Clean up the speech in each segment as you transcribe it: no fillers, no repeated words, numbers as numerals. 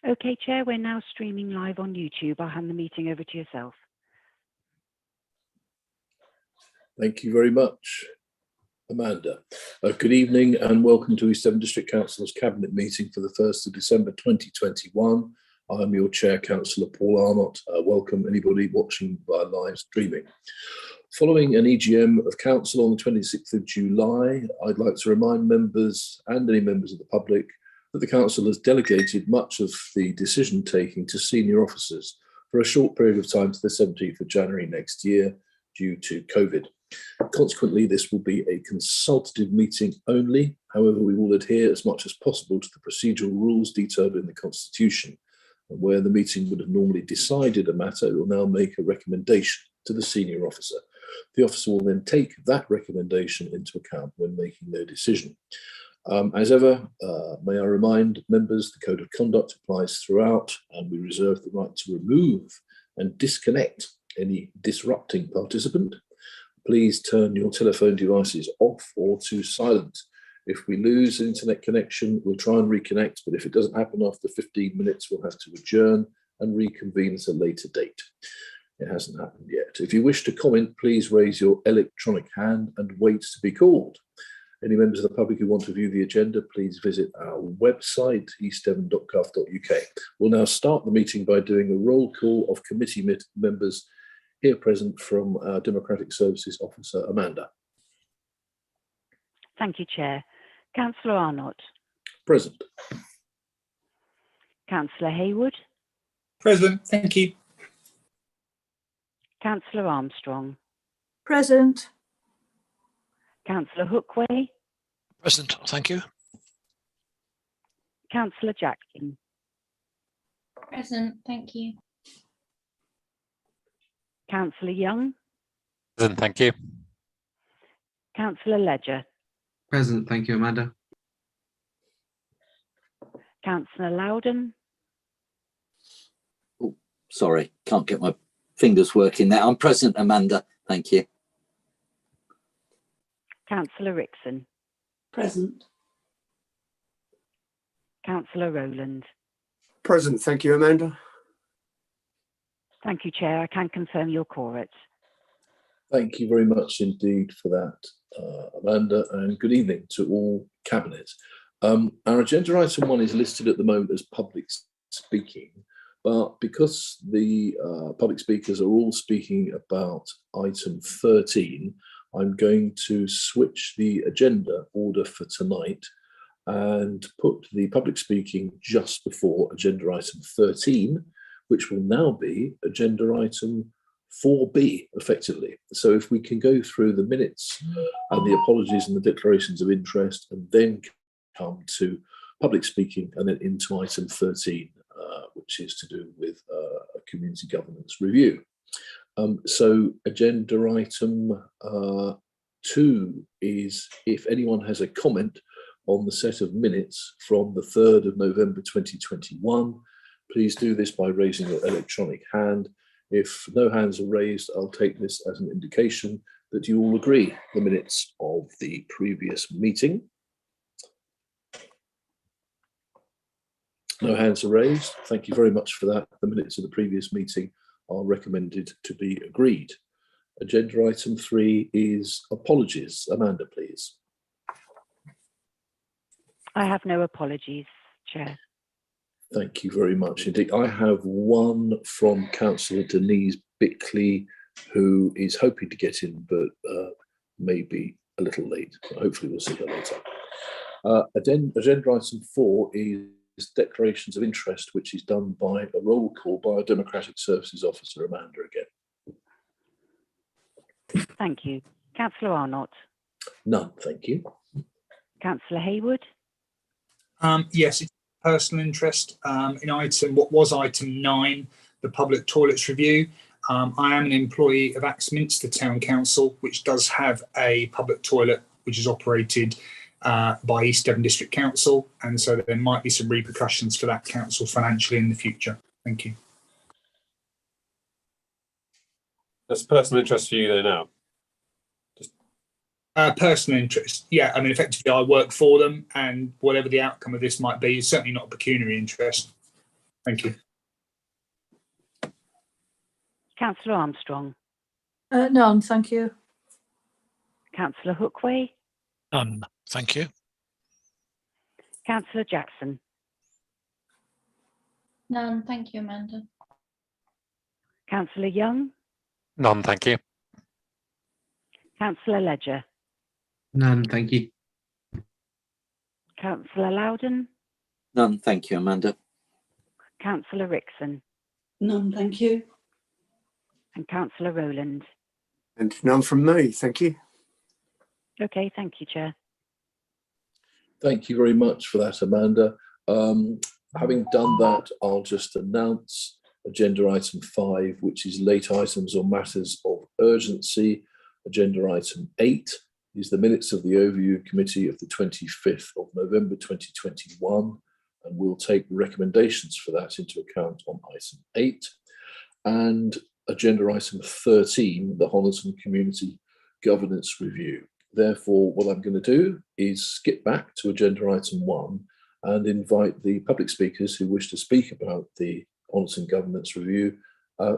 Okay, Chair, we're now streaming live on YouTube. I'll hand the meeting over to yourself. Thank you very much, Amanda. Good evening and welcome to East Devon District Council's Cabinet meeting for the 1st of December 2021. I am your Chair, Councillor Paul Arnott. Welcome anybody watching by live streaming. Following an EGM of Council on the 26th of July, I'd like to remind members and any members of the public that the Council has delegated much of the decision taking to senior officers for a short period of time to the 17th of January next year due to COVID. Consequently, this will be a consultative meeting only. However, we will adhere as much as possible to the procedural rules detailed in the Constitution. And where the meeting would have normally decided a matter, it will now make a recommendation to the senior officer. The officer will then take that recommendation into account when making their decision. As ever, may I remind members the Code of Conduct applies throughout, and we reserve the right to remove and disconnect any disrupting participant. Please turn your telephone devices off or to silent. If we lose an internet connection, we'll try and reconnect, but if it doesn't happen after 15 minutes, we'll have to adjourn and reconvene at a later date. It hasn't happened yet. If you wish to comment, please raise your electronic hand and wait to be called. Any members of the public who want to view the agenda, please visit our website, eastdevon.gov.uk. We'll now start the meeting by doing a roll call of committee members here present from our Democratic Services Officer, Amanda. Thank you, Chair. Councillor Arnott. Present. Councillor Haywood. Present, thank you. Councillor Armstrong. Present. Councillor Hookway. Present, thank you. Councillor Jackson. Present, thank you. Councillor Young. Present, thank you. Councillor Ledger. Present, thank you, Amanda. Councillor Loudon. Oh, sorry, can't get my fingers working there. I'm present, Amanda, thank you. Councillor Rickson. Present. Councillor Rowland. Present, thank you, Amanda. Thank you, Chair. I can confirm your quorum. Thank you very much indeed for that, Amanda, and good evening to all Cabinet. Our agenda item 1 is listed at the moment as public speaking, but because the public speakers are all speaking about item 13, I'm going to switch the agenda order for tonight and put the public speaking just before agenda item 13, which will now be agenda item 4B, effectively. So if we can go through the minutes and the apologies and the declarations of interest, and then come to public speaking, and then into item 13, which is to do with a community governance review. So agenda item 2 is if anyone has a comment on the set of minutes from the 3rd of November 2021, please do this by raising your electronic hand. If no hands are raised, I'll take this as an indication that you all agree the minutes of the previous meeting. No hands are raised. Thank you very much for that. The minutes of the previous meeting are recommended to be agreed. Agenda item 3 is apologies. Amanda, please. I have no apologies, Chair. Thank you very much indeed. I have one from Councillor Denise Bickley, who is hoping to get in, but maybe a little late. Hopefully we'll see her later. Agenda item 4 is declarations of interest, which is done by a roll call by a Democratic Services Officer, Amanda, again. Thank you. Councillor Arnott. None, thank you. Councillor Haywood. Yes, it's personal interest in what was item 9, the public toilets review. I am an employee of Axminster Town Council, which does have a public toilet which is operated by East Devon District Council, and so there might be some repercussions for that council financially in the future. Thank you. That's personal interest for you there now. Personal interest, yeah. I mean, effectively, I work for them, and whatever the outcome of this might be is certainly not a pecuniary interest. Thank you. Councillor Armstrong, None, thank you. Councillor Hookway, None. Thank you. Councillor Jackson, None, thank you, Amanda. Councillor Young, None, thank you. Councillor Ledger, None, thank you. Councillor Loudon, None, thank you, Amanda. Councillor Rickson, None, thank you. and Councillor Rowland. And none from me, thank you. Okay, thank you, Chair. Thank you very much for that, Amanda. Having done that, I'll just announce agenda item 5, which is late items or matters of urgency. Agenda item 8 is the minutes of the overview committee of the 25th of November 2021, and we'll take recommendations for that into account on item 8. And agenda item 13, the Honiton Community Governance Review. Therefore, what I'm going to do is skip back to agenda item 1 and invite the public speakers who wish to speak about the Honiton Governance Review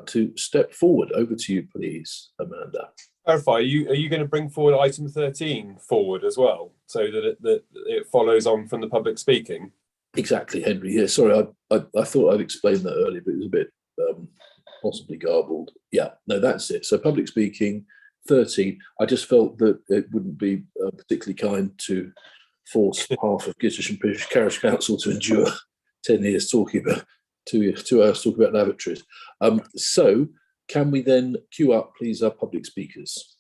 to step forward. Over to you, please, Amanda. Clarify, are you going to bring forward item 13 forward as well, so that it follows on from the public speaking? Exactly, Henry. Yeah, sorry, I thought I'd explained that earlier, but it was a bit possibly garbled. Yeah, no, that's it. So public speaking, 13. I just felt that it wouldn't be particularly kind to force half of Gittisham Parish Council to endure 10 years talking about 2 hours talking about lavatories. So can we then queue up, please, our public speakers?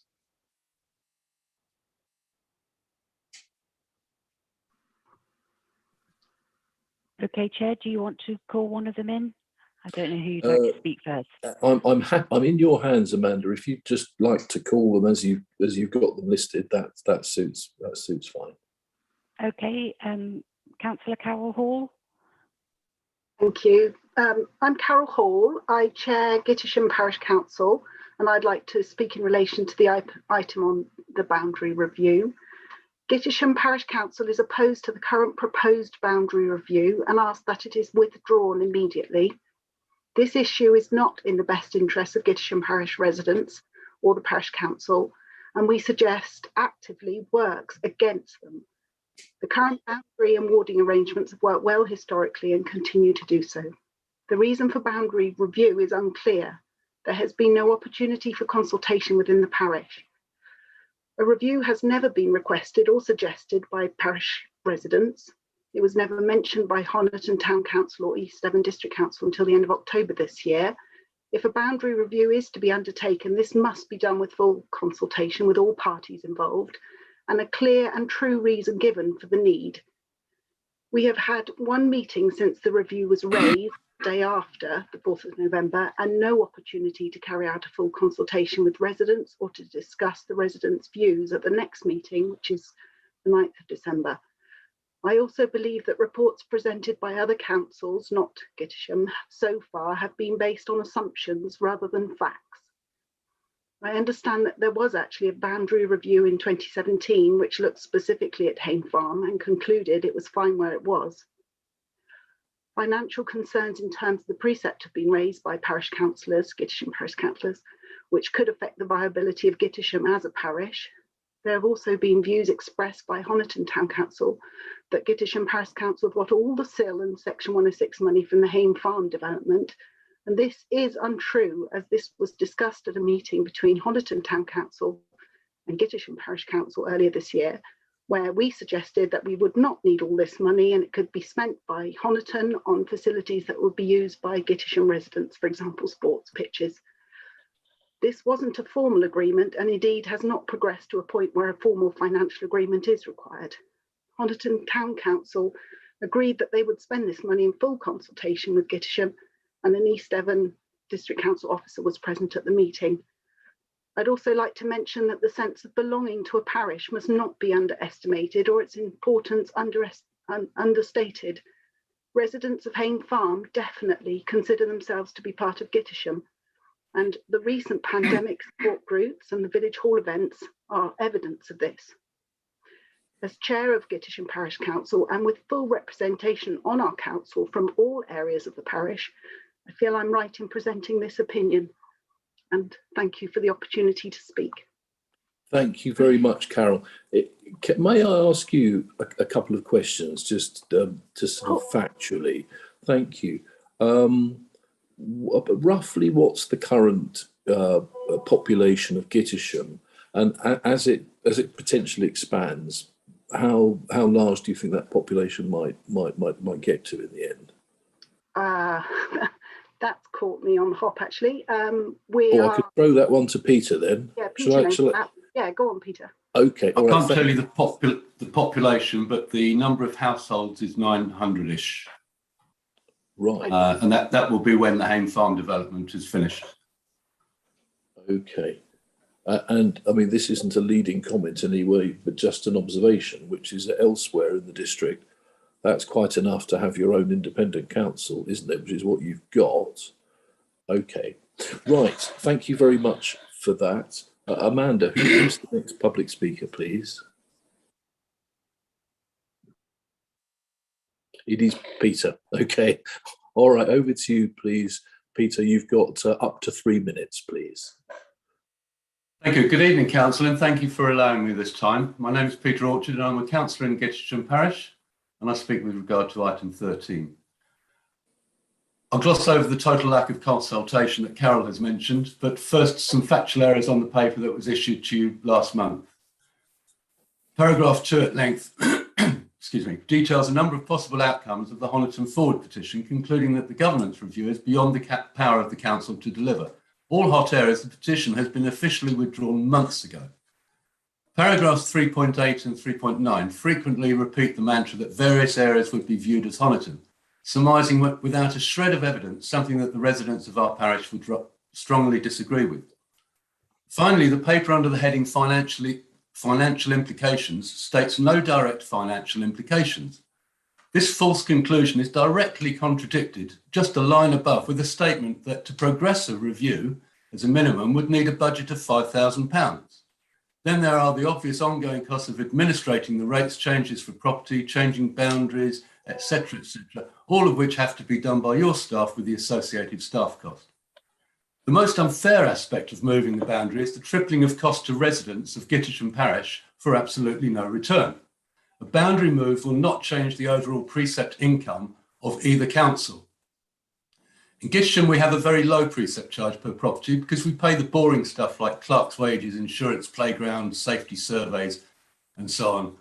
Okay, Chair, do you want to call one of them in? I don't know who you'd like to speak first. I'm in your hands, Amanda. If you'd just like to call them as you've got them listed, that suits fine. Okay, Councillor Carol Hall. Thank you. I'm Carol Hall. I chair Gittisham Parish Council, and I'd like to speak in relation to the item on the boundary review. Gittisham Parish Council is opposed to the current proposed boundary review and asks that it is withdrawn immediately. This issue is not in the best interest of Gittisham Parish residents or the Parish Council, and we suggest actively works against them. The current boundary and warding arrangements have worked well historically and continue to do so. The reason for boundary review is unclear. There has been no opportunity for consultation within the parish. A review has never been requested or suggested by parish residents. It was never mentioned by Honiton Town Council or East Devon District Council until the end of October this year. If a boundary review is to be undertaken, this must be done with full consultation with all parties involved and a clear and true reason given for the need. We have had one meeting since the review was raised, the day after the 4th of November, and no opportunity to carry out a full consultation with residents or to discuss the residents' views at the next meeting, which is the 9th of December. I also believe that reports presented by other councils, not Gittisham, so far have been based on assumptions rather than facts. I understand that there was actually a boundary review in 2017 which looked specifically at Hayne Farm and concluded it was fine where it was. Financial concerns in terms of the precept have been raised by parish councillors, Gittisham parish councillors, which could affect the viability of Gittisham as a parish. There have also been views expressed by Honiton Town Council that Gittisham Parish Council have got all the SIL and Section 106 money from the Hayne Farm development. And this is untrue, as this was discussed at a meeting between Honiton Town Council and Gittisham Parish Council earlier this year, where we suggested that we would not need all this money and it could be spent by Honiton on facilities that would be used by Gittisham residents, for example, sports pitches. This wasn't a formal agreement and indeed has not progressed to a point where a formal financial agreement is required. Honiton Town Council agreed that they would spend this money in full consultation with Gittisham, and an East Devon District Council officer was present at the meeting. I'd also like to mention that the sense of belonging to a parish must not be underestimated or its importance understated. Residents of Hayne Farm definitely consider themselves to be part of Gittisham, and the recent pandemic support groups and the village hall events are evidence of this. As chair of Gittisham Parish Council and with full representation on our council from all areas of the parish, I feel I'm right in presenting this opinion, and thank you for the opportunity to speak. Thank you very much, Carol. May I ask you a couple of questions, just to sort of factually? Thank you. Roughly, what's the current population of Gittisham, and as it potentially expands, how large do you think that population might get to in the end? That's caught me on the hop, actually. I could throw that one to Peter then. Yeah, Peter. Yeah, go on, Peter. Okay. I can't tell you the population, but the number of households is 900-ish. Right. And that will be when the Hayne Farm development is finished. Okay. And I mean, this isn't a leading comment anyway, but just an observation, which is that elsewhere in the district, that's quite enough to have your own independent council, isn't it? Which is what you've got. Okay. Right. Thank you very much for that. Amanda, who's the next public speaker, please? It is Peter. Okay. All right. Over to you, please. Peter, you've got up to 3 minutes, please. Thank you. Good evening, Council, and thank you for allowing me this time. My name is Peter Orchard, and I'm a councillor in Gittisham Parish, and I speak with regard to item 13. I'll gloss over the total lack of consultation that Carol has mentioned, but first some factual errors on the paper that was issued to you last month. Paragraph 2 at length excuse me, details a number of possible outcomes of the Honiton Forward petition, concluding that the governance review is beyond the power of the council to deliver. All hot areas, the petition has been officially withdrawn months ago. Paragraphs 3.8 and 3.9 frequently repeat the mantra that various areas would be viewed as Honiton, surmising without a shred of evidence something that the residents of our parish would strongly disagree with. Finally, the paper under the heading Financial Implications states no direct financial implications. This false conclusion is directly contradicted just a line above with a statement that to progress a review as a minimum would need a budget of £5,000. Then there are the obvious ongoing costs of administrating the rates changes for property, changing boundaries, etc., all of which have to be done by your staff with the associated staff cost. The most unfair aspect of moving the boundary is the tripling of cost to residents of Gittisham Parish for absolutely no return. A boundary move will not change the overall precept income of either council. In Gittisham, we have a very low precept charge per property because we pay the boring stuff like clerk's wages, insurance, playground, safety surveys, and so on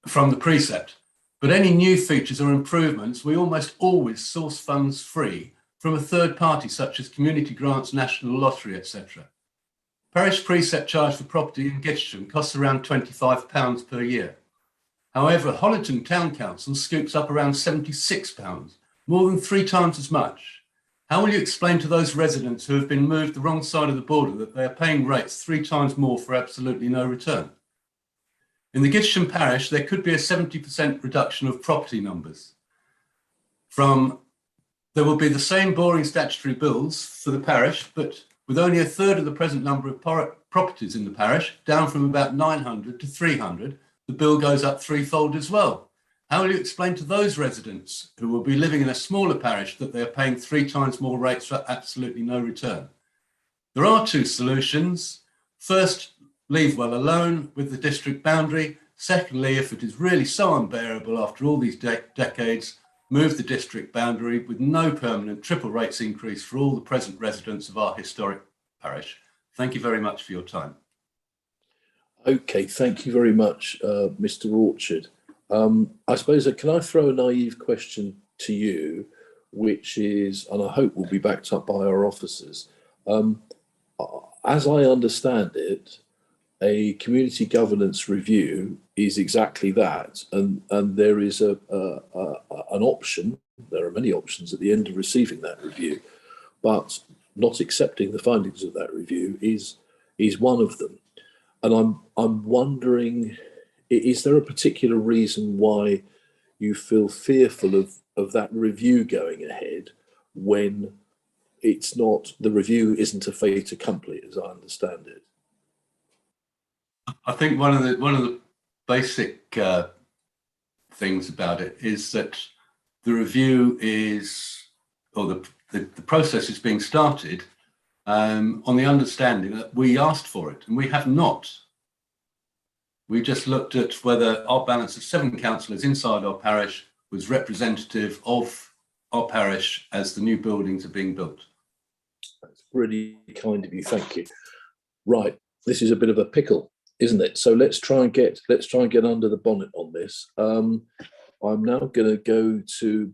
from the precept. But any new features or improvements, we almost always source funds free from a third party, such as community grants, national lottery, etc. Parish precept charge for property in Gittisham costs around £25 per year. However, Honiton Town Council scoops up around £76, more than 3 times as much. How will you explain to those residents who have been moved the wrong side of the border that they are paying rates 3 times more for absolutely no return? In the Gittisham Parish, there could be a 70% reduction of property numbers. There will be the same boring statutory bills for the parish, but with only a third of the present number of properties in the parish, down from about 900 to 300, the bill goes up threefold as well. How will you explain to those residents who will be living in a smaller parish that they are paying 3 times more rates for absolutely no return? There are 2 solutions. First, leave well alone with the district boundary. Secondly, if it is really so unbearable after all these decades, move the district boundary with no permanent triple rates increase for all the present residents of our historic parish. Thank you very much for your time. Okay, thank you very much, Mr. Orchard. I suppose, can I throw a naive question to you, which is, and I hope will be backed up by our officers. As I understand it, a community governance review is exactly that, and there is an option. There are many options at the end of receiving that review, but not accepting the findings of that review is one of them. And I'm wondering, is there a particular reason why you feel fearful of that review going ahead when it's not, the review isn't a fait accompli, as I understand it? I think one of the basic things about it is that the review is, or the process is being started on the understanding that we asked for it, and we have not. We just looked at whether our balance of 7 councillors inside our parish was representative of our parish as the new buildings are being built. That's really kind of you. Thank you. Right, this is a bit of a pickle, isn't it? So let's try and get under the bonnet on this. I'm now going to go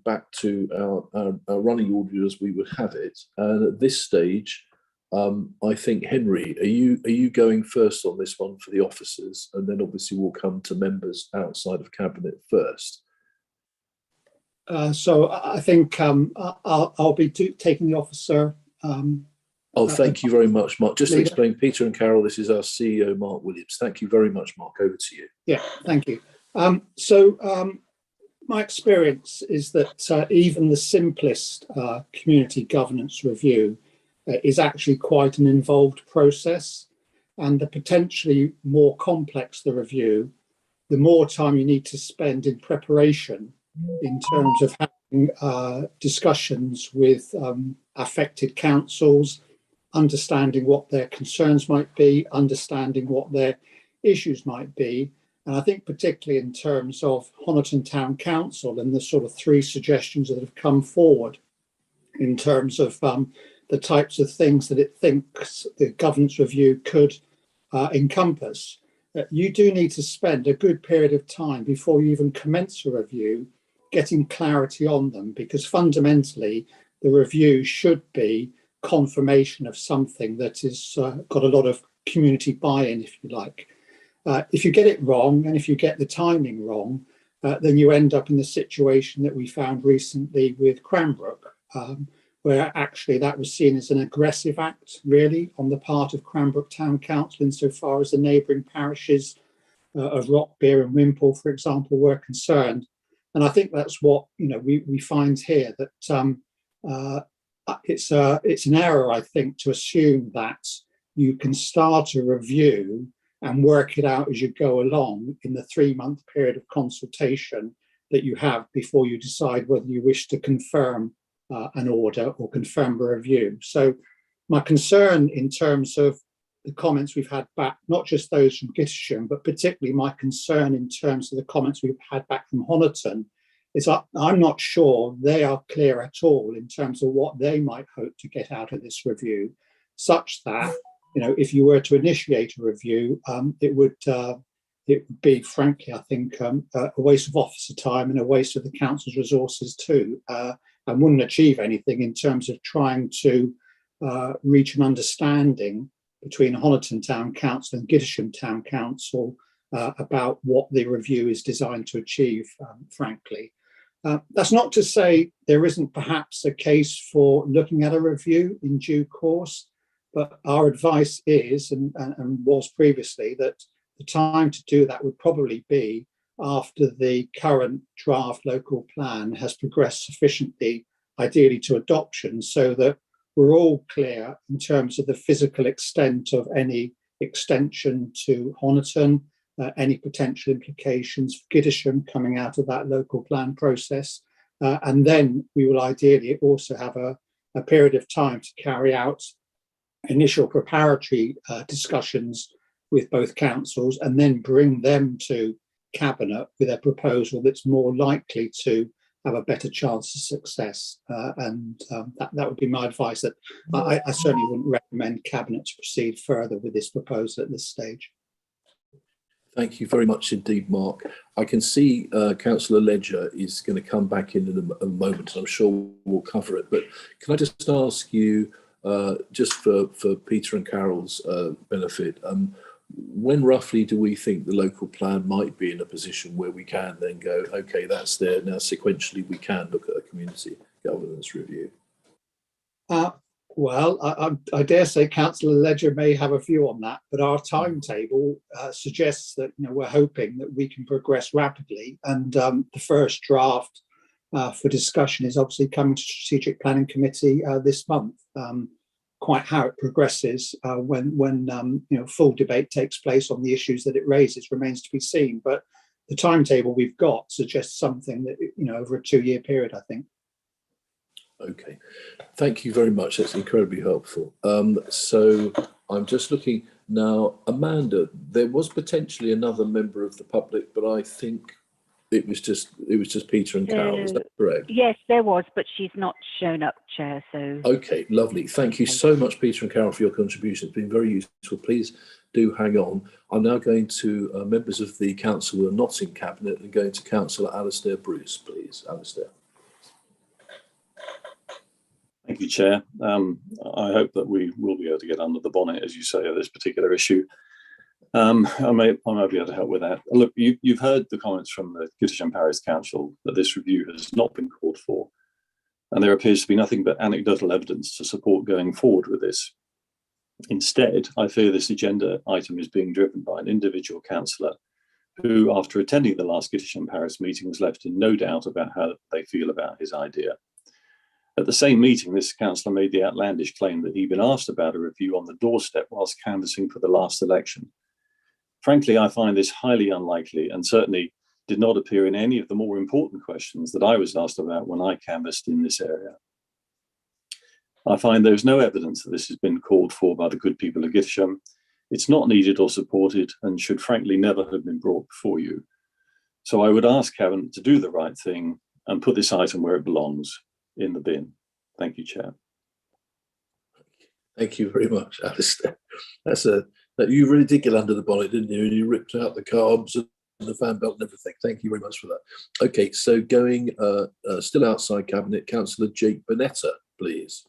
back to our running order as we would have it, and at this stage, I think Henry, are you going first on this one for the officers, and then obviously we'll come to members outside of cabinet first. So I think I'll be taking the officer. Thank you very much, Mark. Just to explain, Peter and Carol, this is our CEO, Mark Williams. Thank you very much, Mark. Over to you. Yeah, thank you. My experience is that even the simplest community governance review is actually quite an involved process, and the potentially more complex the review, the more time you need to spend in preparation in terms of having discussions with affected councils, understanding what their concerns might be, understanding what their issues might be. And I think particularly in terms of Honiton Town Council and the sort of 3 suggestions that have come forward in terms of the types of things that it thinks the governance review could encompass, you do need to spend a good period of time before you even commence a review getting clarity on them, because fundamentally the review should be confirmation of something that is got a lot of community buy-in, if you like. If you get it wrong, and if you get the timing wrong, then you end up in the situation that we found recently with Cranbrook, where actually that was seen as an aggressive act, really, on the part of Cranbrook Town Council, insofar as the neighbouring parishes of Rockbeer and Wimpole, for example, were concerned. And I think that's what we find here, that it's an error, I think, to assume that you can start a review and work it out as you go along in the 3-month period of consultation that you have before you decide whether you wish to confirm an order or confirm a review. So my concern in terms of the comments we've had back, not just those from Gittisham, but particularly my concern in terms of the comments we've had back from Honiton, is I'm not sure they are clear at all in terms of what they might hope to get out of this review, such that, if you were to initiate a review, it would be, frankly, I think, a waste of officer time and a waste of the council's resources too, and wouldn't achieve anything in terms of trying to reach an understanding between Honiton Town Council and Gittisham Town Council about what the review is designed to achieve, frankly. That's not to say there isn't perhaps a case for looking at a review in due course, but our advice is, and was previously, that the time to do that would probably be after the current draft local plan has progressed sufficiently, ideally to adoption, so that we're all clear in terms of the physical extent of any extension to Honiton, any potential implications for Gittisham coming out of that local plan process. And then we will ideally also have a period of time to carry out initial preparatory discussions with both councils, and then bring them to Cabinet with a proposal that's more likely to have a better chance of success. That would be my advice, that I certainly wouldn't recommend Cabinet to proceed further with this proposal at this stage. Thank you very much indeed, Mark. I can see Councillor Ledger is going to come back in a moment, and I'm sure we'll cover it. But can I just ask you, just for Peter and Carol's benefit, when roughly do we think the local plan might be in a position where we can then go, okay, that's there, now sequentially we can look at a community governance review? Well, I dare say Councillor Ledger may have a view on that, but our timetable suggests that we're hoping that we can progress rapidly, and the first draft for discussion is obviously coming to Strategic Planning Committee this month. quite how it progresses when full debate takes place on the issues that it raises remains to be seen. But the timetable we've got suggests something that, over a 2-year period, I think. Okay, thank you very much. That's incredibly helpful. So I'm just looking now, Amanda. There was potentially another member of the public, but I think it was just Peter and Carol. Is that correct? Yes, there was, but she's not shown up, Chair. So okay, lovely. Thank you so much, Peter and Carol, for your contribution. It's been very useful. Please do hang on. I'm now going to members of the council who are not in cabinet and going to Councillor Alistair Bruce, please. Alistair. Thank you, Chair. I hope that we will be able to get under the bonnet, as you say, of this particular issue. I may be able to help with that. Look, you've heard the comments from the Gittisham Parish Council that this review has not been called for, and there appears to be nothing but anecdotal evidence to support going forward with this. Instead, I fear this agenda item is being driven by an individual councillor who, after attending the last Gittisham Parish meeting, was left in no doubt about how they feel about his idea. At the same meeting, this councillor made the outlandish claim that he'd been asked about a review on the doorstep whilst canvassing for the last election. Frankly, I find this highly unlikely and certainly did not appear in any of the more important questions that I was asked about when I canvassed in this area. I find there is no evidence that this has been called for by the good people of Gittisham. It's not needed or supported and should frankly never have been brought before you. So I would ask Cabinet to do the right thing and put this item where it belongs, in the bin. Thank you, Chair. Thank you very much, Alistair. You really did get under the bonnet, didn't you? And you ripped out the carbs and the fan belt and everything. Thank you very much for that. Okay, so going still outside Cabinet, Councillor Jake Bonetta, please.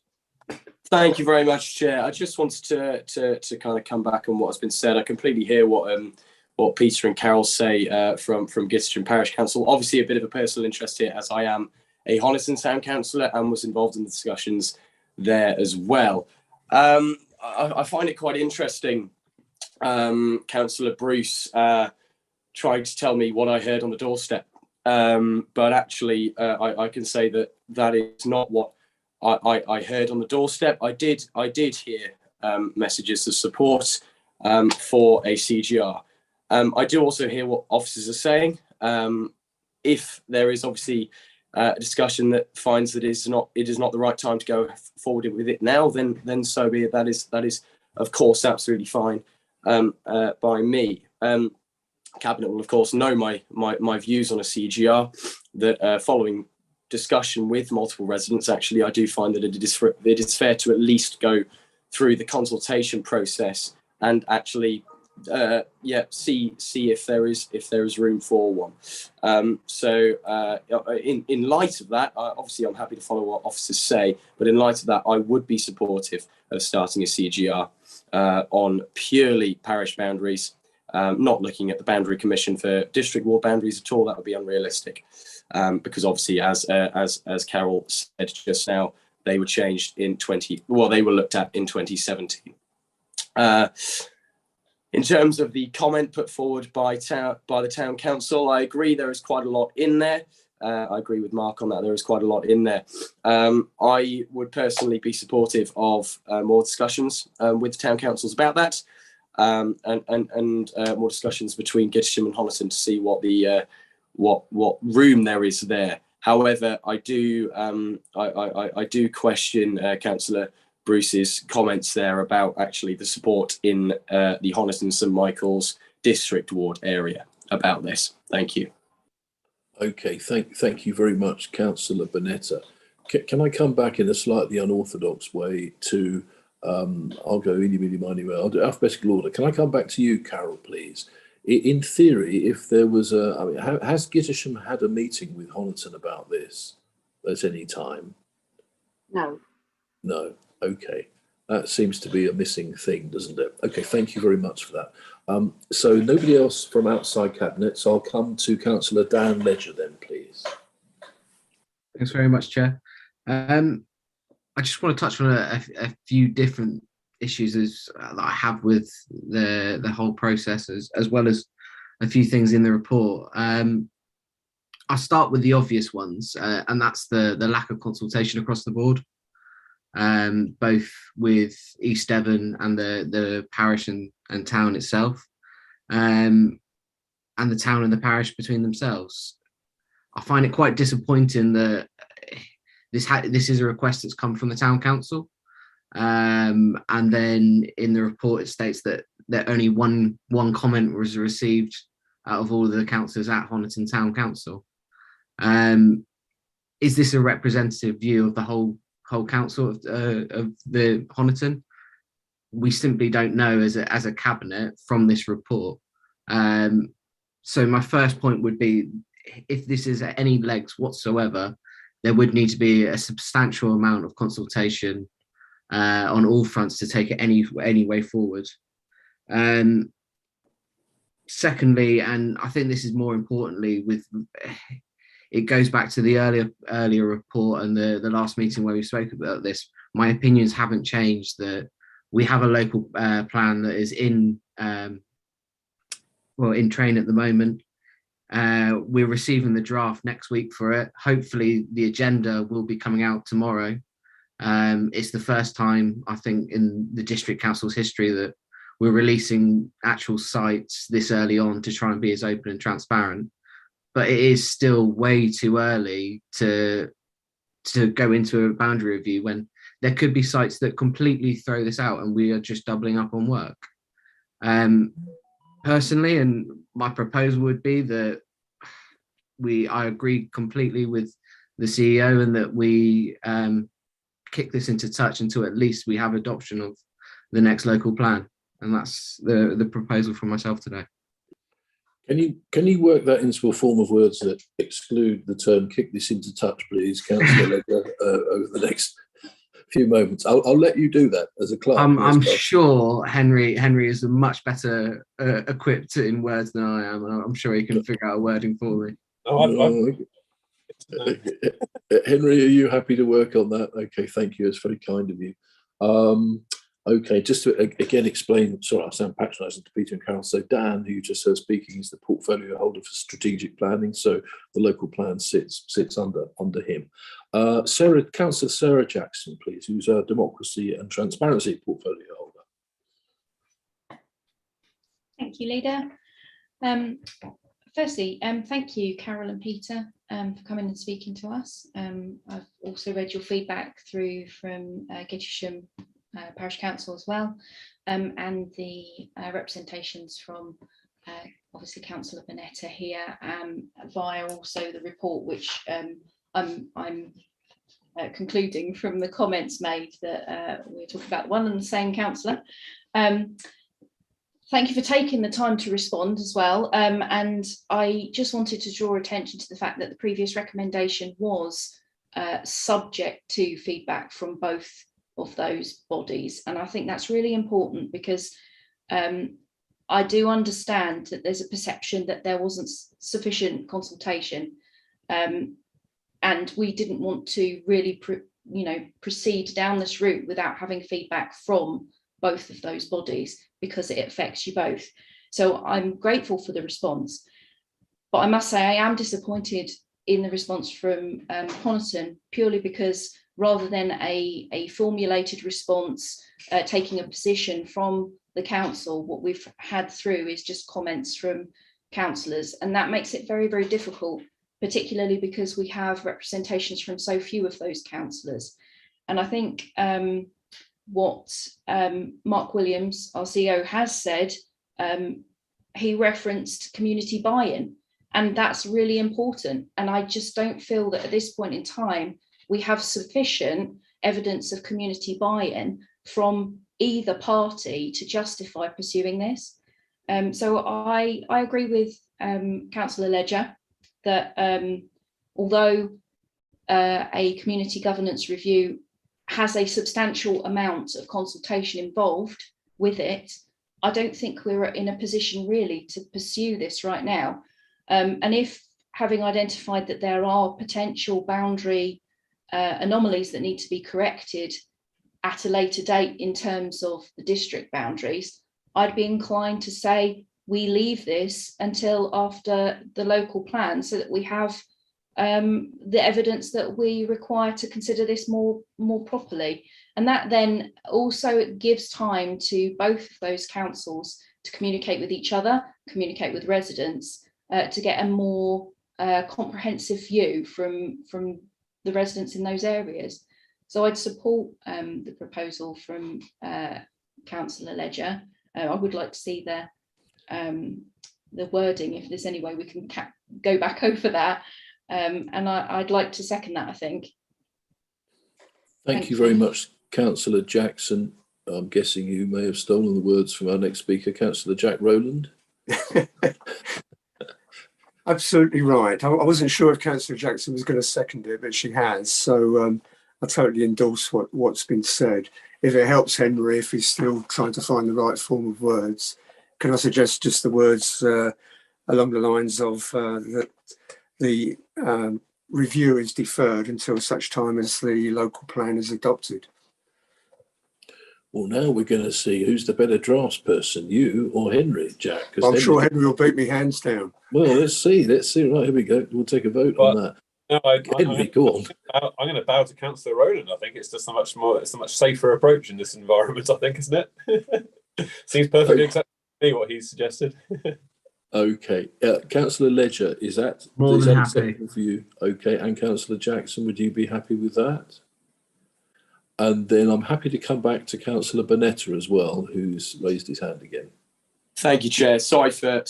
Thank you very much, Chair. I just wanted to kind of come back on what has been said. I completely hear what Peter and Carol say from Gittisham Parish Council. Obviously, a bit of a personal interest here, as I am a Honiton Town Councillor and was involved in the discussions there as well. I find it quite interesting. Councillor Bruce tried to tell me what I heard on the doorstep, but actually I can say that is not what I heard on the doorstep. I did hear messages of support for a CGR. I do also hear what officers are saying. If there is obviously a discussion that finds that it is not the right time to go forward with it now, then so be it. That is of course absolutely fine by me. Cabinet will of course know my views on a CGR. That following discussion with multiple residents, actually I do find that it is fair to at least go through the consultation process and actually see if there is room for one. In light of that, obviously I'm happy to follow what officers say, but in light of that, I would be supportive of starting a CGR on purely parish boundaries, not looking at the Boundary Commission for district ward boundaries at all. That would be unrealistic, because obviously, as Carol said just now, they were changed in they were looked at in 2017. In terms of the comment put forward by the town council, I agree there is quite a lot in there. I agree with Mark on that. There is quite a lot in there. I would personally be supportive of more discussions with town councils about that, and more discussions between Gittisham and Honiton to see what the what room there is there. However, I do question Councillor Bruce's comments there about actually the support in the Honiton St Michael's district ward area about this. Thank you. Okay, thank you very much, Councillor Bonetta. Can I come back in a slightly unorthodox way to, I'll go eeny, meeny, miny, moe. I'll do alphabetical order. Can I come back to you, Carol, please? In theory, if there was has Gittisham had a meeting with Honiton about this at any time? No. No. Okay. That seems to be a missing thing, doesn't it? Okay, thank you very much for that. So nobody else from outside Cabinet, so I'll come to Councillor Dan Ledger then, please. Thanks very much, Chair. I just want to touch on a few different issues that I have with the whole process, as well as a few things in the report. I'll start with the obvious ones, and that's the lack of consultation across the board. both with East Devon and the parish and town itself, and the town and the parish between themselves. I find it quite disappointing that this is a request that's come from the town council, and then in the report it states that only one comment was received out of all of the councillors at Honiton Town Council. Is this a representative view of the whole council of the Honiton? We simply don't know as a cabinet from this report. So my first point would be, if this is any legs whatsoever, there would need to be a substantial amount of consultation on all fronts to take it any way forward. Secondly, and I think this is more importantly, it goes back to the earlier report and the last meeting where we spoke about this. My opinions haven't changed, that we have a local plan that is in train at the moment. We're receiving the draft next week for it. Hopefully the agenda will be coming out tomorrow. It's the first time, I think, in the district council's history that we're releasing actual sites this early on to try and be as open and transparent. But it is still way too early to go into a boundary review when there could be sites that completely throw this out and we are just doubling up on work. Personally, and my proposal would be that I agree completely with the CEO and that we kick this into touch until at least we have adoption of the next local plan. And that's the proposal from myself today. Can you work that into a form of words that exclude the term "kick this into touch," please, Councillor Ledger, over the next few moments? I'll let you do that as a clerk. I'm sure Henry is much better equipped in words than I am, and I'm sure he can figure out a wording for me. Henry, are you happy to work on that? Okay, thank you. It's very kind of you. Okay, just to again explain, sorry, I sound patronising to Peter and Carol. So Dan, who you just heard speaking, is the portfolio holder for strategic planning. So the local plan sits under him. Councillor Sarah Jackson, please, who's our democracy and transparency portfolio holder. Thank you, Leader. Firstly, thank you, Carol and Peter, for coming and speaking to us. I've also read your feedback through from Gittisham Parish Council as well, and the representations from obviously Councillor Bonetta here, via also the report, which I'm concluding from the comments made that we're talking about one and the same councillor. Thank you for taking the time to respond as well. And I just wanted to draw attention to the fact that the previous recommendation was subject to feedback from both of those bodies. And I think that's really important because I do understand that there's a perception that there wasn't sufficient consultation, and we didn't want to really proceed down this route without having feedback from both of those bodies, because it affects you both. So I'm grateful for the response, but I must say I am disappointed in the response from Honiton, purely because rather than a formulated response taking a position from the council, what we've had through is just comments from councillors, and that makes it very, very difficult, particularly because we have representations from so few of those councillors. And I think what Mark Williams, our CEO, has said, he referenced community buy-in, and that's really important. And I just don't feel that at this point in time we have sufficient evidence of community buy-in from either party to justify pursuing this. So I agree with Councillor Ledger that although a community governance review has a substantial amount of consultation involved with it, I don't think we're in a position really to pursue this right now. And if, having identified that there are potential boundary anomalies that need to be corrected at a later date in terms of the district boundaries, I'd be inclined to say we leave this until after the local plan, so that we have the evidence that we require to consider this more properly. And that then also gives time to both of those councils to communicate with each other, communicate with residents, to get a more comprehensive view from the residents in those areas. So I'd support the proposal from Councillor Ledger. I would like to see the wording, if there's any way we can go back over that. And I'd like to second that, I think. Thank you very much, Councillor Jackson. I'm guessing you may have stolen the words from our next speaker, Councillor Jack Rowland. Absolutely right. I wasn't sure if Councillor Jackson was going to second it, but she has. So I totally endorse what's been said. If it helps Henry, if he's still trying to find the right form of words, can I suggest just the words along the lines of that the review is deferred until such time as the local plan is adopted? Well, now we're going to see who's the better drafts person, you or Henry, Jack. I'm sure Henry will beat me hands down. Well, let's see. Right, here we go. We'll take a vote on that. No, Henry, go on. I'm going to bow to Councillor Rowland. I think it's just it's a much safer approach in this environment, I think, isn't it? Seems perfectly acceptable to me what he's suggested. Okay. Councillor Ledger, is that acceptable for you? Okay. And Councillor Jackson, would you be happy with that? And then I'm happy to come back to Councillor Bonetta as well, who's raised his hand again. Thank you, Chair. Sorry for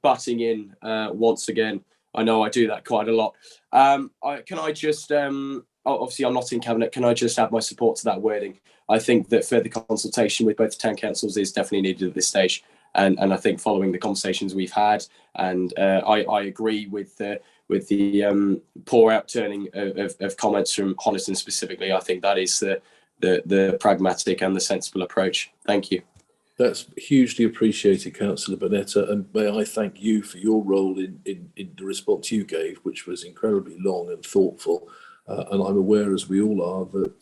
butting in once again. I know I do that quite a lot. Can I just, obviously I'm not in Cabinet, can I just add my support to that wording? I think that further consultation with both the town councils is definitely needed at this stage. And I think following the conversations we've had, and I agree with the poor outturning of comments from Honiton specifically. I think that is the pragmatic and the sensible approach. Thank you. That's hugely appreciated, Councillor Bonetta, and may I thank you for your role in the response you gave, which was incredibly long and thoughtful. And I'm aware, as we all are, that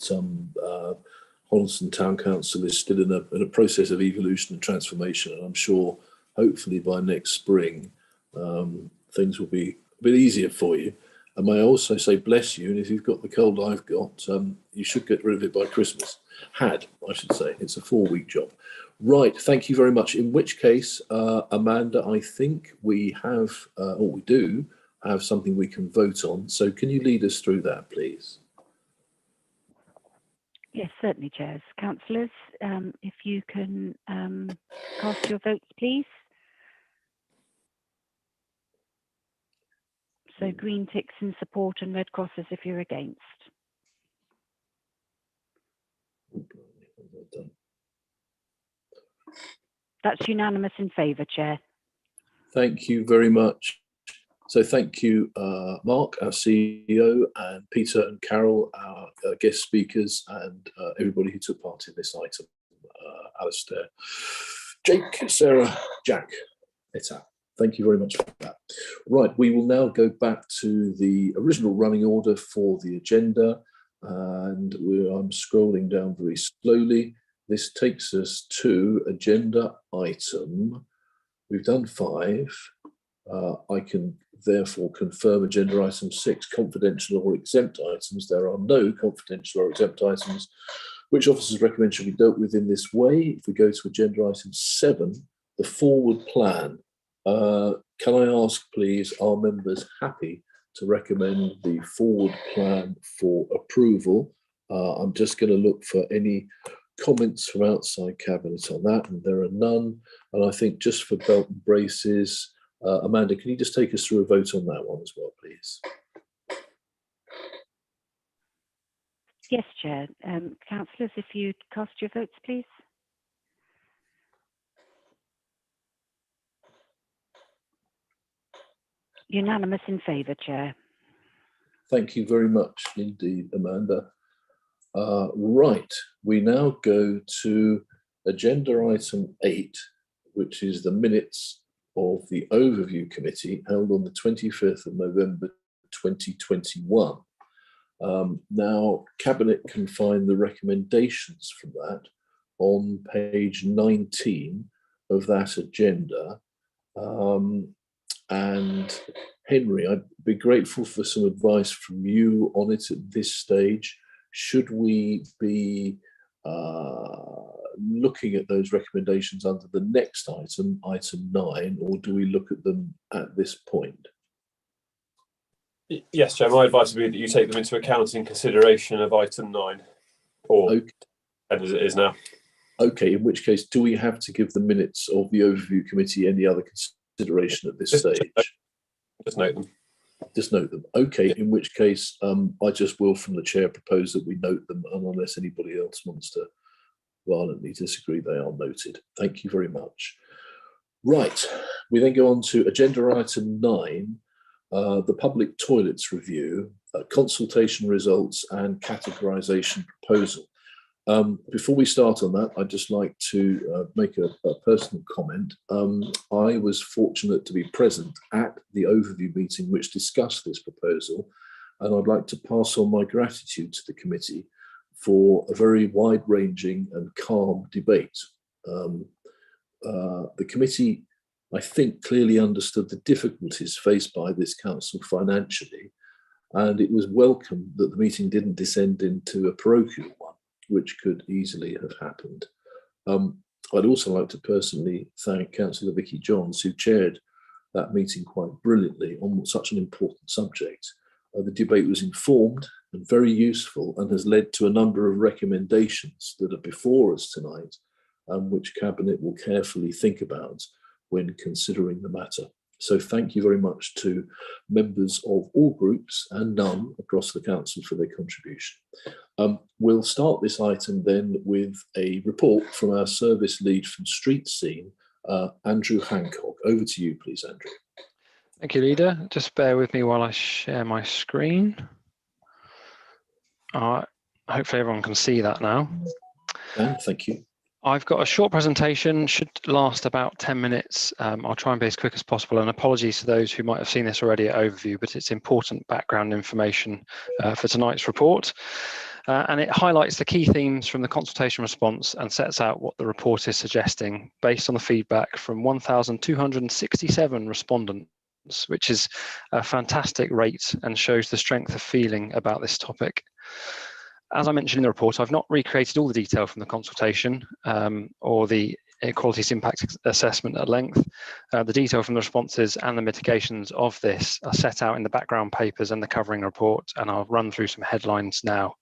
Honiton Town Council is still in a process of evolution and transformation, and I'm sure, hopefully by next spring, things will be a bit easier for you. And may I also say bless you, and if you've got the cold I've got, you should get rid of it by Christmas. I should say. It's a 4-week job. Right, thank you very much. In which case, Amanda, I think we have, or we do have something we can vote on. So can you lead us through that, please? Yes, certainly, Chairs. Councillors, if you can cast your votes, please. So green ticks in support and red crosses if you're against. That's unanimous in favour, Chair. Thank you very much. So thank you, Mark, our CEO, and Peter and Carol, our guest speakers, and everybody who took part in this item. Alistair, Jake, Sarah, Jack, etc. Thank you very much for that. Right, we will now go back to the original running order for the agenda, and I'm scrolling down very slowly. This takes us to agenda item. We've done 5. I can therefore confirm agenda item 6, confidential or exempt items. There are no confidential or exempt items which officers recommend should be dealt with in this way. If we go to agenda item 7, the forward plan. Can I ask, please, are members happy to recommend the forward plan for approval? I'm just going to look for any comments from outside Cabinet on that, and there are none. And I think just for belt and braces, Amanda, can you just take us through a vote on that one as well, please? Yes, Chair. Councillors, if you'd cast your votes, please. Unanimous in favour, Chair. Thank you very much indeed, Amanda. Right, we now go to agenda item 8, which is the minutes of the overview committee held on the 25th of November 2021. Now, Cabinet can find the recommendations from that on page 19 of that agenda. And Henry, I'd be grateful for some advice from you on it at this stage. Should we be looking at those recommendations under the next item, item 9, or do we look at them at this point? Yes, Chair, my advice would be that you take them into account in consideration of item 9, or okay. And as it is now. Okay, in which case, do we have to give the minutes of the overview committee any other consideration at this stage? Just note them. Just note them. Okay, in which case, I just will, from the chair, propose that we note them, and unless anybody else wants to violently disagree, they are noted. Thank you very much. Right, we then go on to agenda item 9, the public toilets review, consultation results and categorisation proposal. Before we start on that, I'd just like to make a personal comment. I was fortunate to be present at the overview meeting which discussed this proposal, and I'd like to pass on my gratitude to the committee for a very wide-ranging and calm debate. The committee, I think, clearly understood the difficulties faced by this council financially, and it was welcome that the meeting didn't descend into a parochial one, which could easily have happened. I'd also like to personally thank Councillor Vicky Johns, who chaired that meeting quite brilliantly on such an important subject. The debate was informed and very useful and has led to a number of recommendations that are before us tonight, which Cabinet will carefully think about when considering the matter. So thank you very much to members of all groups and none across the council for their contribution. We'll start this item then with a report from our service lead from Street Scene, Andrew Hancock. Over to you, please, Andrew. Thank you, Leader. Just bear with me while I share my screen. Hopefully everyone can see that now. Thank you. I've got a short presentation, should last about 10 minutes. I'll try and be as quick as possible, and apologies to those who might have seen this already at overview, but it's important background information for tonight's report. And it highlights the key themes from the consultation response and sets out what the report is suggesting based on the feedback from 1,267 respondents, which is a fantastic rate and shows the strength of feeling about this topic. As I mentioned in the report, I've not recreated all the detail from the consultation or the Equalities Impact Assessment at length. The detail from the responses and the mitigations of this are set out in the background papers and the covering report, and I'll run through some headlines now.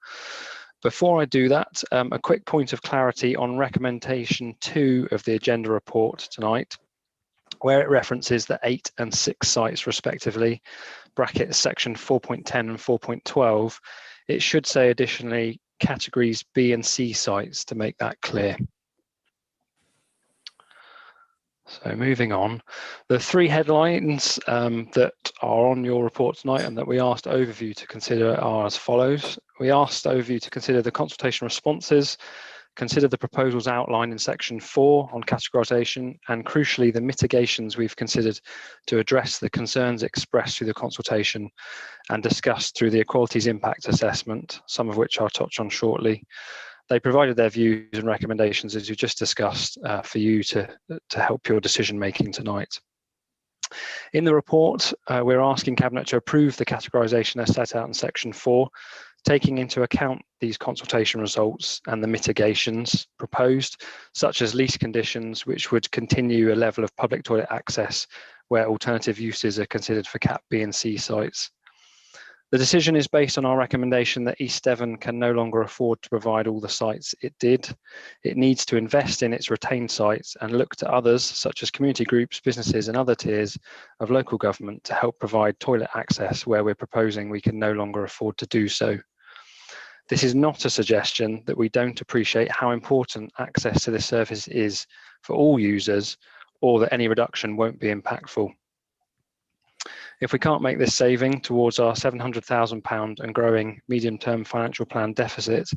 Before I do that, a quick point of clarity on recommendation 2 of the agenda report tonight, where it references the 8 and 6 sites respectively, brackets section 4.10 and 4.12, it should say additionally categories B and C sites to make that clear. So moving on, the 3 headlines that are on your report tonight and that we asked Overview to consider are as follows. We asked Overview to consider the consultation responses, consider the proposals outlined in section 4 on categorisation, and crucially the mitigations we've considered to address the concerns expressed through the consultation and discussed through the Equalities Impact Assessment, some of which I'll touch on shortly. They provided their views and recommendations, as you just discussed, for you to help your decision making tonight. In the report, we're asking Cabinet to approve the categorisation as set out in section 4, taking into account these consultation results and the mitigations proposed, such as lease conditions, which would continue a level of public toilet access where alternative uses are considered for Cat B and C sites. The decision is based on our recommendation that East Devon can no longer afford to provide all the sites it did. It needs to invest in its retained sites and look to others, such as community groups, businesses and other tiers of local government to help provide toilet access where we're proposing we can no longer afford to do so. This is not a suggestion that we don't appreciate how important access to this service is for all users, or that any reduction won't be impactful. If we can't make this saving towards our £700,000 and growing medium-term financial plan deficit,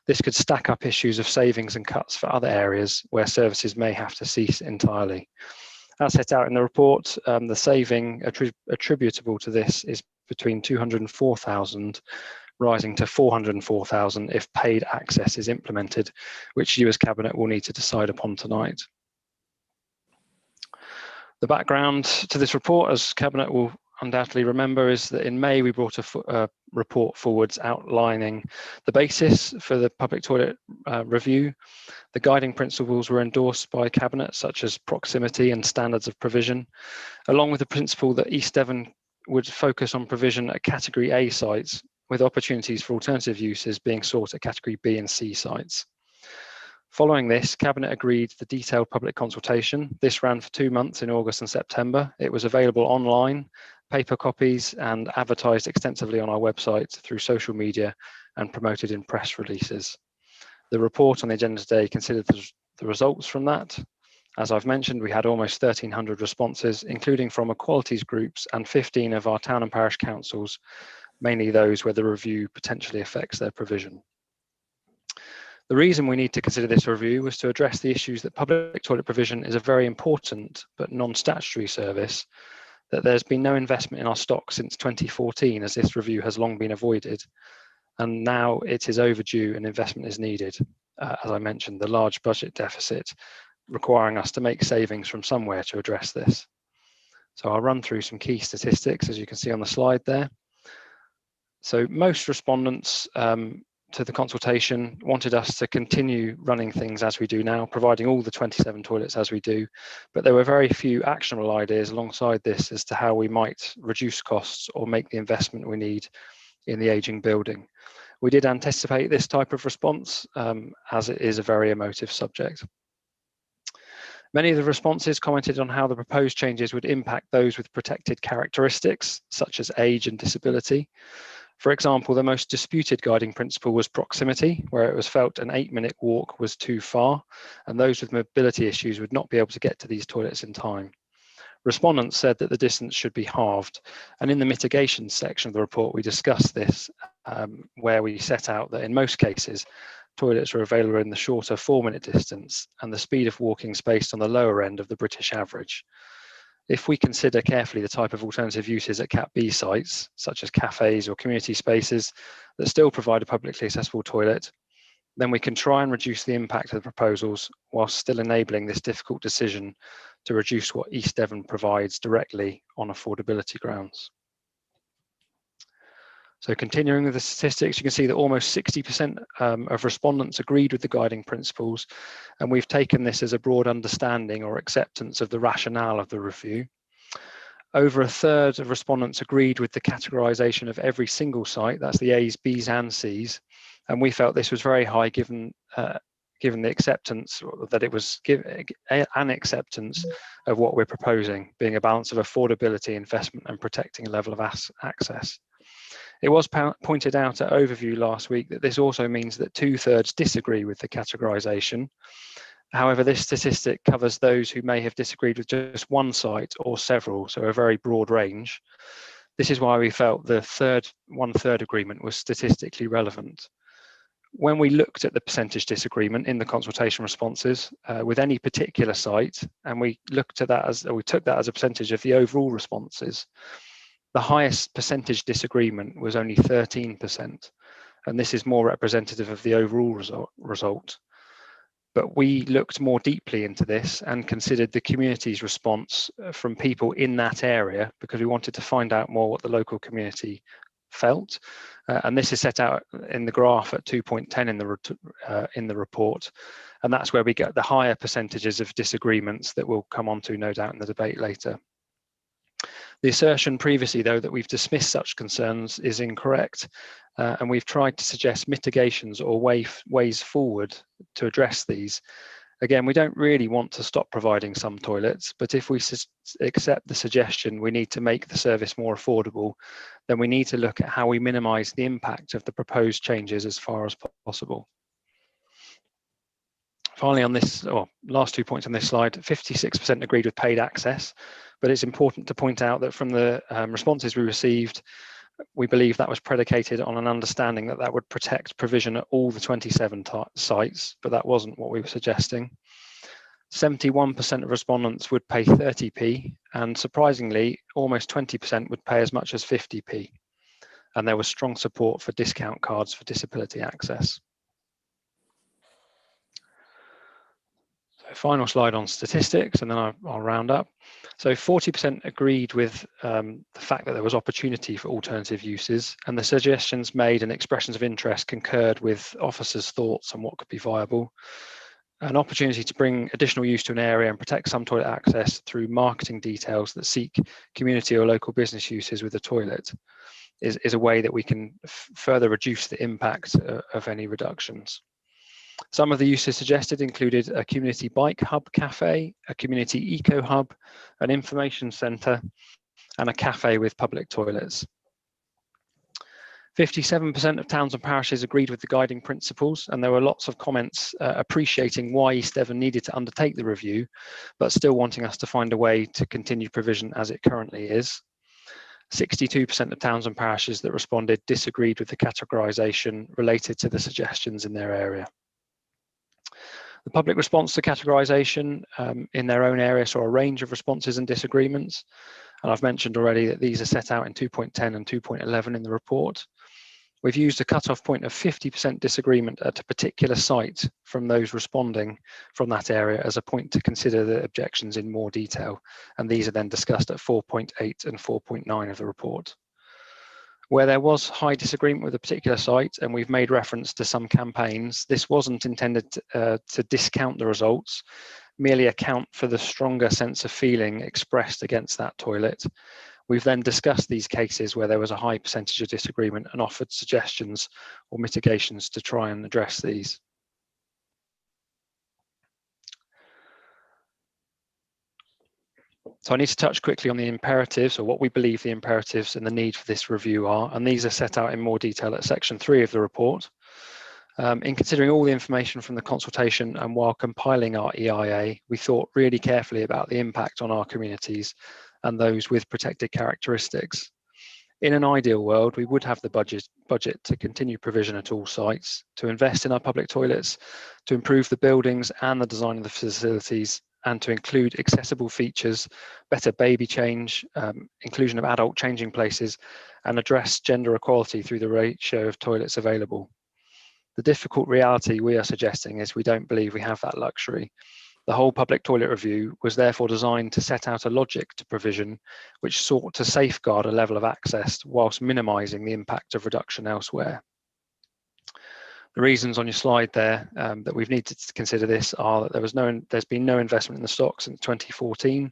this could stack up issues of savings and cuts for other areas where services may have to cease entirely. As set out in the report, the saving attributable to this is between £204,000 rising to £404,000 if paid access is implemented, which you as Cabinet will need to decide upon tonight. The background to this report, as Cabinet will undoubtedly remember is that in May we brought a report forwards outlining the basis for the public toilet review. The guiding principles were endorsed by Cabinet, such as proximity and standards of provision, along with the principle that East Devon would focus on provision at Category A sites, with opportunities for alternative uses being sought at Category B and C sites. Following this, Cabinet agreed the detailed public consultation. This ran for 2 months in August and September. It was available online, paper copies, and advertised extensively on our website through social media and promoted in press releases. The report on the agenda today considered the results from that. As I've mentioned, we had almost 1,300 responses, including from equalities groups and 15 of our town and parish councils, mainly those where the review potentially affects their provision. The reason we need to consider this review was to address the issues that public toilet provision is a very important but non-statutory service, that there's been no investment in our stock since 2014, as this review has long been avoided, and now it is overdue and investment is needed. As I mentioned, the large budget deficit requiring us to make savings from somewhere to address this. So I'll run through some key statistics, as you can see on the slide there. So most respondents to the consultation wanted us to continue running things as we do now, providing all the 27 toilets as we do, but there were very few actionable ideas alongside this as to how we might reduce costs or make the investment we need in the ageing building. We did anticipate this type of response, as it is a very emotive subject. Many of the responses commented on how the proposed changes would impact those with protected characteristics, such as age and disability. For example, the most disputed guiding principle was proximity, where it was felt an 8-minute walk was too far, and those with mobility issues would not be able to get to these toilets in time. Respondents said that the distance should be halved, and in the mitigation section of the report we discussed this, where we set out that in most cases toilets are available in the shorter 4-minute distance, and the speed of walking is based on the lower end of the British average. If we consider carefully the type of alternative uses at Cat B sites, such as cafes or community spaces that still provide a publicly accessible toilet, then we can try and reduce the impact of the proposals whilst still enabling this difficult decision to reduce what East Devon provides directly on affordability grounds. So continuing with the statistics, you can see that almost 60% of respondents agreed with the guiding principles, and we've taken this as a broad understanding or acceptance of the rationale of the review. Over a third of respondents agreed with the categorisation of every single site, that's the A's, B's and C's, and we felt this was very high given the acceptance that it was an acceptance of what we're proposing, being a balance of affordability, investment and protecting a level of access. It was pointed out at overview last week that this also means that 2/3 disagree with the categorisation. However, this statistic covers those who may have disagreed with just one site or several, so a very broad range. This is why we felt the 1/3 agreement was statistically relevant. When we looked at the percentage disagreement in the consultation responses with any particular site, and we looked at that we took that as a percentage of the overall responses, the highest percentage disagreement was only 13%, and this is more representative of the overall result. But we looked more deeply into this and considered the community's response from people in that area, because we wanted to find out more what the local community felt. And this is set out in the graph at 2.10 in the report, and that's where we get the higher percentages of disagreements that we'll come on to no doubt in the debate later. The assertion previously, though, that we've dismissed such concerns is incorrect, and we've tried to suggest mitigations or ways forward to address these. Again, we don't really want to stop providing some toilets, but if we accept the suggestion we need to make the service more affordable, then we need to look at how we minimise the impact of the proposed changes as far as possible. Finally, on this, last 2 points on this slide, 56% agreed with paid access, but it's important to point out that from the responses we received, we believe that was predicated on an understanding that that would protect provision at all the 27 sites, but that wasn't what we were suggesting. 71% of respondents would pay 30p, and surprisingly, almost 20% would pay as much as 50p. And there was strong support for discount cards for disability access. So Final slide on statistics, and then I'll round up. So 40% agreed with the fact that there was opportunity for alternative uses, and the suggestions made and expressions of interest concurred with officers' thoughts on what could be viable. An opportunity to bring additional use to an area and protect some toilet access through marketing details that seek community or local business uses with the toilet is a way that we can further reduce the impact of any reductions. Some of the uses suggested included a community bike hub cafe, a community eco hub, an information centre, and a cafe with public toilets. 57% of towns and parishes agreed with the guiding principles, and there were lots of comments appreciating why East Devon needed to undertake the review, but still wanting us to find a way to continue provision as it currently is. 62% of towns and parishes that responded disagreed with the categorisation related to the suggestions in their area. The public response to categorisation in their own area saw a range of responses and disagreements, and I've mentioned already that these are set out in 2.10 and 2.11 in the report. We've used a cut-off point of 50% disagreement at a particular site from those responding from that area as a point to consider the objections in more detail, and these are then discussed at 4.8 and 4.9 of the report. Where there was high disagreement with a particular site, and we've made reference to some campaigns, this wasn't intended to discount the results, merely account for the stronger sense of feeling expressed against that toilet. We've then discussed these cases where there was a high percentage of disagreement and offered suggestions or mitigations to try and address these. So I need to touch quickly on the imperatives, or what we believe the imperatives and the need for this review are, and these are set out in more detail at section 3 of the report. In considering all the information from the consultation and while compiling our EIA, we thought really carefully about the impact on our communities and those with protected characteristics. In an ideal world, we would have the budget to continue provision at all sites, to invest in our public toilets, to improve the buildings and the design of the facilities, and to include accessible features, better baby change, inclusion of adult changing places, and address gender equality through the ratio of toilets available. The difficult reality we are suggesting is we don't believe we have that luxury. The whole public toilet review was therefore designed to set out a logic to provision which sought to safeguard a level of access whilst minimising the impact of reduction elsewhere. The reasons on your slide there that we've needed to consider this are that there's been no investment in the stock since 2014,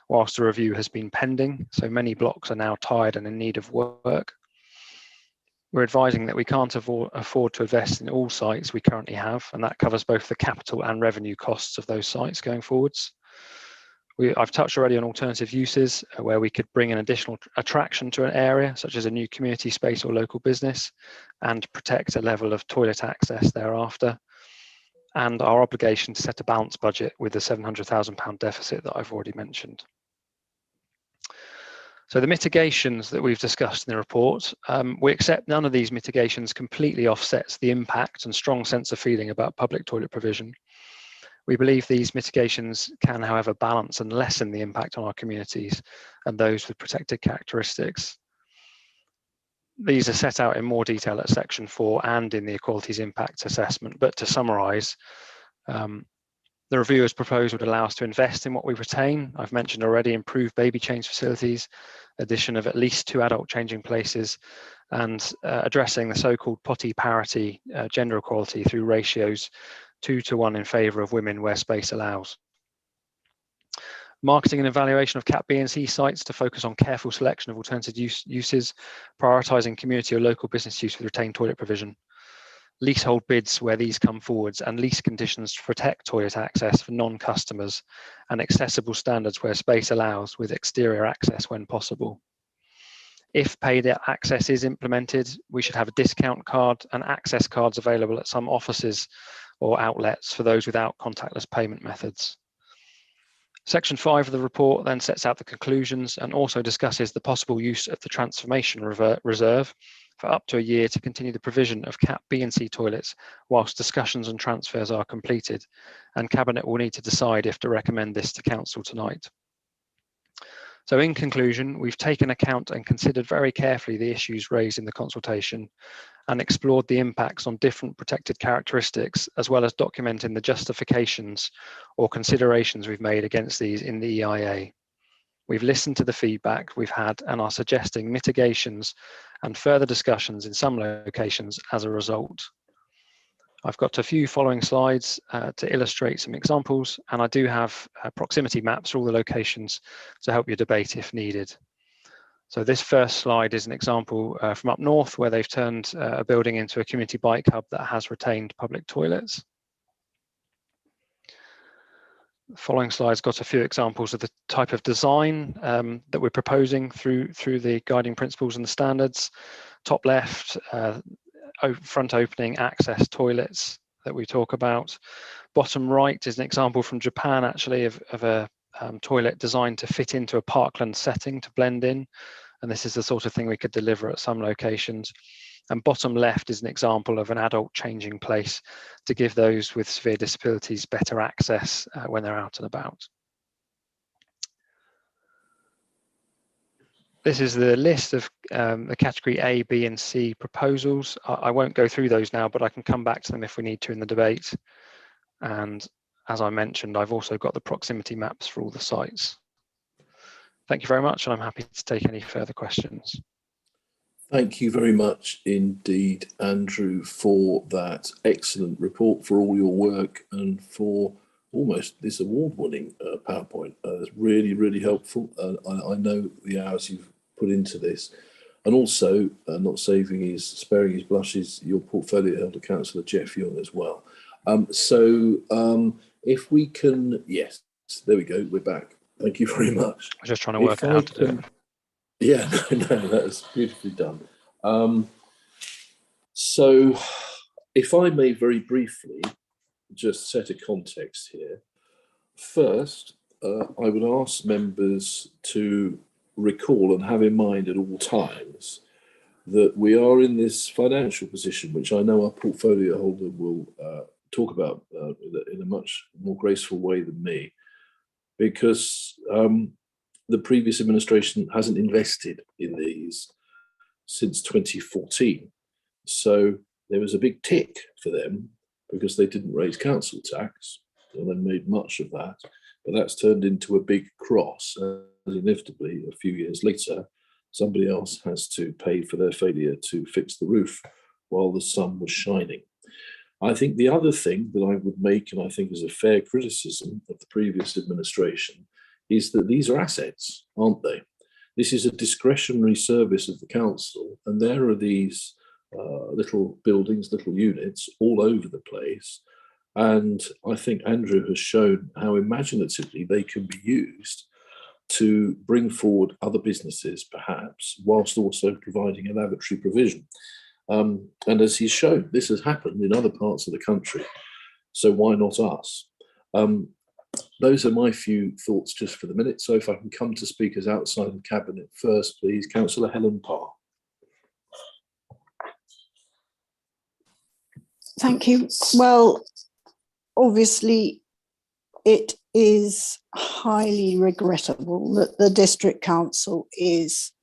whilst the review has been pending, so many blocks are now tired and in need of work. We're advising that we can't afford to invest in all sites we currently have, and that covers both the capital and revenue costs of those sites going forwards. I've touched already on alternative uses where we could bring an additional attraction to an area, such as a new community space or local business, and protect a level of toilet access thereafter. And our obligation to set a balanced budget with the £700,000 deficit that I've already mentioned. So the mitigations that we've discussed in the report, we accept none of these mitigations completely offsets the impact and strong sense of feeling about public toilet provision. We believe these mitigations can, however, balance and lessen the impact on our communities and those with protected characteristics. These are set out in more detail at section 4 and in the equalities impact assessment, but to summarise, the review as proposed would allow us to invest in what we retain. I've mentioned already improved baby change facilities, addition of at least 2 adult changing places, and addressing the so-called potty parity gender equality through ratios 2:1 in favour of women where space allows. Marketing and evaluation of CAP B and C sites to focus on careful selection of alternative uses, prioritising community or local business use with retained toilet provision. Leasehold bids where these come forwards, and lease conditions to protect toilet access for non-customers, and accessible standards where space allows with exterior access when possible. If paid access is implemented, we should have a discount card and access cards available at some offices or outlets for those without contactless payment methods. Section 5 of the report then sets out the conclusions and also discusses the possible use of the transformation reserve for up to a year to continue the provision of CAP B and C toilets whilst discussions and transfers are completed, and Cabinet will need to decide if to recommend this to Council tonight. So in conclusion, we've taken account and considered very carefully the issues raised in the consultation and explored the impacts on different protected characteristics, as well as documenting the justifications or considerations we've made against these in the EIA. We've listened to the feedback we've had and are suggesting mitigations and further discussions in some locations as a result. I've got a few following slides to illustrate some examples, and I do have proximity maps for all the locations to help your debate if needed. So this first slide is an example from up north where they've turned a building into a community bike hub that has retained public toilets. The following slide's got a few examples of the type of design that we're proposing through the guiding principles and the standards. Top left, front opening access toilets that we talk about. Bottom right is an example from Japan, actually, of a toilet designed to fit into a parkland setting to blend in. And this is the sort of thing we could deliver at some locations. And bottom left is an example of an adult changing place to give those with severe disabilities better access when they're out and about. This is the list of the category A, B, and C proposals. I won't go through those now, but I can come back to them if we need to in the debate. And as I mentioned, I've also got the proximity maps for all the sites. Thank you very much, and I'm happy to take any further questions. Thank you very much indeed, Andrew, for that excellent report, for all your work, and for almost this award-winning PowerPoint. It's really, really helpful. I know the hours you've put into this. And also, not sparing his blushes, your portfolio held to Councillor Jeff Young as well. If we can, yes, there we go, we're back. Thank you very much. I was just trying to work out how to do it. Yeah, no, that was beautifully done. So if I may very briefly just set a context here. First, I would ask members to recall and have in mind at all times that we are in this financial position, which I know our portfolio holder will talk about in a much more graceful way than me, because the previous administration hasn't invested in these since 2014. So there was a big tick for them because they didn't raise council tax, and they made much of that. But that's turned into a big cross, and inevitably, a few years later, somebody else has to pay for their failure to fix the roof while the sun was shining. I think the other thing that I would make, and I think is a fair criticism of the previous administration, is that these are assets, aren't they? This is a discretionary service of the council, and there are these little buildings, little units all over the place. And I think Andrew has shown how imaginatively they can be used to bring forward other businesses, perhaps, whilst also providing a lavatory provision. And as he's shown, this has happened in other parts of the country. So why not us? Those are my few thoughts just for the minute. So if I can come to speakers outside the cabinet first, please. Councillor Helen Parr. Thank you. Well, obviously, it is highly regrettable that the district council is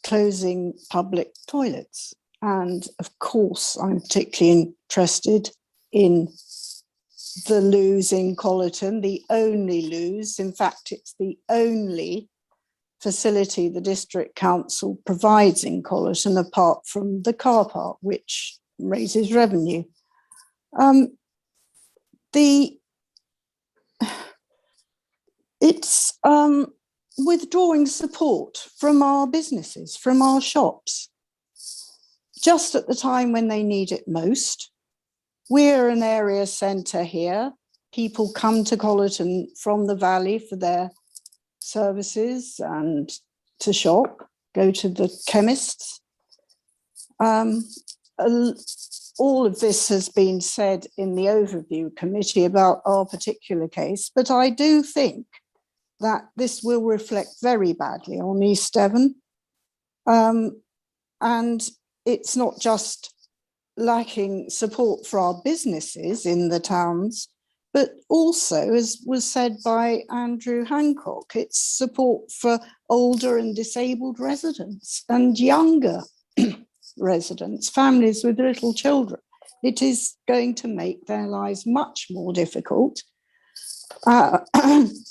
closing public toilets. And of course, I'm particularly interested in the loos in Collerton, the only loos. In fact, it's the only facility the district council provides in Collerton apart from the car park, which raises revenue. It's withdrawing support from our businesses, from our shops, just at the time when they need it most. We're an area centre here. People come to Collerton from the valley for their services and to shop, go to the chemists. All of this has been said in the overview committee about our particular case, but I do think that this will reflect very badly on East Devon. And it's not just lacking support for our businesses in the towns, but also, as was said by Andrew Hancock, it's support for older and disabled residents and younger residents, families with little children. It is going to make their lives much more difficult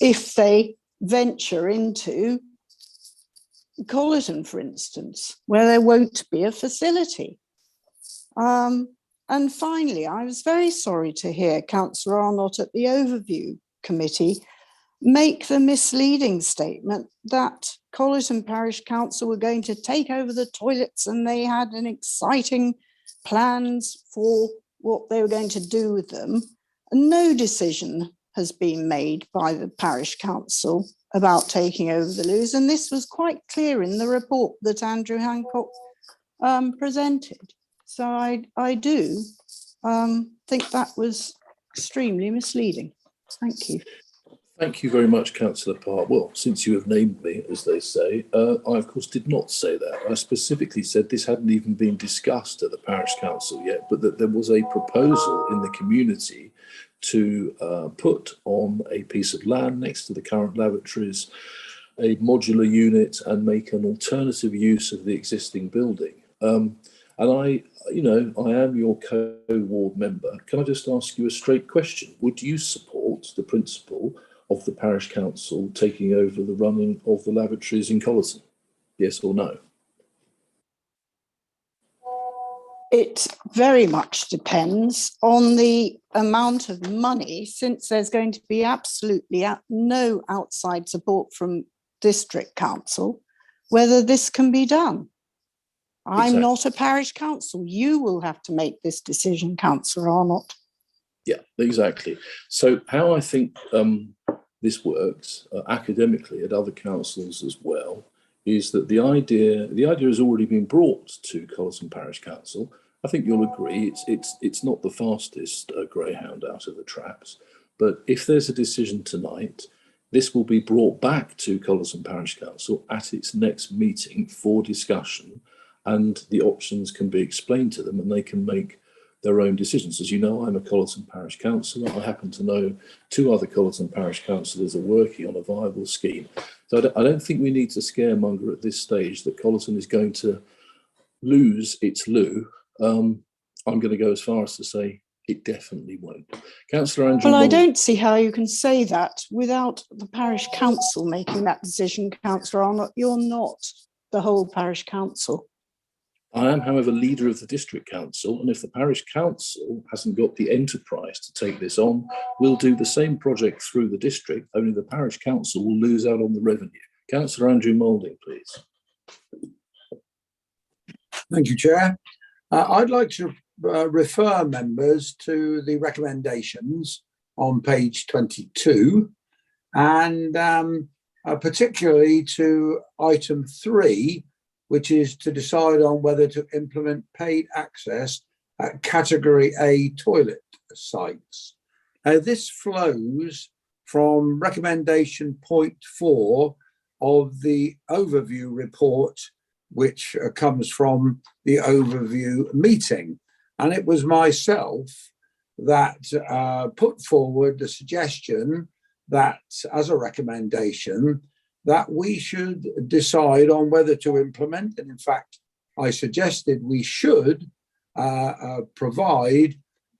if they venture into Colleton, for instance, where there won't be a facility. And finally, I was very sorry to hear Councillor Arnott at the Overview Committee make the misleading statement that Colleton Parish Council were going to take over the toilets and they had an exciting plans for what they were going to do with them. No decision has been made by the Parish Council about taking over the loos, and this was quite clear in the report that Andrew Hancock presented. So I do think that was extremely misleading. Thank you. Thank you very much, Councillor Park. Well, since you have named me, as they say, I of course did not say that. I specifically said this hadn't even been discussed at the Parish Council yet, but that there was a proposal in the community to put on a piece of land next to the current lavatories a modular unit and make an alternative use of the existing building. And I am your co-ward member. Can I just ask you a straight question? Would you support the principle of the Parish Council taking over the running of the lavatories in Colleton? Yes or no? It very much depends on the amount of money, since there's going to be absolutely no outside support from District Council, whether this can be done. I'm not a parish council. You will have to make this decision, Councillor Arnott. Yeah, exactly. So how I think this works academically at other councils as well is that the idea has already been brought to Colleton Parish Council. I think you'll agree it's not the fastest greyhound out of the traps, but if there's a decision tonight, this will be brought back to Colleton Parish Council at its next meeting for discussion, and the options can be explained to them and they can make their own decisions. As you know, I'm a Colleton Parish Councillor. I happen to know 2 other Colleton Parish Councillors are working on a viable scheme. So I don't think we need to scaremonger at this stage that Colleton is going to lose its loo. I'm going to go as far as to say it definitely won't. Councillor Andrew. Well, I don't see how you can say that without the Parish Council making that decision, Councillor Arnott. You're not the whole Parish Council. I am, however, leader of the District Council, and if the Parish Council hasn't got the enterprise to take this on, we'll do the same project through the district, only the Parish Council will lose out on the revenue. Councillor Andrew Moulding, please. Thank you, Chair. I'd like to refer members to the recommendations on page 22 and particularly to item 3, which is to decide on whether to implement paid access at category A toilet sites. This flows from recommendation point 4 of the overview report, which comes from the overview meeting. And it was myself that put forward the suggestion that, as a recommendation, that we should decide on whether to implement, and in fact, I suggested we should provide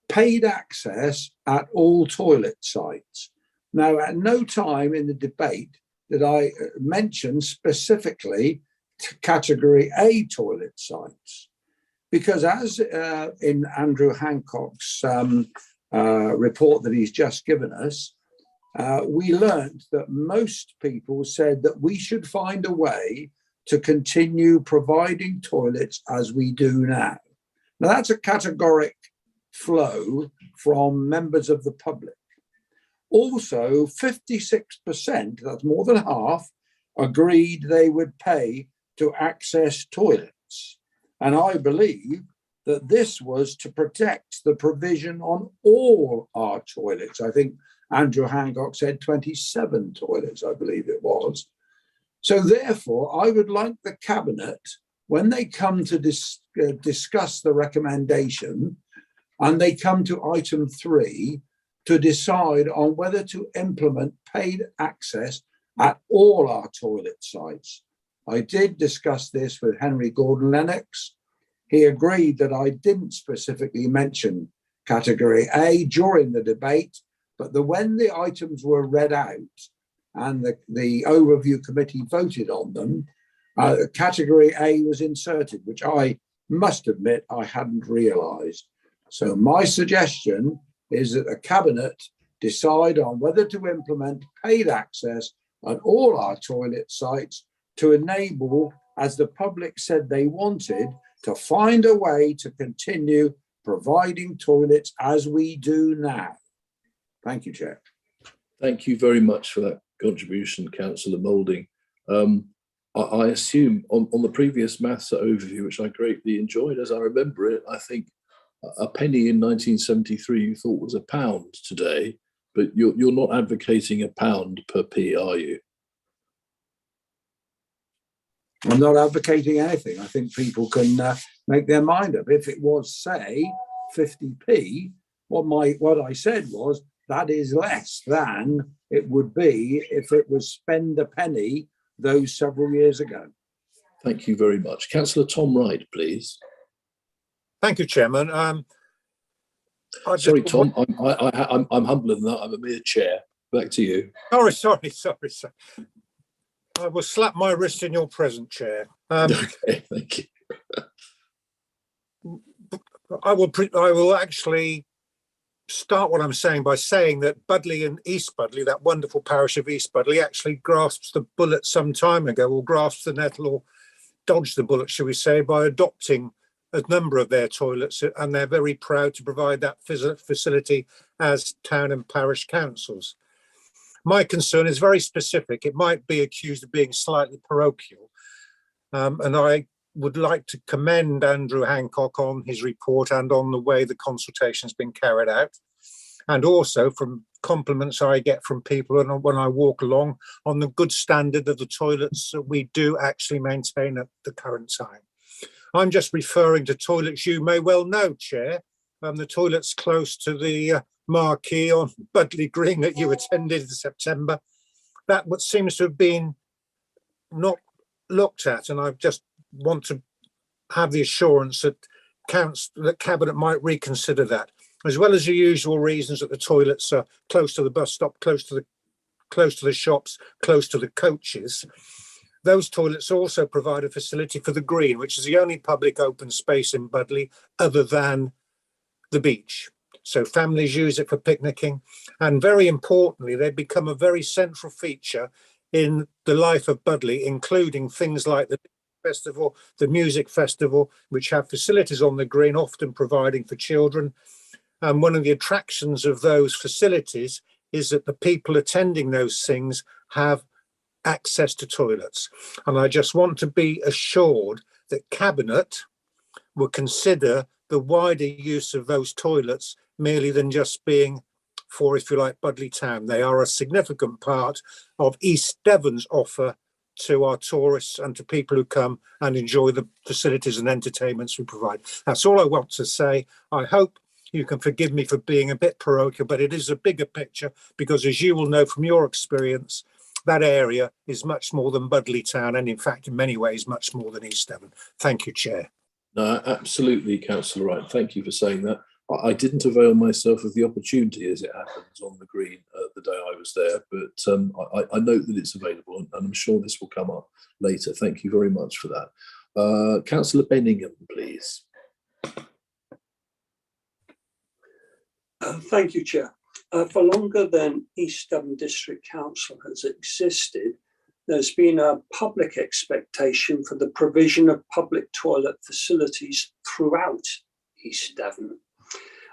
paid access at all toilet sites. Now, at no time in the debate did I mention specifically category A toilet sites, because as in Andrew Hancock's report that he's just given us, we learned that most people said that we should find a way to continue providing toilets as we do now. Now, that's a categoric flow from members of the public. Also, 56%, that's more than half, agreed they would pay to access toilets. And I believe that this was to protect the provision on all our toilets. I think Andrew Hancock said 27 toilets, I believe it was. So therefore, I would like the Cabinet, when they come to discuss the recommendation and they come to item 3, to decide on whether to implement paid access at all our toilet sites. I did discuss this with Henry Gordon Lennox. He agreed that I didn't specifically mention category A during the debate, but when the items were read out and the overview committee voted on them, category A was inserted, which I must admit I hadn't realised. So my suggestion is that the Cabinet decide on whether to implement paid access on all our toilet sites to enable, as the public said they wanted, to find a way to continue providing toilets as we do now. Thank you, Chair. Thank you very much for that contribution, Councillor Moulding. I assume on the previous maths overview, which I greatly enjoyed as I remember it, I think a penny in 1973 you thought was £1 today, but you're not advocating £1 per p, are you? I'm not advocating anything. I think people can make their mind up. If it was, say, 50p, what I said was that is less than it would be if it was spend a penny those several years ago. Thank you very much. Councillor Tom Wright, please. Thank you, Chairman. Sorry, Tom, I'm humbler than that. I'm a mere chair. Back to you. Sorry. I will slap my wrist in your present, Chair. Okay, thank you. I will actually start what I'm saying by saying that Budley and East Budley, that wonderful parish of East Budley, actually grasped the bullet some time ago, or grasped the nettle, or dodged the bullet, shall we say, by adopting a number of their toilets, and they're very proud to provide that facility as town and parish councils. My concern is very specific. It might be accused of being slightly parochial, and I would like to commend Andrew Hancock on his report and on the way the consultation has been carried out, and also from compliments I get from people when I walk along on the good standard of the toilets that we do actually maintain at the current time. I'm just referring to toilets you may well know, Chair, the toilets close to the marquee on Budley Green that you attended in September. That what seems to have been not looked at, and I just want to have the assurance that Cabinet might reconsider that, as well as the usual reasons that the toilets are close to the bus stop, close to the shops, close to the coaches. Those toilets also provide a facility for the green, which is the only public open space in Budley other than the beach. So families use it for picnicking, and very importantly, they become a very central feature in the life of Budley, including things like the festival, the music festival, which have facilities on the green, often providing for children. And one of the attractions of those facilities is that the people attending those things have access to toilets. And I just want to be assured that Cabinet will consider the wider use of those toilets merely than just being for, if you like, Budley Town. They are a significant part of East Devon's offer to our tourists and to people who come and enjoy the facilities and entertainments we provide. That's all I want to say. I hope you can forgive me for being a bit parochial, but it is a bigger picture, because as you will know from your experience, that area is much more than Budley Town, and in fact, in many ways, much more than East Devon. Thank you, Chair. No, absolutely, Councillor Wright. Thank you for saying that. I didn't avail myself of the opportunity, as it happens, on the green the day I was there, but I note that it's available, and I'm sure this will come up later. Thank you very much for that. Councillor Benningham, please. Thank you, Chair. For longer than East Devon District Council has existed, there's been a public expectation for the provision of public toilet facilities throughout East Devon.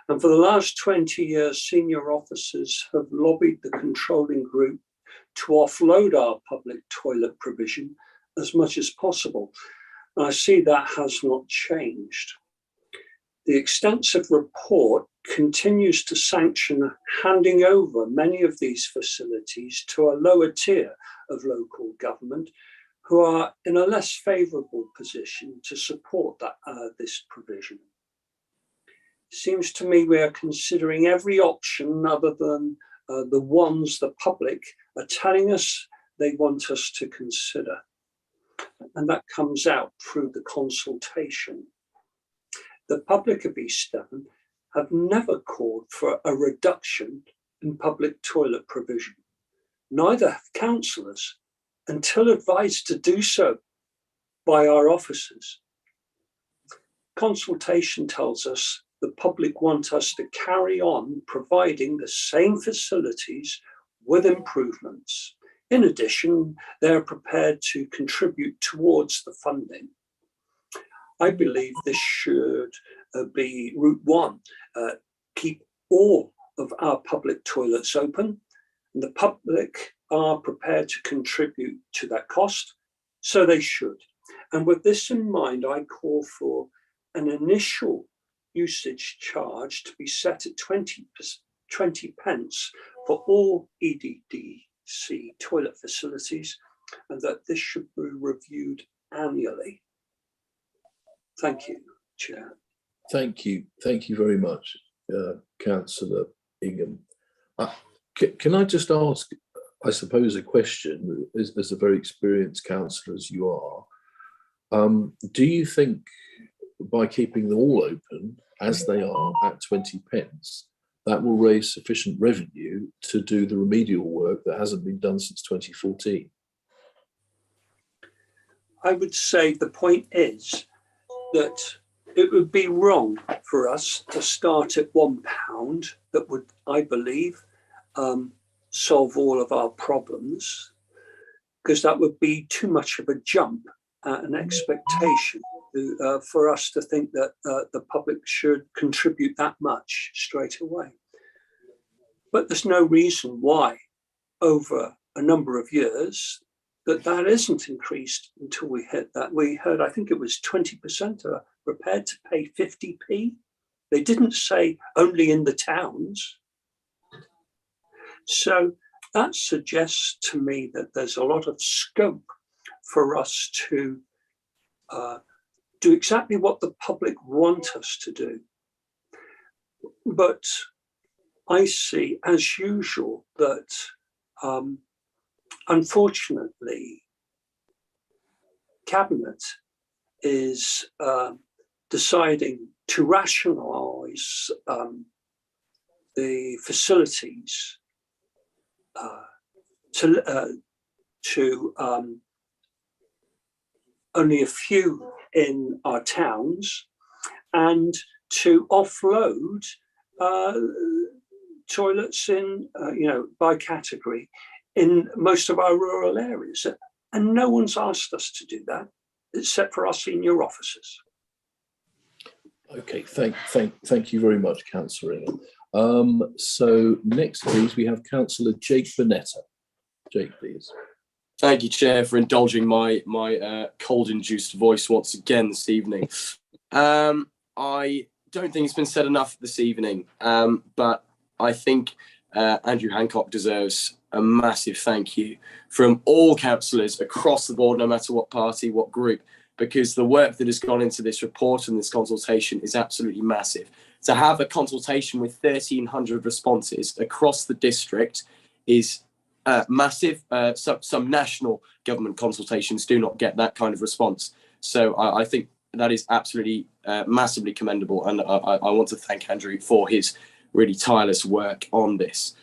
And for the last 20 years, senior officers have lobbied the controlling group to offload our public toilet provision as much as possible. And I see that has not changed. The extensive report continues to sanction handing over many of these facilities to a lower tier of local government who are in a less favourable position to support this provision. seems to me we are considering every option other than the ones the public are telling us they want us to consider. And that comes out through the consultation. The public of East Devon have never called for a reduction in public toilet provision. Neither have councillors until advised to do so by our officers. Consultation tells us the public want us to carry on providing the same facilities with improvements. In addition, they're prepared to contribute towards the funding. I believe this should be route one, keep all of our public toilets open, and the public are prepared to contribute to that cost, so they should. And with this in mind, I call for an initial usage charge to be set at 20 pence for all EDDC toilet facilities, and that this should be reviewed annually. Thank you, Chair. Thank you very much, Councillor Ingham. Can I just ask, I suppose, a question, as a very experienced councillor as you are, do you think by keeping them all open as they are at 20 pence, that will raise sufficient revenue to do the remedial work that hasn't been done since 2014? I would say the point is that it would be wrong for us to start at £1 that would, I believe, solve all of our problems, because that would be too much of a jump at an expectation for us to think that the public should contribute that much straight away. But there's no reason why over a number of years that isn't increased until we hit that. We heard, I think it was 20% are prepared to pay 50p. They didn't say only in the towns. So that suggests to me that there's a lot of scope for us to do exactly what the public want us to do. But I see, as usual, that unfortunately, Cabinet is deciding to rationalise the facilities to only a few in our towns, and to offload toilets in, by category in most of our rural areas. And no one's asked us to do that, except for our senior officers. Okay, thank you very much, Councillor Ingham. So next, please, we have Councillor Jake Bonetta. Jake, please. Thank you, Chair, for indulging my cold-induced voice once again this evening. I don't think it's been said enough this evening, but I think Andrew Hancock deserves a massive thank you from all councillors across the board, no matter what party, what group, because the work that has gone into this report and this consultation is absolutely massive. To have a consultation with 1,300 responses across the district is massive. Some national government consultations do not get that kind of response. So I think that is absolutely massively commendable. And I want to thank Andrew for his really tireless work on this.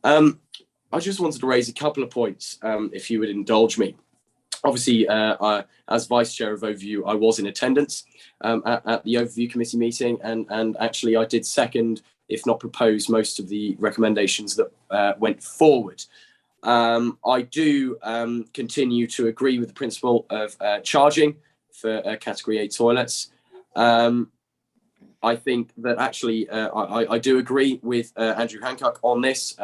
I just wanted to raise a couple of points, if you would indulge me. Obviously, as Vice Chair of Overview, I was in attendance at the Overview Committee meeting, and actually I did second, if not propose, most of the recommendations that went forward. I do continue to agree with the principle of charging for Category A toilets. I think that actually I do agree with Andrew Hancock on this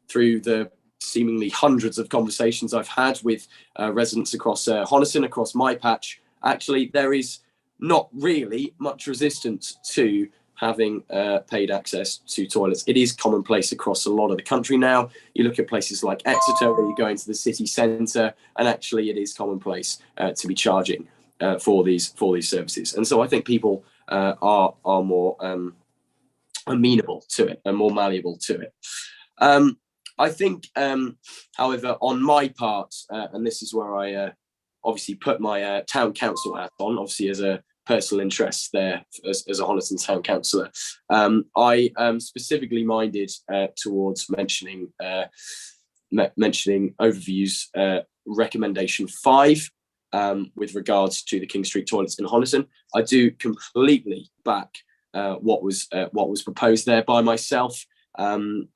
through the seemingly hundreds of conversations I've had with residents across Honiton, across my patch. Actually, there is not really much resistance to having paid access to toilets. It is commonplace across a lot of the country now. You look at places like Exeter, where you go into the city centre, and actually it is commonplace to be charging for these services. And so I think people are more amenable to it and more malleable to it. I think, however, on my part, and this is where I obviously put my town council hat on, obviously as a personal interest there as a Honiton town councillor, I am specifically minded towards mentioning overviews recommendation 5 with regards to the King Street toilets in Honiton. I do completely back what was proposed there by myself, and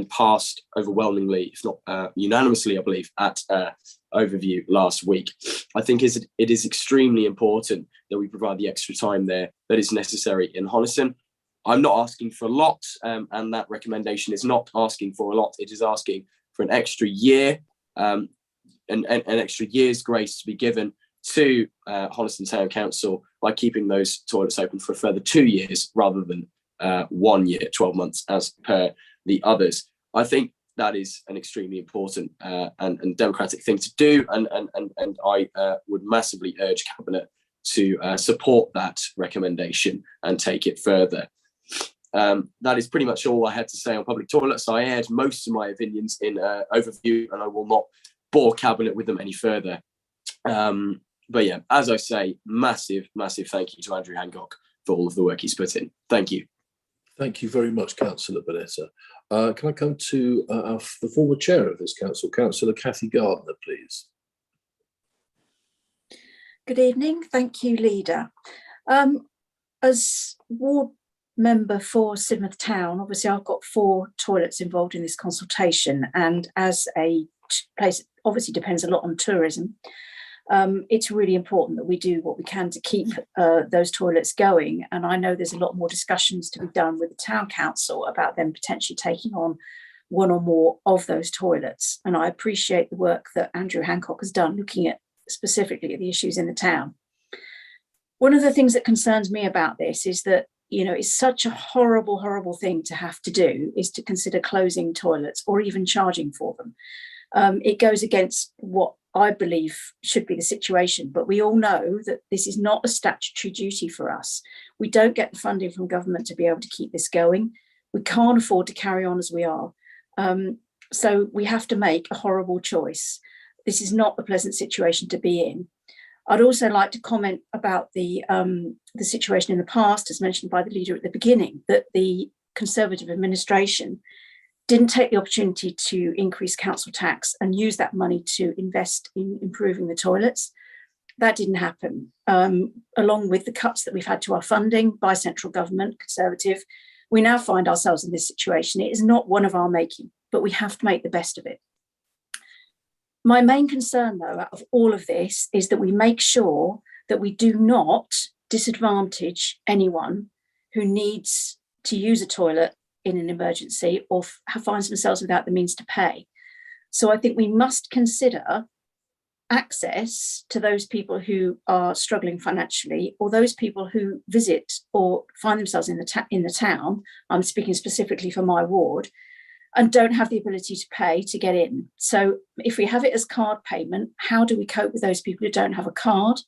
passed overwhelmingly, if not unanimously, I believe, at overview last week. I think it is extremely important that we provide the extra time there that is necessary in Honiton. I'm not asking for a lot, and that recommendation is not asking for a lot. It is asking for an extra year, an extra year's grace to be given to Honiton Town Council by keeping those toilets open for a further 2 years rather than 1 year, 12 months as per the others. I think that is an extremely important and democratic thing to do, and I would massively urge Cabinet to support that recommendation and take it further. That is pretty much all I had to say on public toilets. I aired most of my opinions in overview, and I will not bore Cabinet with them any further. But yeah, as I say, massive thank you to Andrew Hancock for all of the work he's put in. Thank you. Thank you very much, Councillor Bonetta. Can I come to the former chair of this council, Councillor Cathy Gardner, please? Good evening. Thank you, Leader. As ward member for Sidmouth Town, obviously I've got 4 toilets involved in this consultation, and as a place obviously depends a lot on tourism, it's really important that we do what we can to keep those toilets going. And I know there's a lot more discussions to be done with the town council about them potentially taking on 1 or more of those toilets. And I appreciate the work that Andrew Hancock has done looking at specifically at the issues in the town. One of the things that concerns me about this is that, you know, it's such a horrible thing to have to do, is to consider closing toilets or even charging for them. It goes against what I believe should be the situation, but we all know that this is not a statutory duty for us. We don't get the funding from government to be able to keep this going. We can't afford to carry on as we are. So we have to make a horrible choice. This is not a pleasant situation to be in. I'd also like to comment about the situation in the past, as mentioned by the leader at the beginning, that the Conservative administration didn't take the opportunity to increase council tax and use that money to invest in improving the toilets. That didn't happen. Along with the cuts that we've had to our funding by central government, Conservative, we now find ourselves in this situation. It is not one of our making, but we have to make the best of it. My main concern, though, out of all of this is that we make sure that we do not disadvantage anyone who needs to use a toilet in an emergency or finds themselves without the means to pay. So I think we must consider access to those people who are struggling financially, or those people who visit or find themselves in the town. I'm speaking specifically for my ward, and don't have the ability to pay to get in. So if we have it as card payment, how do we cope with those people who don't have a card?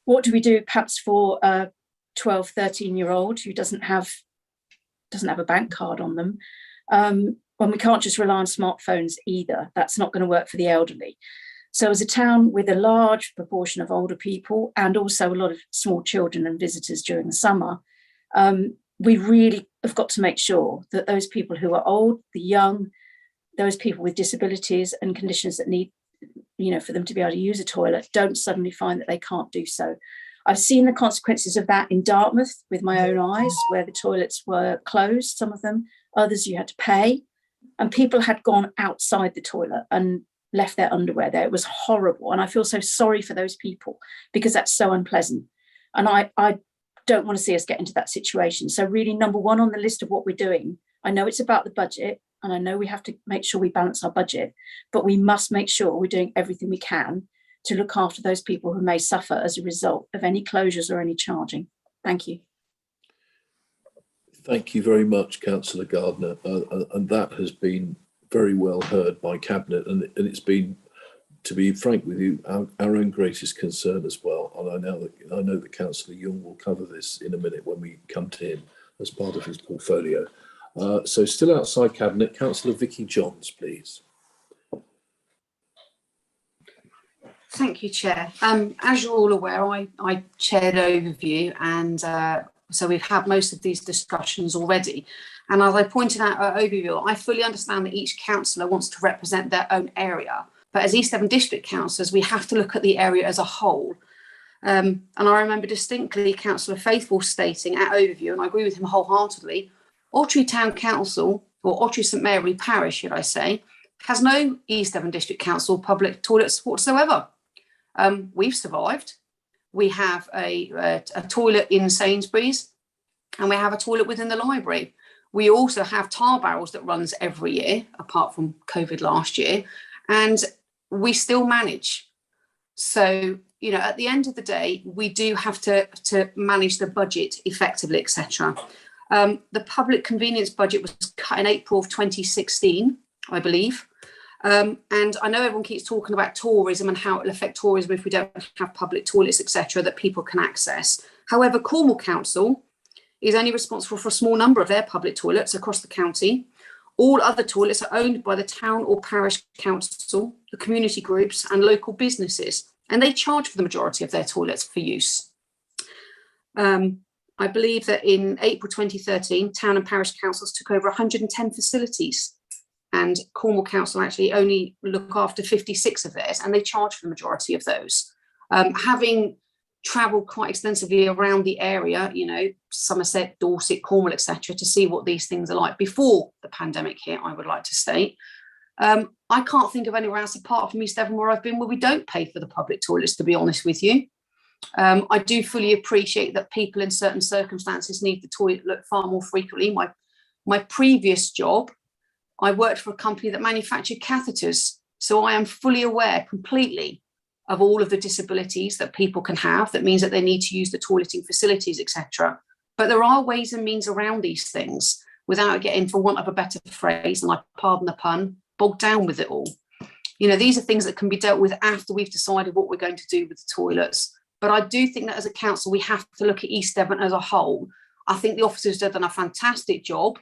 What do we do perhaps for a 12, 13-year-old who doesn't have a bank card on them? When we can't just rely on smartphones either. That's not going to work for the elderly. So as a town with a large proportion of older people and also a lot of small children and visitors during the summer, we really have got to make sure that those people who are old, the young, those people with disabilities and conditions that need, you know, for them to be able to use a toilet, don't suddenly find that they can't do so. I've seen the consequences of that in Dartmouth with my own eyes, where the toilets were closed, some of them, others you had to pay, and people had gone outside the toilet and left their underwear there. It was horrible. And I feel so sorry for those people because that's so unpleasant. And I don't want to see us get into that situation. So really, number one on the list of what we're doing, I know it's about the budget, and I know we have to make sure we balance our budget, but we must make sure we're doing everything we can to look after those people who may suffer as a result of any closures or any charging. Thank you. Thank you very much, Councillor Gardner. And that has been very well heard by Cabinet, and it's been, to be frank with you, our own greatest concern as well. And I know that Councillor Young will cover this in a minute when we come to him. as part of his portfolio. So still outside Cabinet, Councillor Vicky Johns, please. Thank you, Chair. As you're all aware, I chaired overview, and so we've had most of these discussions already. And as I pointed out at overview, I fully understand that each councillor wants to represent their own area. But as East Devon District Councillors, we have to look at the area as a whole. And I remember distinctly Councillor Faithful stating at overview, and I agree with him wholeheartedly, Ottery Town Council, or Ottery St Mary Parish, should I say, has no East Devon District Council public toilets whatsoever. We've survived. We have a toilet in Sainsbury's, and we have a toilet within the library. We also have tar barrels that runs every year, apart from COVID last year, and we still manage. So, you know, at the end of the day, we do have to manage the budget effectively, etc. The public convenience budget was cut in April of 2016, I believe. And I know everyone keeps talking about tourism and how it will affect tourism if we don't have public toilets, etc., that people can access. However, Cornwall Council is only responsible for a small number of their public toilets across the county. All other toilets are owned by the town or parish council, the community groups and local businesses, and they charge for the majority of their toilets for use. I believe that in April 2013, town and parish councils took over 110 facilities, and Cornwall Council actually only look after 56 of theirs, and they charge for the majority of those. Having travelled quite extensively around the area, you know, Somerset, Dorset, Cornwall, etc., to see what these things are like before the pandemic hit, I would like to state. I can't think of anywhere else apart from East Devon where I've been where we don't pay for the public toilets, to be honest with you. I do fully appreciate that people in certain circumstances need the toilet far more frequently. My previous job, I worked for a company that manufactured catheters, so I am fully aware completely of all of the disabilities that people can have. That means that they need to use the toileting facilities, etc. But there are ways and means around these things without getting, for want of a better phrase, and I pardon the pun, bogged down with it all. You know, these are things that can be dealt with after we've decided what we're going to do with the toilets. But I do think that as a council, we have to look at East Devon as a whole. I think the officers have done a fantastic job.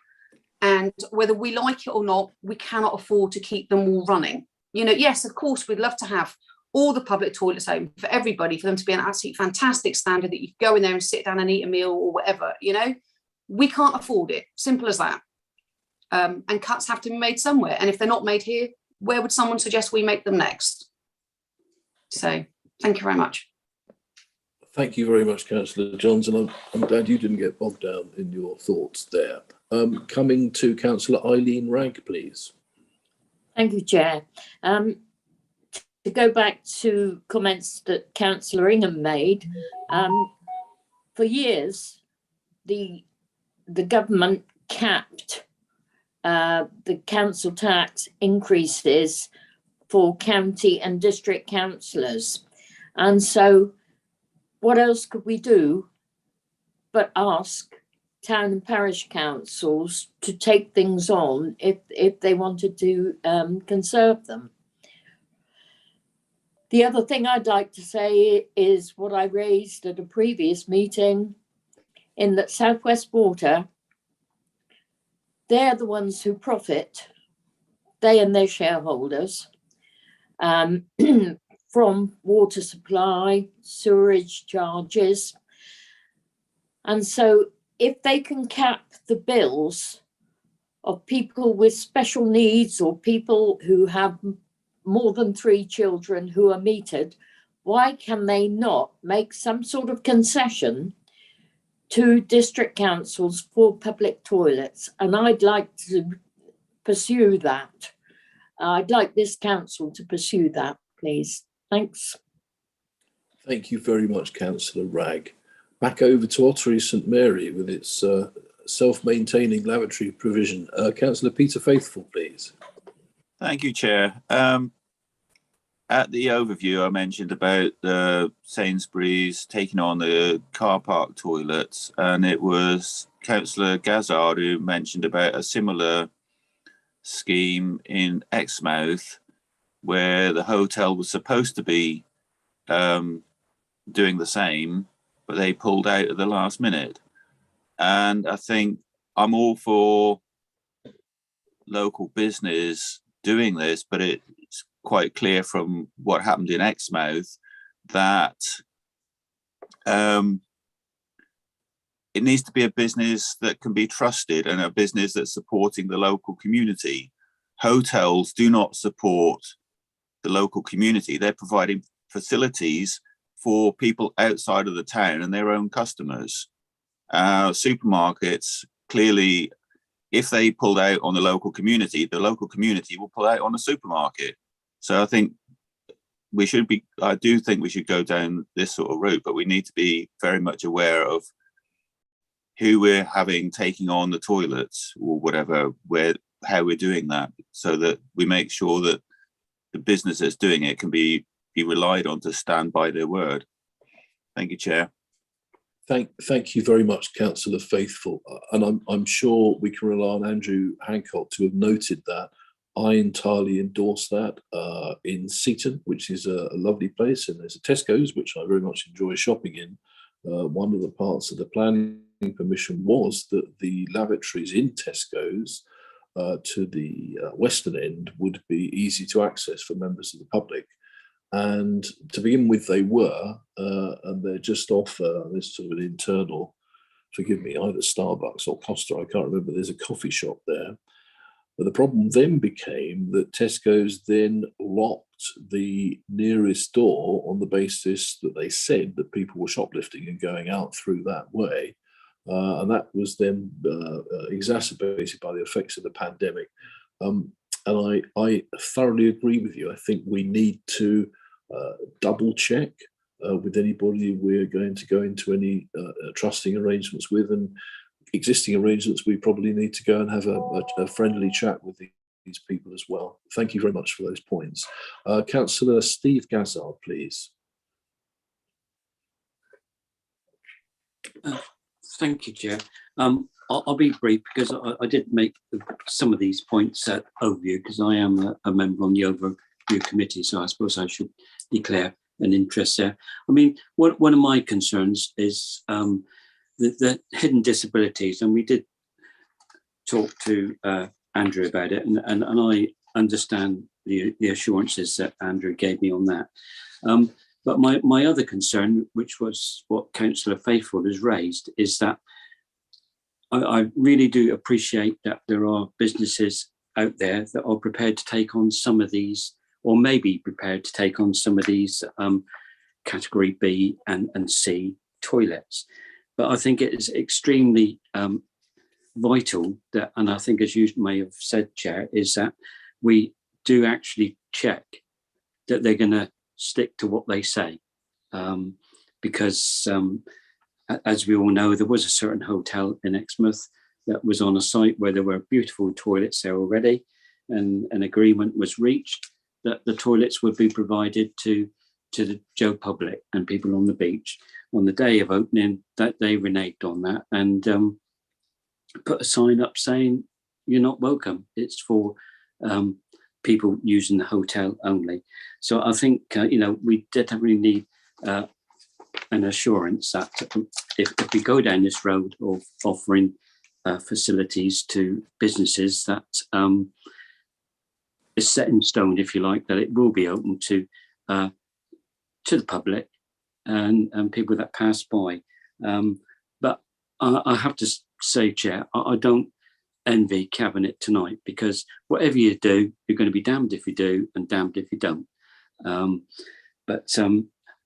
And whether we like it or not, we cannot afford to keep them all running. You know, yes, of course, we'd love to have all the public toilets open for everybody, for them to be an absolutely fantastic standard that you can go in there and sit down and eat a meal or whatever, you know. We can't afford it, simple as that. And cuts have to be made somewhere. And if they're not made here, where would someone suggest we make them next? So thank you very much. Thank you very much, Councillor Johns, and I'm glad you didn't get bogged down in your thoughts there. Coming to Councillor Eileen Ragg, please. Thank you, Chair. To go back to comments that Councillor Ingham made, for years, the government capped the council tax increases for county and district councillors. And so what else could we do but ask town and parish councils to take things on if they wanted to conserve them? The other thing I'd like to say is what I raised at a previous meeting, in that South West Water, they're the ones who profit, they and their shareholders, from water supply, sewerage charges. And so if they can cap the bills of people with special needs or people who have more than 3 children who are metered, why can they not make some sort of concession to district councils for public toilets? And I'd like to pursue that. I'd like this council to pursue that, please. Thanks. Thank you very much, Councillor Ragg. Back over to Ottery St Mary with its self-maintaining lavatory provision. Councillor Peter Faithful, please. Thank you, Chair. At the overview, I mentioned about the Sainsbury's taking on the car park toilets, and it was Councillor Gazzard who mentioned about a similar scheme in Exmouth, where the hotel was supposed to be doing the same, but they pulled out at the last minute. And I think I'm all for local business doing this, but it's quite clear from what happened in Exmouth that it needs to be a business that can be trusted and a business that's supporting the local community. Hotels do not support the local community. They're providing facilities for people outside of the town and their own customers. Supermarkets, clearly, if they pulled out on the local community will pull out on the supermarket. So I think I do think we should go down this sort of route, but we need to be very much aware of who we're having taking on the toilets or whatever, how we're doing that, so that we make sure that the business that's doing it can be relied on to stand by their word. Thank you, Chair. Thank you very much, Councillor Faithful. And I'm sure we can rely on Andrew Hancock to have noted that. I entirely endorse that. In Seaton, which is a lovely place, and there's a Tesco's, which I very much enjoy shopping in. One of the parts of the planning permission was that the lavatories in Tesco's to the western end would be easy to access for members of the public. And to begin with, they were, and they're just off this sort of an internal, forgive me, either Starbucks or Costa, I can't remember, there's a coffee shop there. But the problem then became that Tesco's then locked the nearest door on the basis that they said that people were shoplifting and going out through that way. And that was then exacerbated by the effects of the pandemic. And I thoroughly agree with you. I think we need to double check with anybody we're going to go into any trusting arrangements with, and existing arrangements, we probably need to go and have a friendly chat with these people as well. Thank you very much for those points. Councillor Steve Gazzard, please. Thank you, Chair. I'll be brief because I did make some of these points at overview, because I am a member on the overview committee, so I suppose I should declare an interest there. I mean, one of my concerns is the hidden disabilities, and we did talk to Andrew about it, and I understand the assurances that Andrew gave me on that. But my other concern, which was what Councillor Faithful has raised, is that I really do appreciate that there are businesses out there that are prepared to take on some of these, or may be prepared to take on some of these category B and C toilets. But I think it is extremely vital that, and I think as you may have said, Chair, is that we do actually check that they're going to stick to what they say. Because as we all know, there was a certain hotel in Exmouth that was on a site where there were beautiful toilets there already, and an agreement was reached that the toilets would be provided to the Joe public and people on the beach. On the day of opening, that they reneged on that and put a sign up saying, "You're not welcome. It's for people using the hotel only." So I think we definitely need an assurance that if we go down this road of offering facilities to businesses, that is set in stone, if you like, that it will be open to the public and people that pass by. But I have to say, Chair, I don't envy Cabinet tonight, because whatever you do, you're going to be damned if you do and damned if you don't. But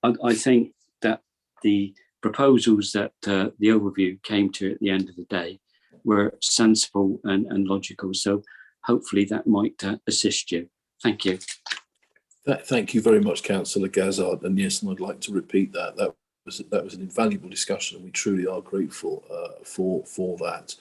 I think that the proposals that the overview came to at the end of the day were sensible and logical. So hopefully that might assist you. Thank you. Thank you very much, Councillor Gazzard. And yes, and I'd like to repeat that. That was an invaluable discussion, and we truly are grateful for that.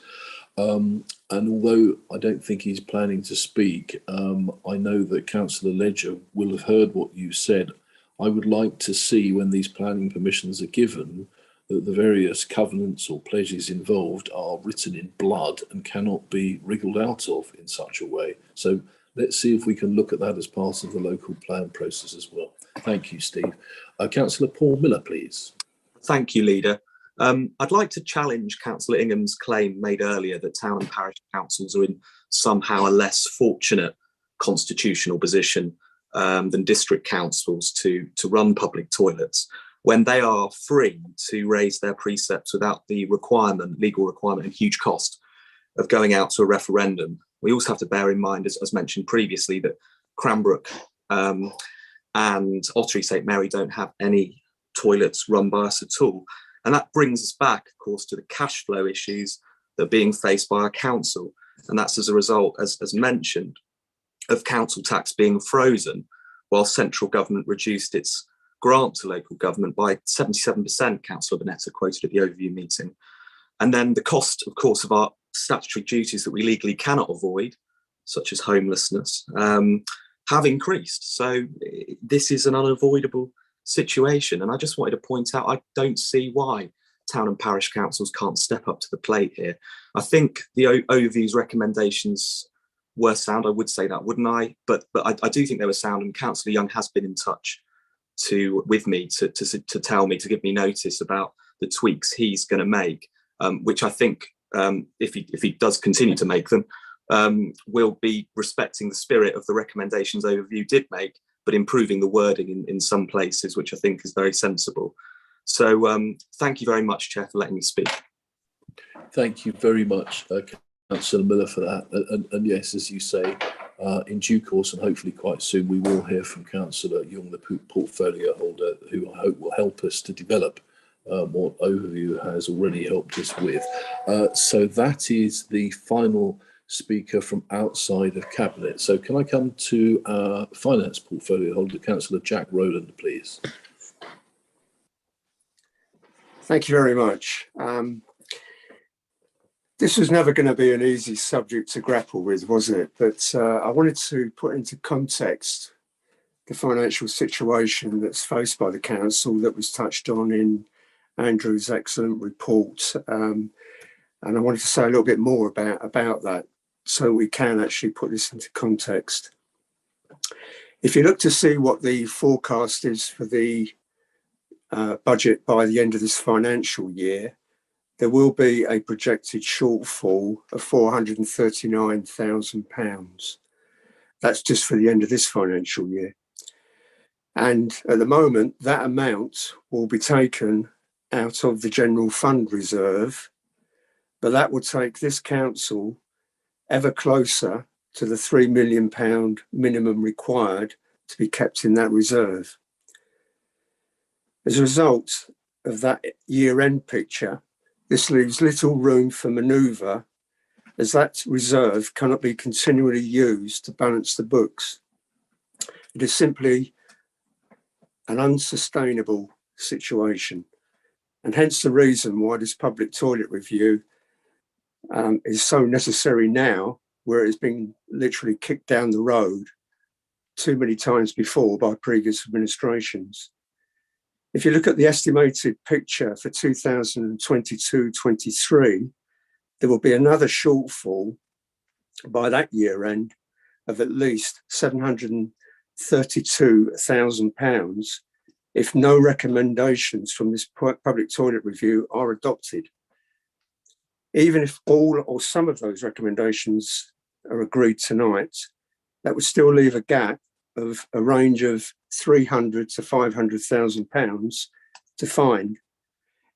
And although I don't think he's planning to speak, I know that Councillor Ledger will have heard what you said. I would like to see, when these planning permissions are given, that the various covenants or pledges involved are written in blood and cannot be wriggled out of in such a way. So let's see if we can look at that as part of the local plan process as well. Thank you, Steve. Councillor Paul Miller, please. Thank you, Leader. I'd like to challenge Councillor Ingham's claim made earlier that town and parish councils are in somehow a less fortunate constitutional position than district councils to run public toilets, when they are free to raise their precepts without the legal requirement and huge cost of going out to a referendum. We also have to bear in mind, as mentioned previously, that Cranbrook and Ottery St Mary don't have any toilets run by us at all. And that brings us back, of course, to the cash flow issues that are being faced by our council. And that's as a result, as mentioned, of council tax being frozen, while central government reduced its grant to local government by 77%, Councillor Bonetta quoted at the overview meeting. And then the cost, of course, of our statutory duties that we legally cannot avoid, such as homelessness, have increased. So this is an unavoidable situation. And I just wanted to point out, I don't see why town and parish councils can't step up to the plate here. I think the overview's recommendations were sound. I would say that, wouldn't I? But I do think they were sound, and Councillor Young has been in touch with me to tell me, to give me notice about the tweaks he's going to make, which I think, if he does continue to make them, will be respecting the spirit of the recommendations overview did make, but improving the wording in some places, which I think is very sensible. So thank you very much, Chair, for letting me speak. Thank you very much, Councillor Miller, for that. And yes, as you say, in due course and hopefully quite soon, we will hear from Councillor Young, the portfolio holder, who I hope will help us to develop what overview has already helped us with. So that is the final speaker from outside of Cabinet. So can I come to our finance portfolio holder, Councillor Jack Rowland, please? Thank you very much. This was never going to be an easy subject to grapple with, was it? But I wanted to put into context the financial situation that's faced by the council that was touched on in Andrew's excellent report. And I wanted to say a little bit more about that so we can actually put this into context. If you look to see what the forecast is for the budget by the end of this financial year, there will be a projected shortfall of £439,000. That's just for the end of this financial year. And at the moment, that amount will be taken out of the general fund reserve, but that will take this council ever closer to the £3 million minimum required to be kept in that reserve. As a result of that year-end picture, this leaves little room for manoeuvre, as that reserve cannot be continually used to balance the books. It is simply an unsustainable situation, and hence the reason why this public toilet review is so necessary now, where it's been literally kicked down the road too many times before by previous administrations. If you look at the estimated picture for 2022-23, there will be another shortfall by that year end of at least £732,000 if no recommendations from this public toilet review are adopted. Even if all or some of those recommendations are agreed tonight, that would still leave a gap of a range of £300,000 to £500,000 to find,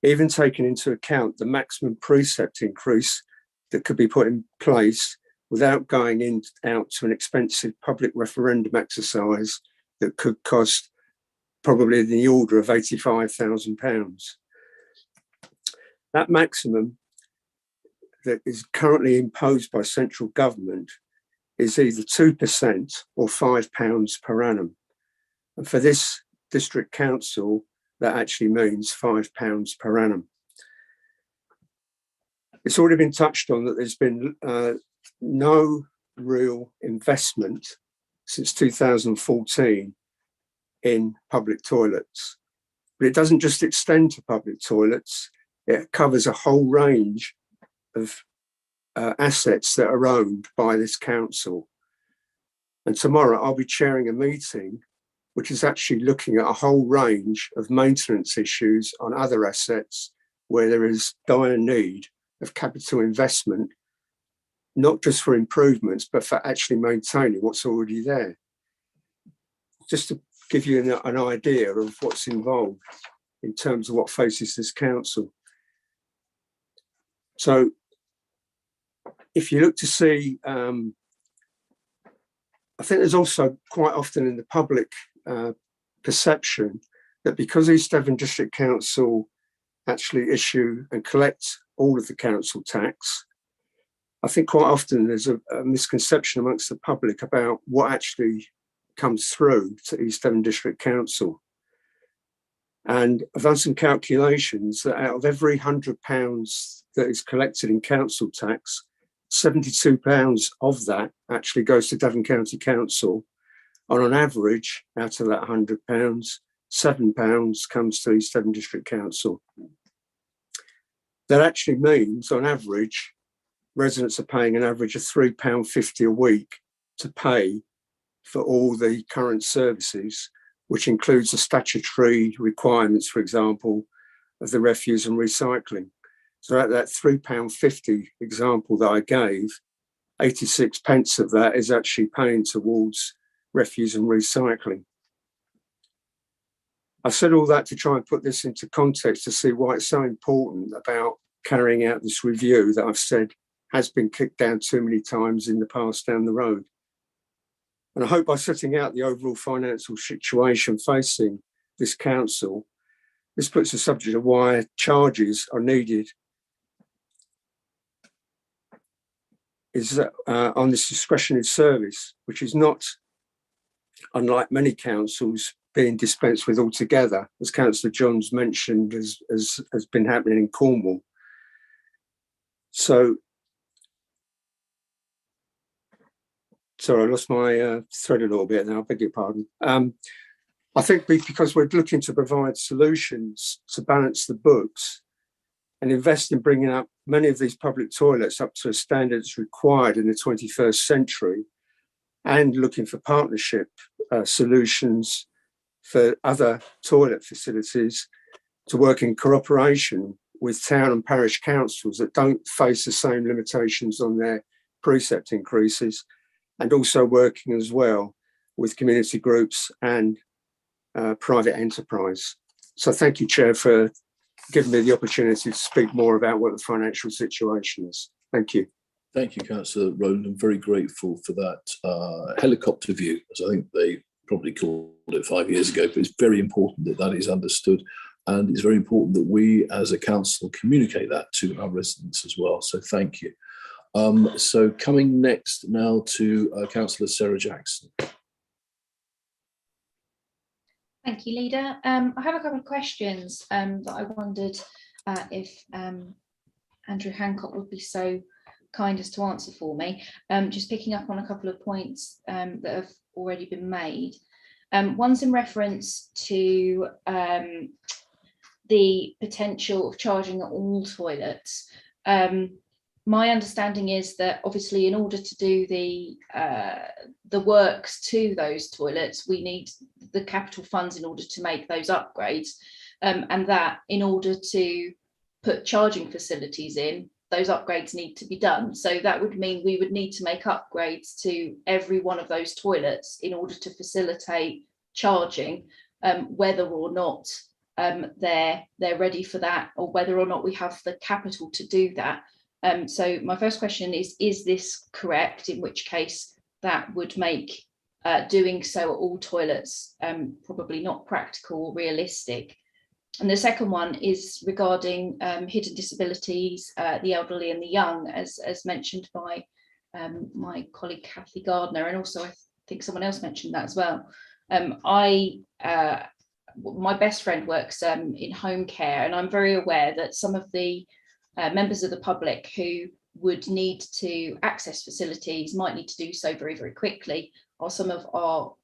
even taking into account the maximum precept increase that could be put in place without going out to an expensive public referendum exercise that could cost probably in the order of £85,000. That maximum that is currently imposed by central government is either 2% or £5 per annum. And for this district council, that actually means £5 per annum. It's already been touched on that there's been no real investment since 2014 in public toilets. But it doesn't just extend to public toilets, it covers a whole range of assets that are owned by this council. And tomorrow I'll be chairing a meeting which is actually looking at a whole range of maintenance issues on other assets where there is dire need of capital investment, not just for improvements, but for actually maintaining what's already there. Just to give you an idea of what's involved in terms of what faces this council. So if you look to see, I think there's also quite often in the public perception that because East Devon District Council actually issue and collect all of the council tax, I think quite often there's a misconception amongst the public about what actually comes through to East Devon District Council. And I've done some calculations that out of every £100 that is collected in council tax, £72 of that actually goes to Devon County Council. And on average, out of that £100, £7 comes to East Devon District Council. That actually means, on average, residents are paying an average of £3.50 a week to pay for all the current services, which includes the statutory requirements, for example, of the refuse and recycling. So at that £3.50 example that I gave, 86 pence of that is actually paying towards refuse and recycling. I've said all that to try and put this into context to see why it's so important about carrying out this review that I've said has been kicked down too many times in the past down the road. And I hope by setting out the overall financial situation facing this council, this puts the subject of why charges are needed is on this discretionary service, which is not, unlike many councils, being dispensed with altogether, as Councillor Johns mentioned, has been happening in Cornwall. So, sorry, I lost my thread a little bit now, I beg your pardon. I think because we're looking to provide solutions to balance the books and invest in bringing up many of these public toilets up to a standard that's required in the 21st century, and looking for partnership solutions for other toilet facilities to work in cooperation with town and parish councils that don't face the same limitations on their precept increases, and also working as well with community groups and private enterprise. So thank you, Chair, for giving me the opportunity to speak more about what the financial situation is. Thank you. Thank you, Councillor Rowland. I'm very grateful for that helicopter view, as I think they probably called it 5 years ago, but it's very important that that is understood, and it's very important that we as a council communicate that to our residents as well. So thank you. So coming next now to Councillor Sarah Jackson. Thank you, Leader. I have a couple of questions that I wondered if Andrew Hancock would be so kind as to answer for me. Just picking up on a couple of points that have already been made. One's in reference to the potential of charging at all toilets. My understanding is that obviously in order to do the works to those toilets, we need the capital funds in order to make those upgrades, and that in order to put charging facilities in, those upgrades need to be done. So that would mean we would need to make upgrades to every one of those toilets in order to facilitate charging, whether or not they're ready for that, or whether or not we have the capital to do that. So my first question is this correct? In which case that would make doing so at all toilets probably not practical or realistic. And the second one is regarding hidden disabilities, the elderly and the young, as mentioned by my colleague Kathy Gardner, and also I think someone else mentioned that as well. My best friend works in home care, and I'm very aware that some of the members of the public who would need to access facilities might need to do so very, very quickly, are some of our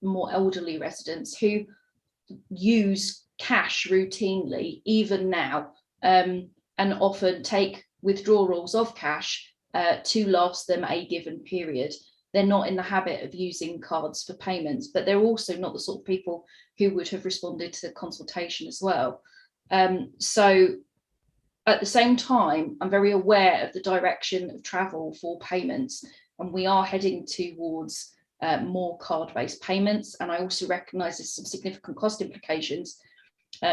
more elderly residents who use cash routinely, even now, and often take withdrawals of cash to last them a given period. They're not in the habit of using cards for payments, but they're also not the sort of people who would have responded to consultation as well. So At the same time, I'm very aware of the direction of travel for payments, and we are heading towards more card-based payments. And I also recognise there's some significant cost implications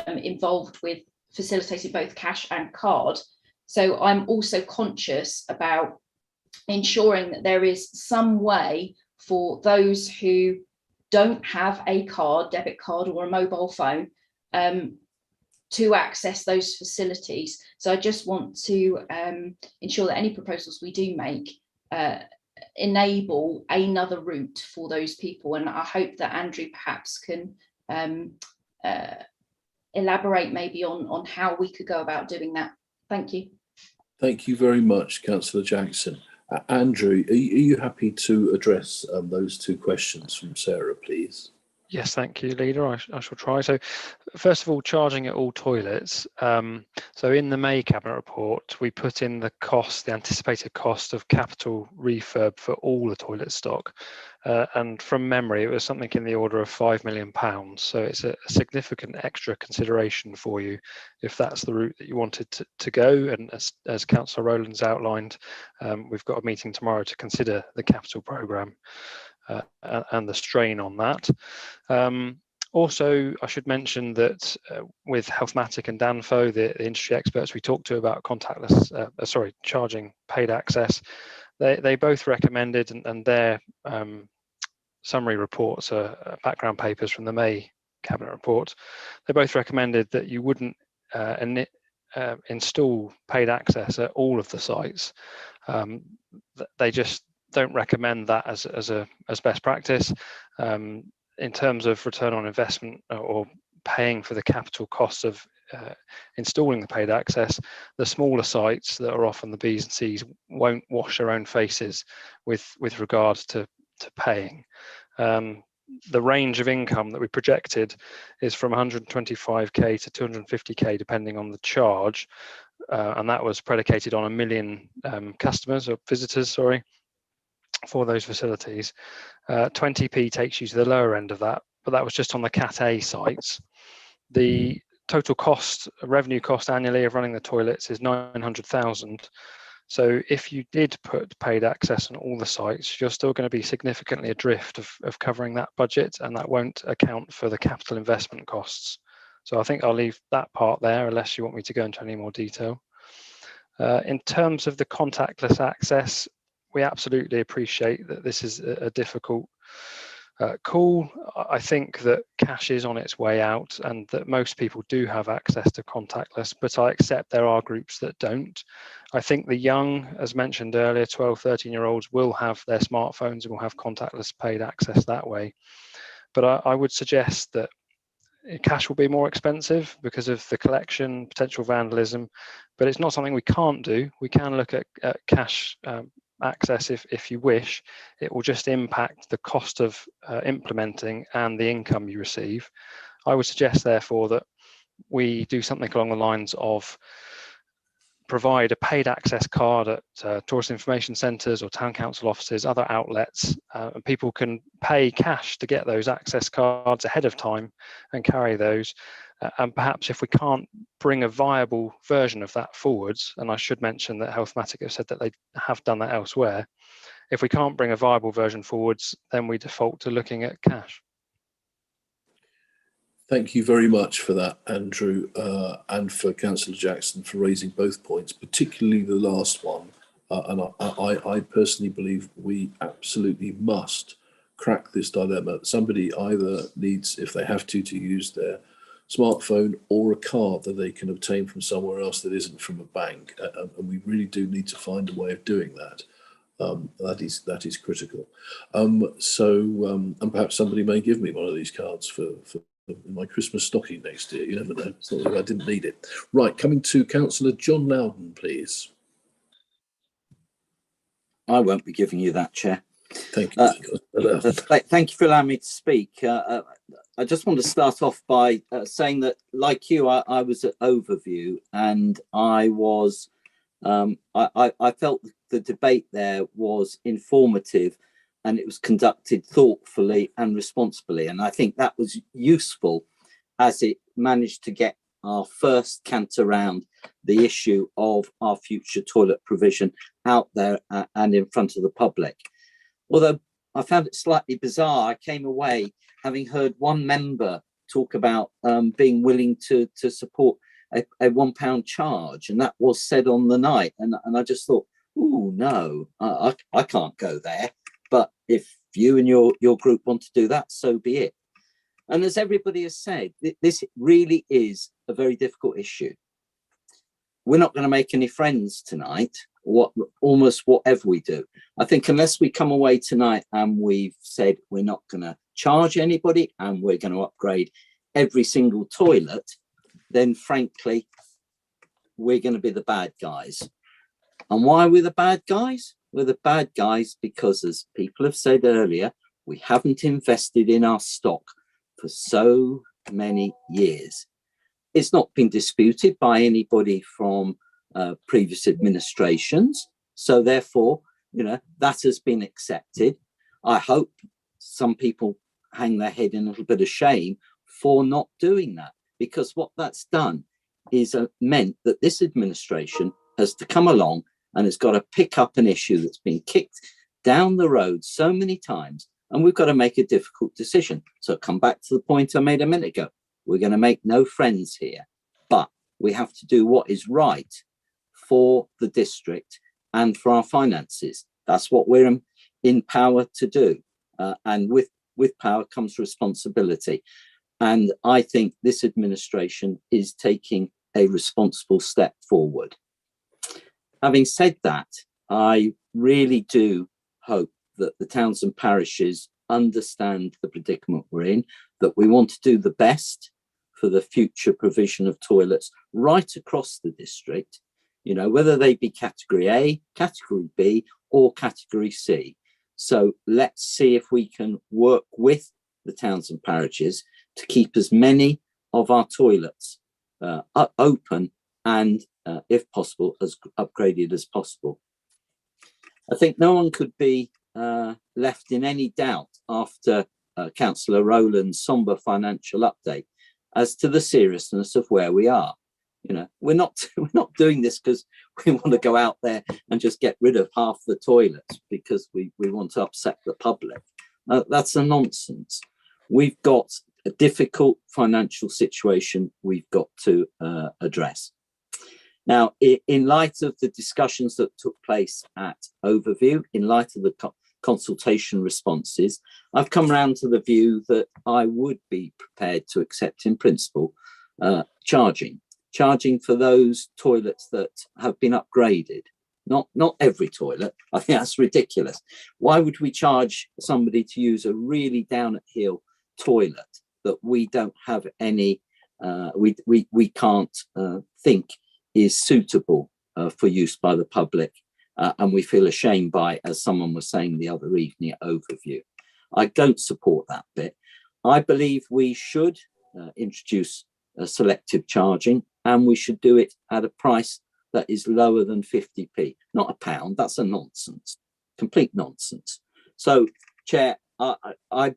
involved with facilitating both cash and card. So I'm also conscious about ensuring that there is some way for those who don't have a card, debit card or a mobile phone, to access those facilities. So I just want to ensure that any proposals we do make enable another route for those people. And I hope that Andrew perhaps can elaborate maybe on how we could go about doing that. Thank you. Thank you very much, Councillor Jackson. Andrew, are you happy to address those two questions from Sarah, please? Yes, thank you, Leader. I shall try. So first of all, charging at all toilets. So in the May Cabinet report, we put in the cost, the anticipated cost of capital refurb for all the toilet stock. And from memory, it was something in the order of £5 million. So it's a significant extra consideration for you if that's the route that you wanted to go. And as Councillor Rowland's outlined, we've got a meeting tomorrow to consider the capital programme. And the strain on that. Also, I should mention that with Healthmatic and Danfo, the industry experts we talked to about contactless, charging paid access, they both recommended, and their summary reports are background papers from the May Cabinet report, they both recommended that you wouldn't install paid access at all of the sites. They just don't recommend that as best practice. In terms of return on investment or paying for the capital costs of installing the paid access, the smaller sites that are often the B's and C's won't wash their own faces with regards to paying. The range of income that we projected is from 125k to 250k depending on the charge, and that was predicated on 1 million customers or visitors, for those facilities. 20p takes you to the lower end of that, but that was just on the Cat A sites. The total cost, revenue cost annually of running the toilets is 900,000. So if you did put paid access on all the sites, you're still going to be significantly adrift of covering that budget, and that won't account for the capital investment costs. So I think I'll leave that part there unless you want me to go into any more detail. In terms of the contactless access, we absolutely appreciate that this is a difficult call. I think that cash is on its way out and that most people do have access to contactless, but I accept there are groups that don't. I think the young, as mentioned earlier, 12, 13-year-olds will have their smartphones and will have contactless paid access that way. But I would suggest that cash will be more expensive because of the collection, potential vandalism, but it's not something we can't do. We can look at cash access if you wish. It will just impact the cost of implementing and the income you receive. I would suggest therefore that we do something along the lines of provide a paid access card at tourist information centres or town council offices, other outlets, and people can pay cash to get those access cards ahead of time and carry those. And perhaps if we can't bring a viable version of that forwards, and I should mention that Healthmatic have said that they have done that elsewhere, if we can't bring a viable version forwards, then we default to looking at cash. Thank you very much for that, Andrew, and for Councillor Jackson for raising both points, particularly the last one. And I personally believe we absolutely must crack this dilemma. Somebody either needs, if they have to use their smartphone or a card that they can obtain from somewhere else that isn't from a bank, and we really do need to find a way of doing that. That is critical. And perhaps somebody may give me one of these cards for my Christmas stocking next year. You never know. It's not like I didn't need it. Right, coming to Councillor John Loudon, please. I won't be giving you that, Chair. Thank you. Thank you for allowing me to speak. I just want to start off by saying that, like you, I was at Overview, and I was, I felt the debate there was informative, and it was conducted thoughtfully and responsibly, and I think that was useful, as it managed to get our first cant around the issue of our future toilet provision out there and in front of the public. Although I found it slightly bizarre, I came away having heard one member talk about being willing to support a £1 charge, and that was said on the night. And I just thought, oh no, I can't go there. But if you and your group want to do that, so be it. And as everybody has said, this really is a very difficult issue. We're not going to make any friends tonight, almost whatever we do. I think unless we come away tonight and we've said we're not going to charge anybody and we're going to upgrade every single toilet, then frankly, we're going to be the bad guys. And why are we the bad guys? We're the bad guys because, as people have said earlier, we haven't invested in our stock for so many years. It's not been disputed by anybody from previous administrations. So therefore, that has been accepted. I hope some people hang their head in a little bit of shame for not doing that, because what that's done is meant that this administration has to come along and has got to pick up an issue that's been kicked down the road so many times, and we've got to make a difficult decision. So come back to the point I made a minute ago. We're going to make no friends here, but we have to do what is right for the district and for our finances. That's what we're in power to do. And with power comes responsibility. And I think this administration is taking a responsible step forward. Having said that, I really do hope that the towns and parishes understand the predicament we're in, that we want to do the best for the future provision of toilets right across the district, whether they be category A, category B, or category C. So let's see if we can work with the towns and parishes to keep as many of our toilets open and, if possible, as upgraded as possible. I think no one could be left in any doubt after Councillor Rowland's sombre financial update as to the seriousness of where we are. We're not doing this because we want to go out there and just get rid of half the toilets because we want to upset the public. That's a nonsense. We've got a difficult financial situation we've got to address. Now, in light of the discussions that took place at Overview, in light of the consultation responses, I've come around to the view that I would be prepared to accept in principle charging for those toilets that have been upgraded. Not every toilet. I think that's ridiculous. Why would we charge somebody to use a really down at heel toilet that we don't have any, we can't think is suitable for use by the public, and we feel ashamed by, as someone was saying the other evening at Overview. I don't support that bit. I believe we should introduce selective charging, and we should do it at a price that is lower than 50p, not a pound. That's a nonsense, complete nonsense. So, Chair, I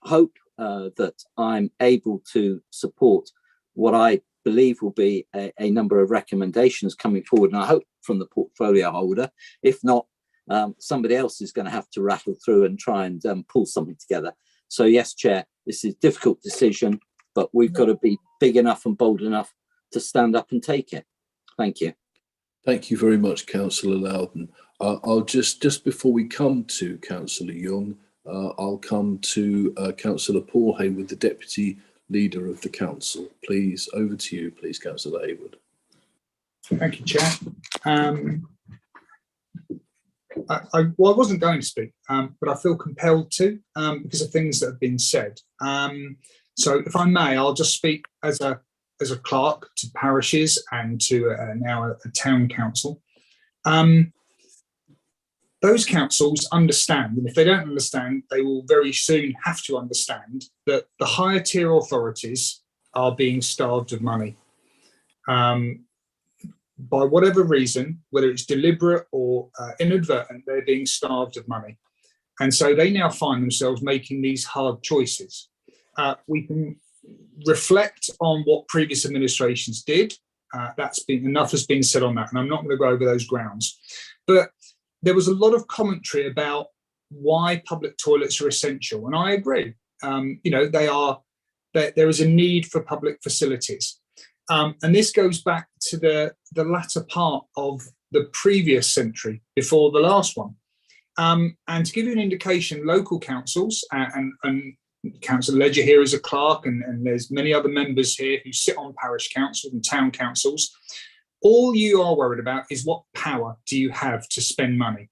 hope that I'm able to support what I believe will be a number of recommendations coming forward, and I hope from the portfolio holder. If not, somebody else is going to have to rattle through and try and pull something together. So yes, Chair, this is a difficult decision, but we've got to be big enough and bold enough to stand up and take it. Thank you. Thank you very much, Councillor Loudon. I'll just before we come to Councillor Young, I'll come to Councillor Paul Hayward, the Deputy Leader of the Council. Please, over to you, please, Councillor Hayward. Thank you, Chair. I wasn't going to speak, but I feel compelled to because of things that have been said. So if I may, I'll just speak as a clerk to parishes and to now a town council. Those councils understand, and if they don't understand, they will very soon have to understand that the higher tier authorities are being starved of money. By whatever reason, whether it's deliberate or inadvertent, they're being starved of money. And so they now find themselves making these hard choices. We can reflect on what previous administrations did. Enough has been said on that, and I'm not going to go over those grounds. But there was a lot of commentary about why public toilets are essential, and I agree. There is a need for public facilities, and this goes back to the latter part of the previous century, before the last one. And to give you an indication, local councils and Councillor Ledger here is a clerk, and there's many other members here who sit on parish councils and town councils. All you are worried about is what power do you have to spend money.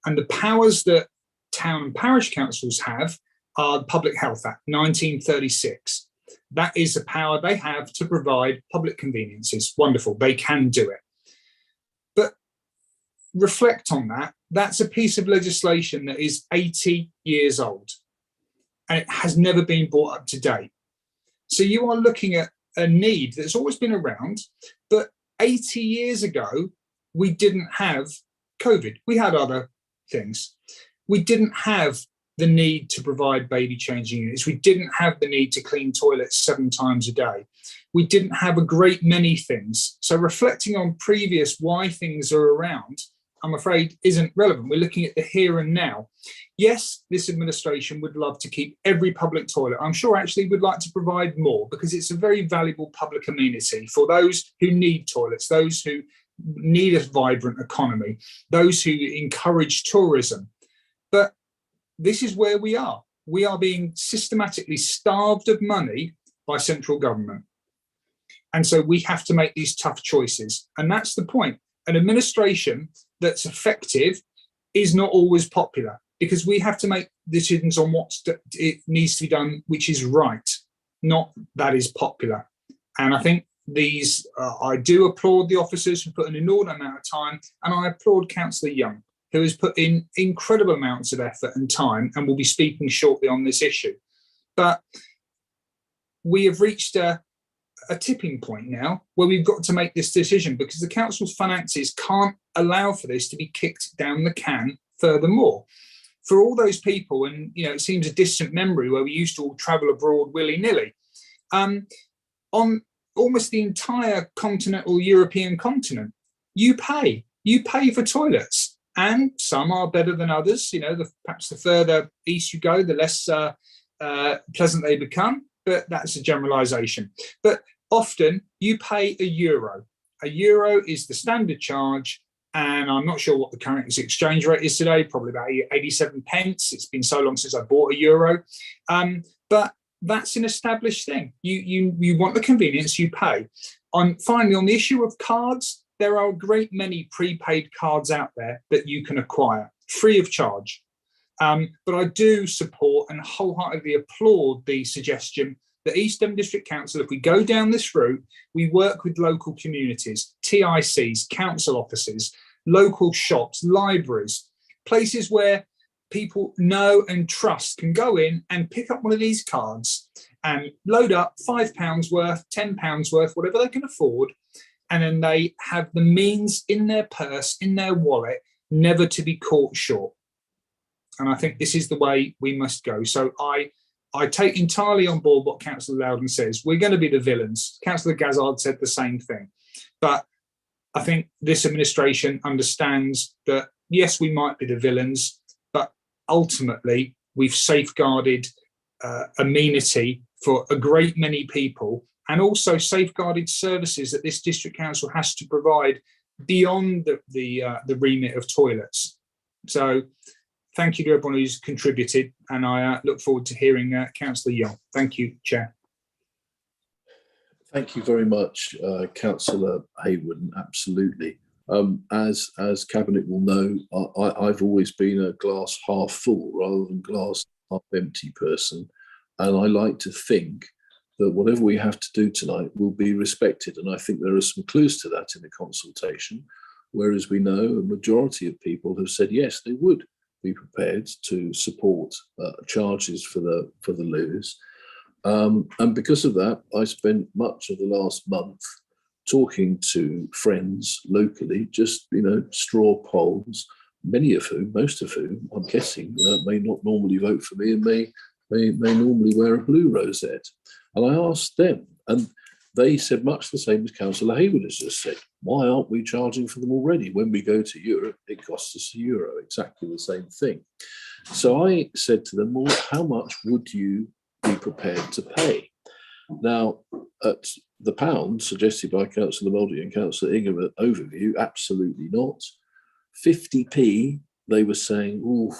And the powers that town and parish councils have are the Public Health Act 1936. That is the power they have to provide public conveniences. Wonderful, they can do it. But reflect on that. That's a piece of legislation that is 80 years old, and it has never been brought up to date. So you are looking at a need that's always been around, but 80 years ago, we didn't have COVID. We had other things. We didn't have the need to provide baby changing units. We didn't have the need to clean toilets 7 times a day. We didn't have a great many things. So reflecting on previous why things are around, I'm afraid isn't relevant. We're looking at the here and now. Yes, this administration would love to keep every public toilet. I'm sure actually would like to provide more, because it's a very valuable public amenity for those who need toilets, those who need a vibrant economy, those who encourage tourism. But this is where we are. We are being systematically starved of money by central government. And so we have to make these tough choices. And that's the point. An administration that's effective is not always popular, because we have to make decisions on what it needs to be done, which is right, not that is popular. And I think I do applaud the officers who put an inordinate amount of time, and I applaud Councillor Young, who has put in incredible amounts of effort and time, and will be speaking shortly on this issue. But we have reached a tipping point now where we've got to make this decision, because the council's finances can't allow for this to be kicked down the can furthermore. For all those people, and it seems a distant memory where we used to all travel abroad willy-nilly, on almost the entire continental European continent, you pay for toilets, and some are better than others. Perhaps the further east you go, the less pleasant they become, but that's a generalization. But often you pay €1. €1 is the standard charge, and I'm not sure what the current exchange rate is today, probably about 87 pence. It's been so long since I bought €1. But that's an established thing. You want the convenience, you pay. Finally, on the issue of cards, there are a great many prepaid cards out there that you can acquire free of charge. But I do support and wholeheartedly applaud the suggestion that East Devon District Council, if we go down this route, we work with local communities, TICs, council offices, local shops, libraries, places where people know and trust can go in and pick up one of these cards and load up £5 worth, £10 worth, whatever they can afford, and then they have the means in their purse, in their wallet, never to be caught short. And I think this is the way we must go. So I take entirely on board what Councillor Loudon says. We're going to be the villains. Councillor Gazard said the same thing. But I think this administration understands that, yes, we might be the villains, but ultimately we've safeguarded amenity for a great many people, and also safeguarded services that this district council has to provide beyond the remit of toilets. So thank you to everyone who's contributed, and I look forward to hearing Councillor Young. Thank you, Chair. Thank you very much, Councillor Haywood. Absolutely. As Cabinet will know, I've always been a glass half full rather than glass half empty person, and I like to think that whatever we have to do tonight will be respected. And I think there are some clues to that in the consultation, whereas we know a majority of people have said yes, they would be prepared to support charges for the loos. And because of that, I spent much of the last month talking to friends locally, just, straw polls, most of whom, I'm guessing, may not normally vote for me and may normally wear a blue rosette. And I asked them, and they said much the same as Councillor Hayward has just said. Why aren't we charging for them already? When we go to Europe, it costs us €1, exactly the same thing. So I said to them, well, how much would you be prepared to pay? Now, at the pound suggested by Councillor Mouldy and Councillor Ingham at overview, absolutely not. 50p, they were saying, oh,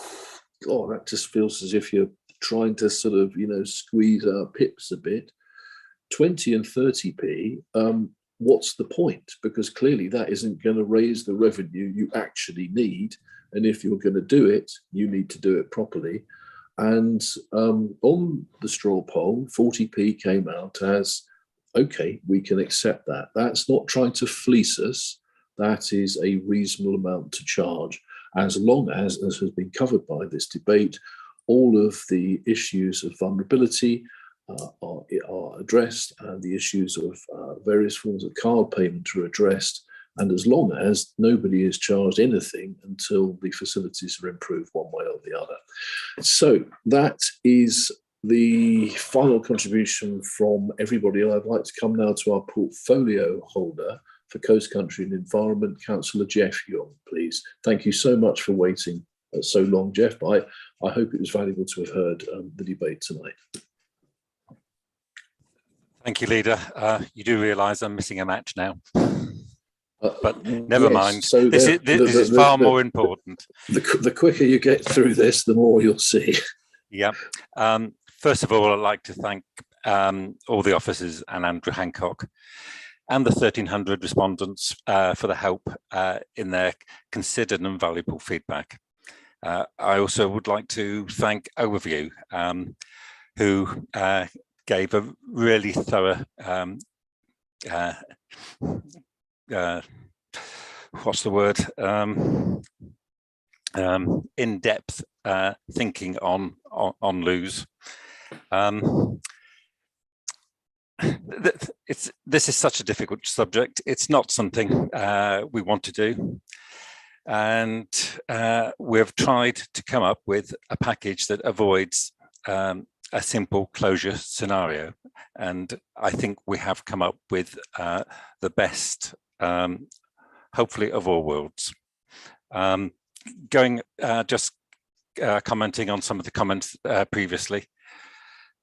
God, that just feels as if you're trying to sort of, squeeze our pips a bit. 20 and 30p, what's the point? Because clearly that isn't going to raise the revenue you actually need. And if you're going to do it, you need to do it properly. And on the straw poll, 40p came out as, okay, we can accept that. That's not trying to fleece us. That is a reasonable amount to charge, as long as has been covered by this debate, all of the issues of vulnerability are addressed, and the issues of various forms of card payment are addressed, and as long as nobody is charged anything until the facilities are improved one way or the other. So that is the final contribution from everybody. I'd like to come now to our portfolio holder for Coast Country and Environment, Councillor Jeff Young, please. Thank you so much for waiting so long, Jeff. I hope it was valuable to have heard the debate tonight. Thank you, Leader. You do realise I'm missing a match now. But never mind. So this is far more important. The quicker you get through this, the more you'll see. Yeah. First of all, I'd like to thank all the officers and Andrew Hancock and the 1,300 respondents for the help in their considered and valuable feedback. I also would like to thank Overview, who gave a really thorough what's the word? In-depth thinking on lose. This is such a difficult subject. It's not something we want to do, and we've tried to come up with a package that avoids a simple closure scenario, and I think we have come up with the best, hopefully, of all worlds. Commenting on some of the comments previously,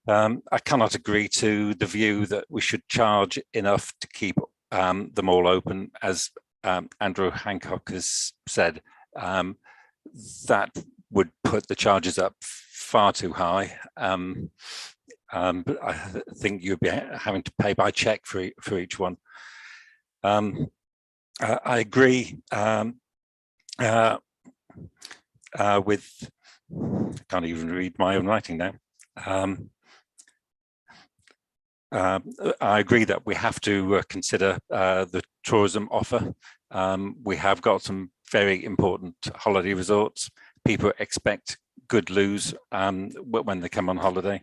I cannot agree to the view that we should charge enough to keep them all open, as Andrew Hancock has said. That would put the charges up far too high. But I think you'd be having to pay by check for each one. I agree with, I can't even read my own writing now. I agree that we have to consider the tourism offer. We have got some very important holiday resorts. People expect good loos when they come on holiday.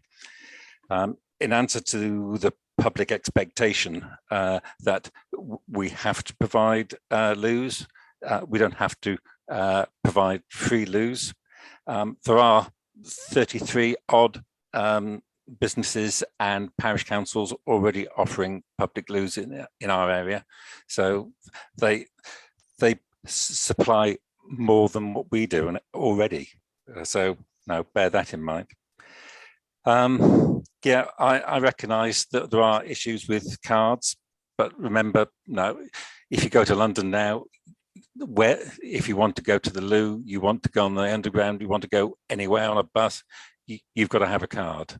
In answer to the public expectation that we have to provide loos, we don't have to provide free loos. There are 33 odd businesses and parish councils already offering public loos in our area, so they supply more than what we do already. So now bear that in mind. Yeah, I recognise that there are issues with cards, but remember, now if you go to London now, if you want to go to the loo, you want to go on the underground, you want to go anywhere on a bus, you've got to have a card.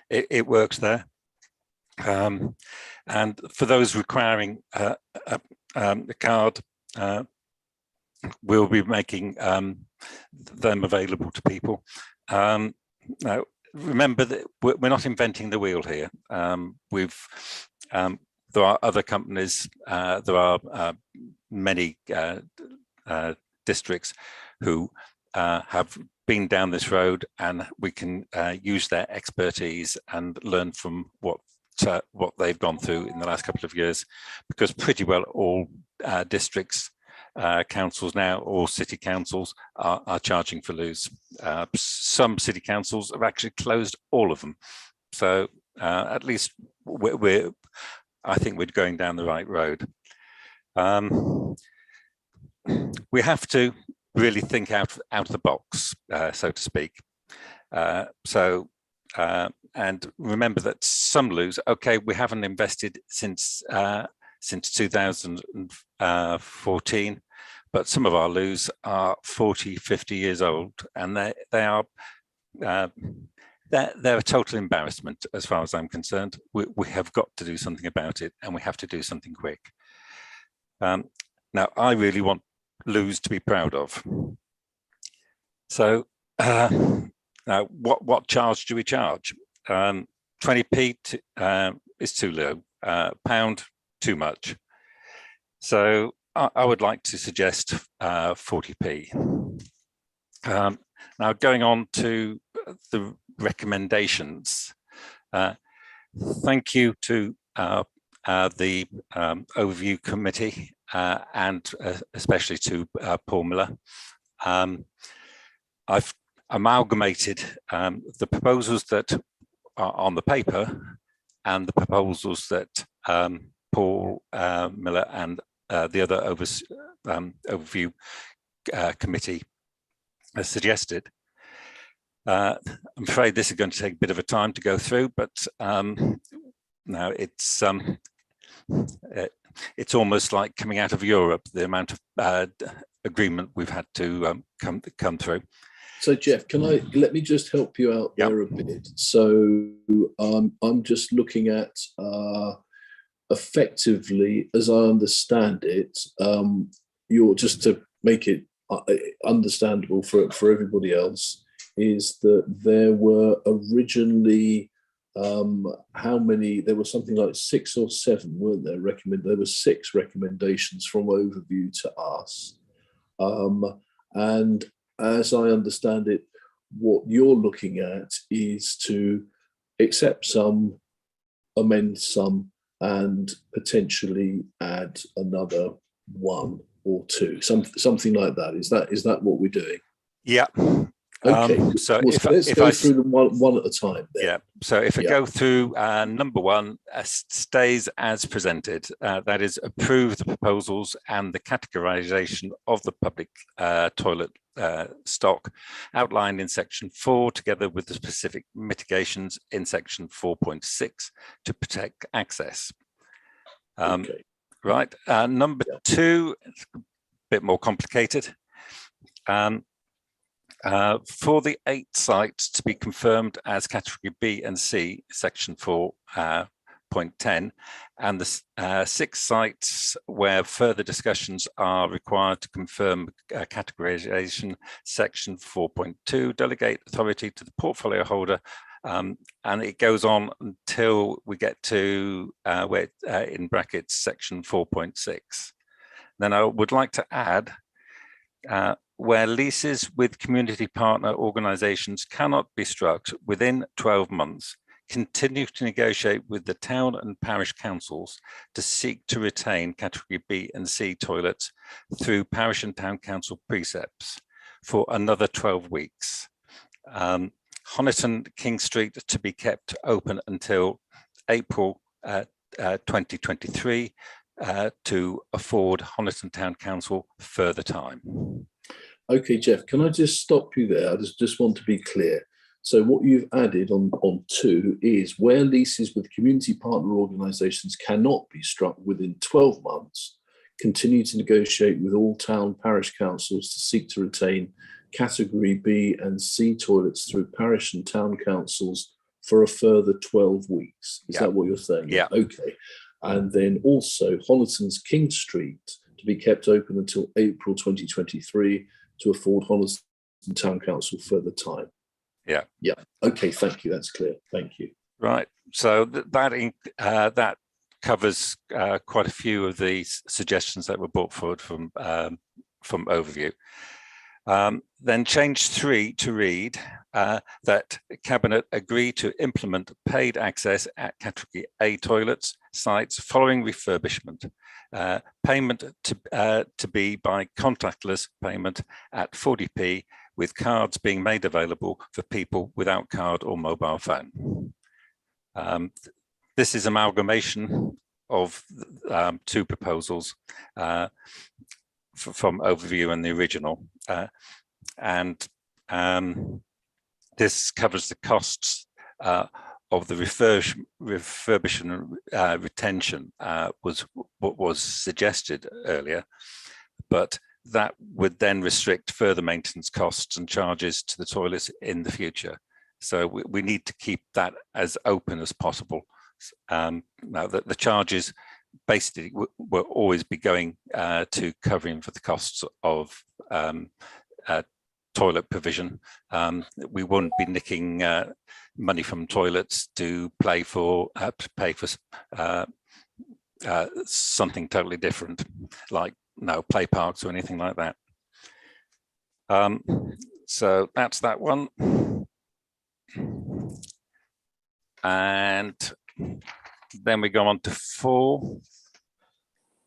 It works there. And for those requiring a card, we'll be making them available to people. Now, remember that we're not inventing the wheel here. There are other companies, there are many districts who have been down this road, and we can use their expertise and learn from what they've gone through in the last couple of years, because pretty well all districts, councils now, or city councils are charging for loos. Some city councils have actually closed all of them. So at least I think we're going down the right road. We have to really think out of the box, so to speak. And remember that some loos, okay, we haven't invested since 2014, but some of our loos are 40, 50 years old, and they're a total embarrassment as far as I'm concerned. We have got to do something about it, and we have to do something quick. Now, I really want loos to be proud of. So now, what charge do we charge? 20p is too low, pound too much. So I would like to suggest 40p. Now going on to the recommendations. Thank you to the overview committee and especially to Paul Miller. I've amalgamated the proposals that are on the paper and the proposals that Paul Miller and the other overview committee has suggested. I'm afraid this is going to take a bit of a time to go through, but now it's almost like coming out of Europe, the amount of agreement we've had to come through. So Jeff, let me just help you out there a bit. So I'm just looking at effectively, as I understand it, you're just to make it understandable for everybody else, is that there were originally how many? There were something like 6 or 7, weren't there? There were 6 recommendations from overview to us, and as I understand it, what you're looking at is to accept some, amend some, and potentially add another 1 or 2, something like that. Is that what we're doing? Yeah. Okay. So let's go through them one at a time. Then. Yeah. So if I go through number 1, stays as presented. That is, approve the proposals and the categorization of the public toilet stock outlined in section 4, together with the specific mitigations in section 4.6 to protect access. Right. Number 2, it's a bit more complicated. For the 8 sites to be confirmed as category B and C, section 4.10, and the 6 sites where further discussions are required to confirm categorization, section 4.2, delegate authority to the portfolio holder, and it goes on until we get to where in brackets section 4.6. Then I would like to add where leases with community partner organisations cannot be struck within 12 months, continue to negotiate with the town and parish councils to seek to retain category B and C toilets through parish and town council precepts for another 12 weeks. Honiton King Street to be kept open until April 2023 to afford Honiton Town Council further time. Okay, Jeff, can I just stop you there? I just want to be clear. So what you've added on 2 is where leases with community partner organisations cannot be struck within 12 months, continue to negotiate with all town parish councils to seek to retain category B and C toilets through parish and town councils for a further 12 weeks. Is that what you're saying? Yeah. Okay. And then also Honiton's King Street to be kept open until April 2023 to afford Honiton Town Council further time. Yeah. Yeah. Okay. Thank you. That's clear. Thank you. Right. So that covers quite a few of the suggestions that were brought forward from overview. Then change 3 to read that Cabinet agree to implement paid access at category A toilets sites following refurbishment. Payment to be by contactless payment at 40p, with cards being made available for people without card or mobile phone. This is amalgamation of two proposals from overview and the original, and this covers the costs of the refurbishment retention was what was suggested earlier, but that would then restrict further maintenance costs and charges to the toilets in the future. So we need to keep that as open as possible. Now that the charges basically will always be going to covering for the costs of toilet provision. We won't be nicking money from toilets to pay for something totally different, like play parks or anything like that. So that's that one. And then we go on to 4,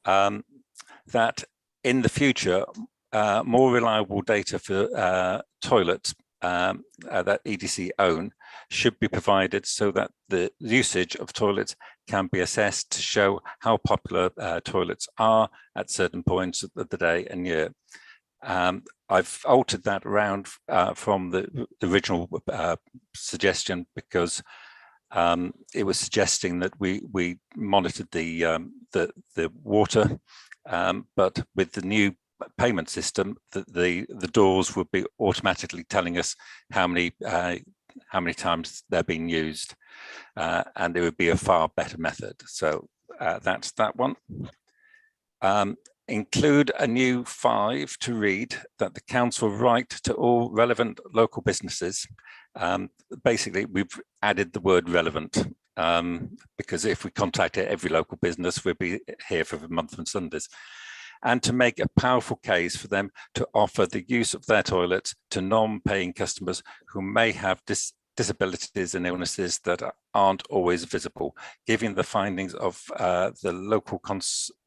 that in the future, more reliable data for toilets that EDC own should be provided so that the usage of toilets can be assessed to show how popular toilets are at certain points of the day and year. I've altered that around from the original suggestion because it was suggesting that we monitored the water, but with the new payment system, the doors would be automatically telling us how many times they're being used, and it would be a far better method. So that's that one. Include a new 5 to read that the council write to all relevant local businesses. Basically, we've added the word relevant because if we contacted every local business, we'd be here for the month and Sundays. And to make a powerful case for them to offer the use of their toilets to non-paying customers who may have disabilities and illnesses that aren't always visible, given the findings of the local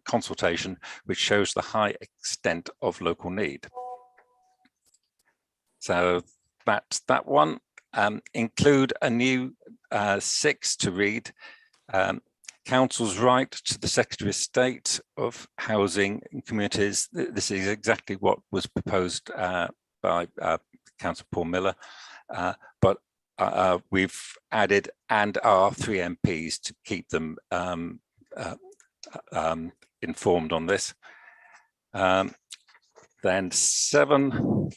consultation, which shows the high extent of local need. So that's that one. Include a new 6 to read. Council's right to the Secretary of State of Housing and Communities. This is exactly what was proposed by Councillor Paul Miller, but we've added and our 3 MPs to keep them informed on this. Then 7,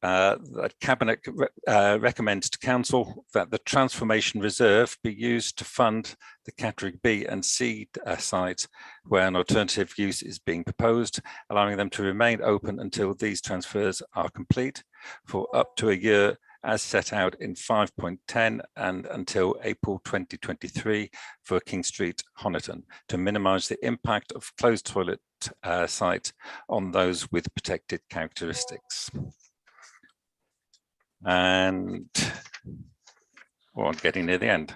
the Cabinet recommends to Council that the Transformation Reserve be used to fund the Category B and C sites where an alternative use is being proposed, allowing them to remain open until these transfers are complete for up to a year as set out in 5.10 and until April 2023 for King Street, Honiton, to minimise the impact of closed toilet sites on those with protected characteristics. And I'm getting near the end.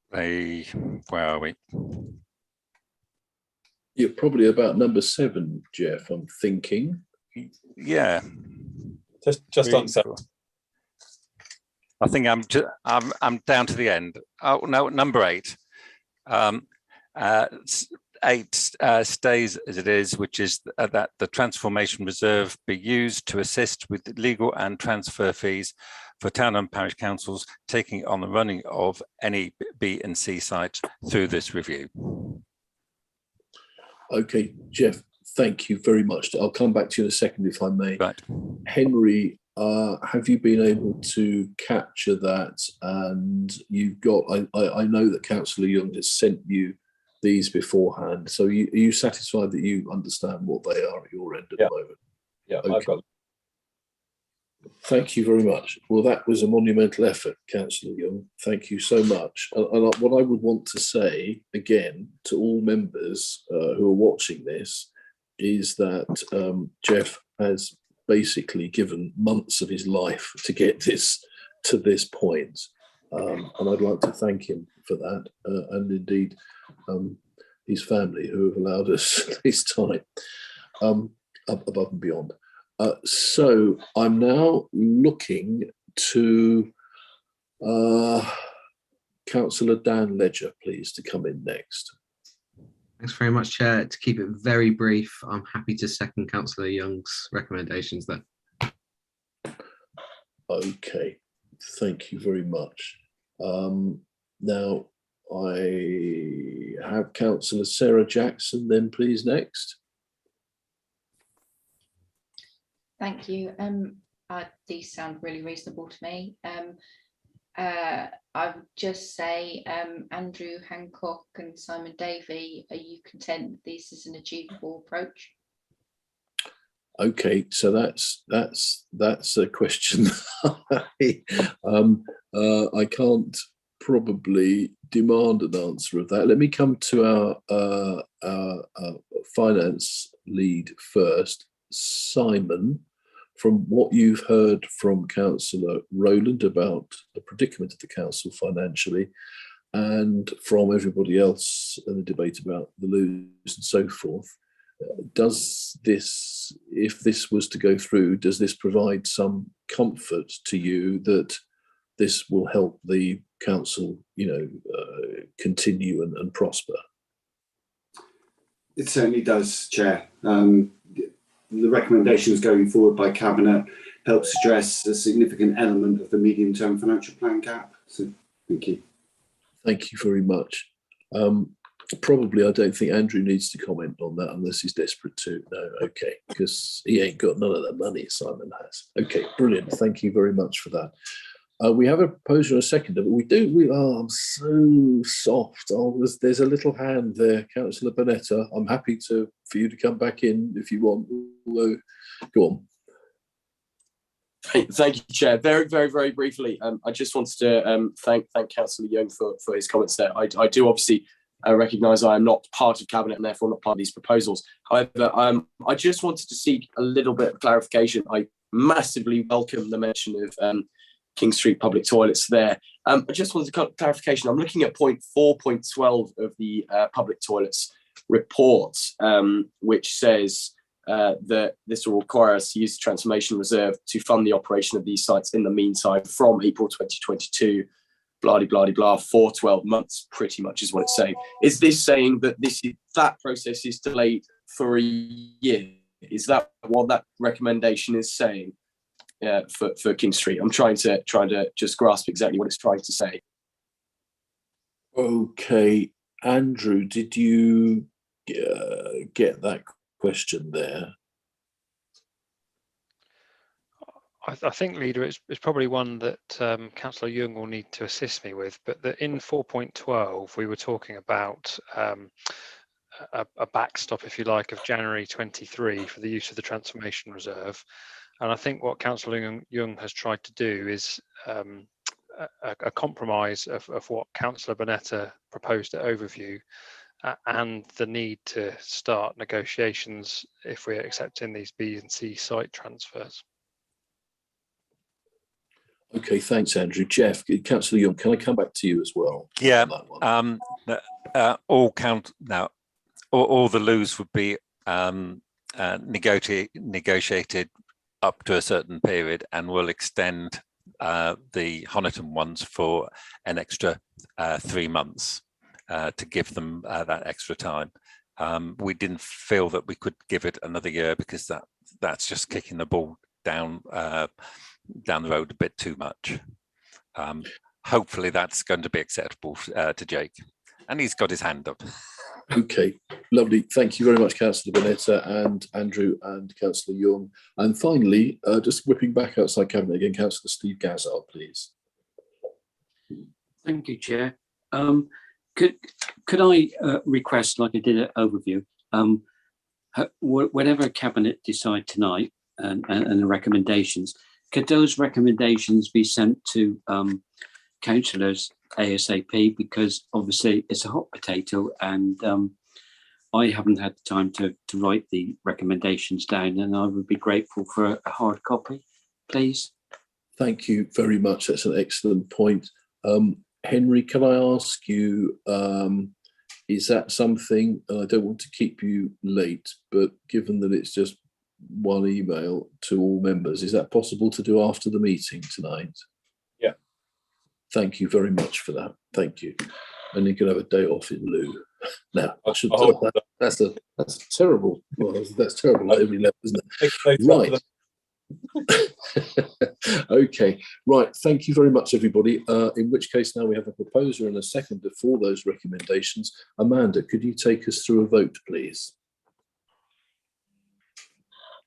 Where are we? You're probably about number 7, Jeff, I'm thinking. Yeah. Just on 7. I think I'm down to the end. Oh no, number 8. 8 stays as it is, which is that the Transformation Reserve be used to assist with legal and transfer fees for town and parish councils taking on the running of any B and C sites through this review. Okay, Jeff, thank you very much. I'll come back to you in a second if I may. Right. Henry, have you been able to capture that? And you've got, I know that Councillor Young has sent you these beforehand. So are you satisfied that you understand what they are at your end at the moment? Yeah, okay. I've got them. Thank you very much. Well, that was a monumental effort, Councillor Young. Thank you so much. And what I would want to say, again, to all members who are watching this, is that Jeff has basically given months of his life to get this to this point. And I'd like to thank him for that. And indeed, his family who have allowed us this time above and beyond. So I'm now looking to Councillor Dan Ledger, please, to come in next. Thanks very much, Chair. To keep it very brief, I'm happy to second Councillor Young's recommendations there. Okay, thank you very much. Now I have Councillor Sarah Jackson then, please, next. Thank you. These sound really reasonable to me. I would just say, Andrew Hancock and Simon Davey, are you content that this is an achievable approach? Okay, so that's a question I can't probably demand an answer of that. Let me come to our finance lead first. Simon, from what you've heard from Councillor Rowland about the predicament of the council financially, and from everybody else in the debate about the loos and so forth, does this, if this was to go through, does this provide some comfort to you that this will help the council, continue and prosper? It certainly does, Chair. The recommendations going forward by Cabinet helps address a significant element of the medium-term financial plan gap. So, thank you. Thank you very much. Probably, I don't think Andrew needs to comment on that unless he's desperate to. No, okay, because he ain't got none of the money Simon has. Okay, brilliant. Thank you very much for that. We have a proposer and a seconder, but I'm so soft. There's a little hand there, Councillor Bonetta. I'm happy for you to come back in if you want. Go on. Thank you, Chair. Very, very, very briefly, I just wanted to thank Councillor Young for his comments there. I do obviously recognise I am not part of Cabinet and therefore not part of these proposals. However, I just wanted to seek a little bit of clarification. I massively welcome the mention of King Street public toilets there. I just wanted clarification. I'm looking at point 4.12 of the public toilets report, which says that this will require us to use the transformation reserve to fund the operation of these sites in the meantime from April 2022, blah, for 12 months, pretty much is what it's saying. Is this saying that that process is delayed for a year? Is that what that recommendation is saying? For King Street, I'm trying to just grasp exactly what it's trying to say. Okay, Andrew, did you get that question there? I think, Leader, it's probably one that Councillor Young will need to assist me with, but that in 4.12 we were talking about a backstop, if you like, of January 23 for the use of the transformation reserve. And I think what Councillor Young has tried to do is a compromise of what Councillor Bonetta proposed at overview and the need to start negotiations if we're accepting these B and C site transfers. Okay, thanks, Andrew. Jeff, Councillor Young, can I come back to you as well? Yeah, all the loos would be negotiated up to a certain period, and we'll extend the Honiton ones for an extra 3 months to give them that extra time. We didn't feel that we could give it another year because that's just kicking the ball down the road a bit too much. Hopefully that's going to be acceptable to Jake, and he's got his hand up. Okay, lovely. Thank you very much, Councillor Bonetta and Andrew and Councillor Young. And finally, just whipping back outside Cabinet again, Councillor Steve Gazzard, please. Thank you, Chair. Could I request, like I did at overview, whatever Cabinet decide tonight and the recommendations, could those recommendations be sent to councillors ASAP, because obviously it's a hot potato and I haven't had the time to write the recommendations down, and I would be grateful for a hard copy, please. Thank you very much. That's an excellent point. Henry, can I ask you Is that something, and I don't want to keep you late, but given that it's just one email to all members, is that possible to do after the meeting tonight? Yeah. Thank you very much for that. Thank you. And you can have a day off in lieu. Now, I should that's a terrible. Well, that's terrible at every level, isn't it? Right. Okay, right. Thank you very much, everybody. In which case, now we have a proposer and a seconder for those recommendations. Amanda, could you take us through a vote, please?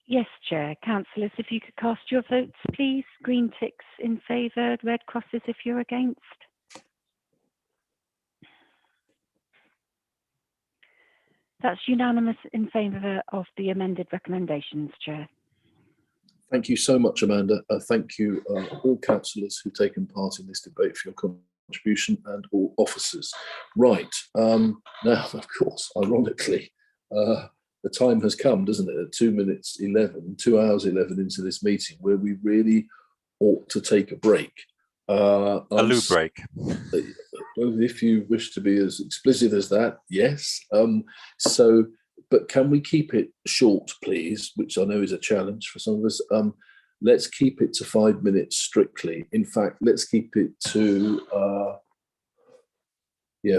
Yes, Chair. Councillors, if you could cast your votes, please. Green ticks in favour, red crosses if you're against. That's unanimous in favour of the amended recommendations, Chair. Thank you so much, Amanda. Thank you all councillors who've taken part in this debate for your contribution, and all officers. Right, now, of course, ironically, the time has come, doesn't it, at 2 hours 11 into this meeting, where we really ought to take a break. A loo break. Well, if you wish to be as explicit as that, yes. But can we keep it short, please, which I know is a challenge for some of us. Let's keep it to 5 minutes strictly. In fact, let's keep it to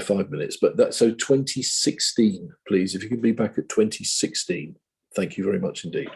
5 minutes. But that's so 2016, please. If you could be back at 2016. Thank you very much indeed.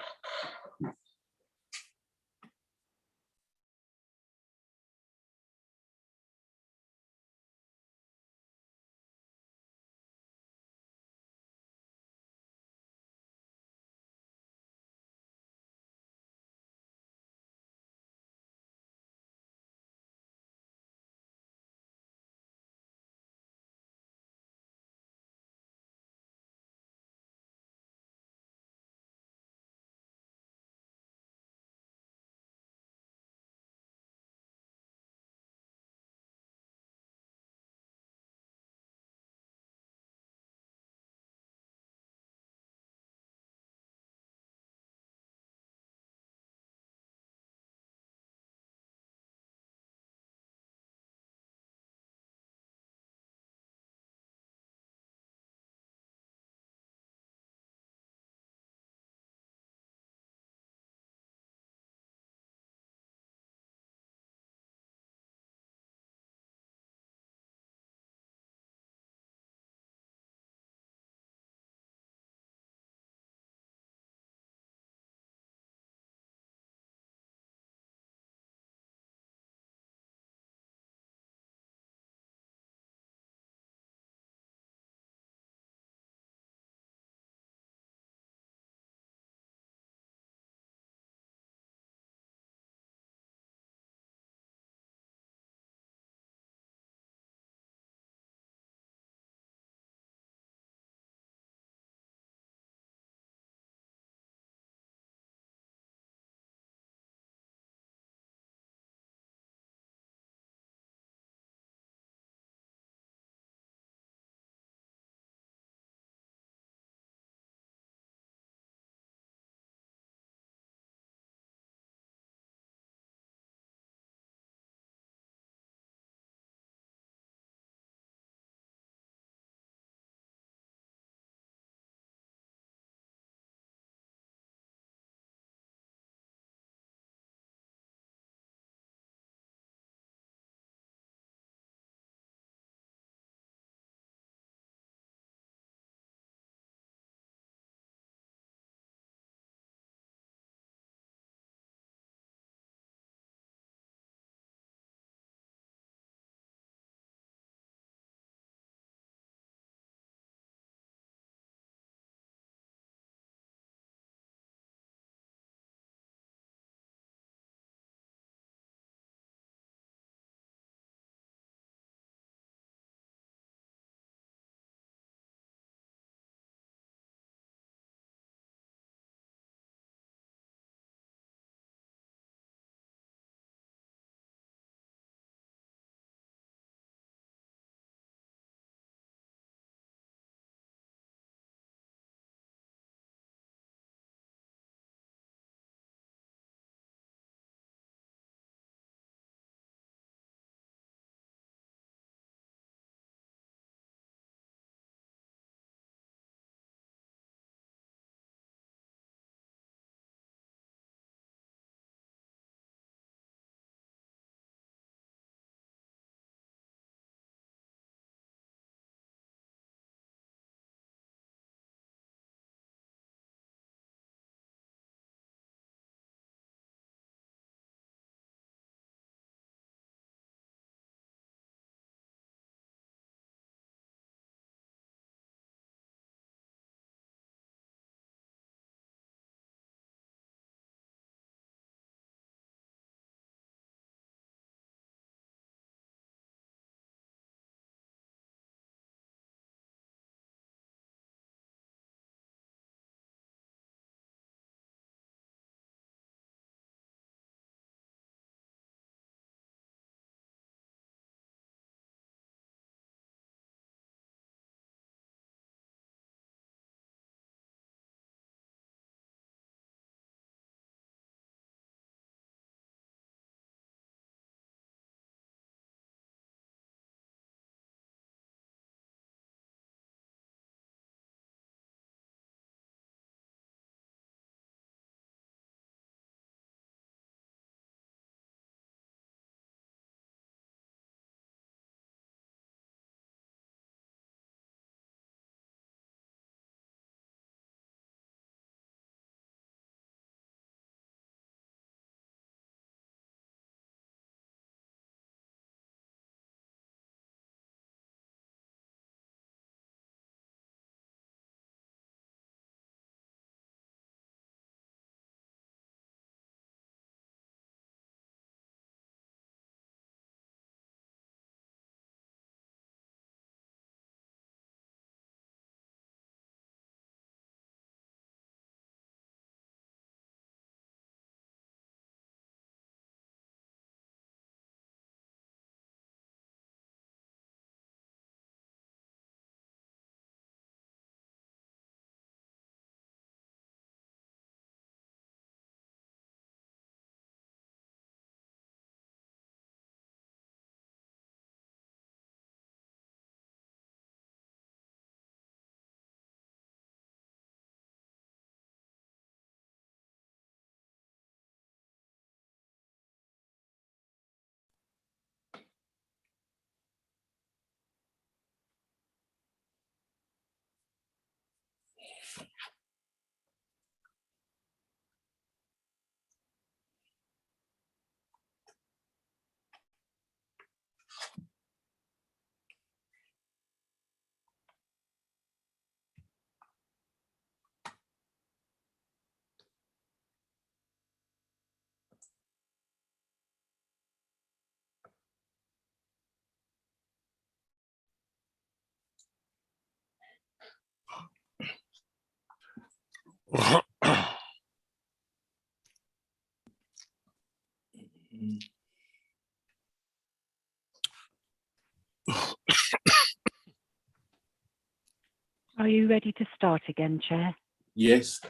Are you ready to start again, Chair? Yes,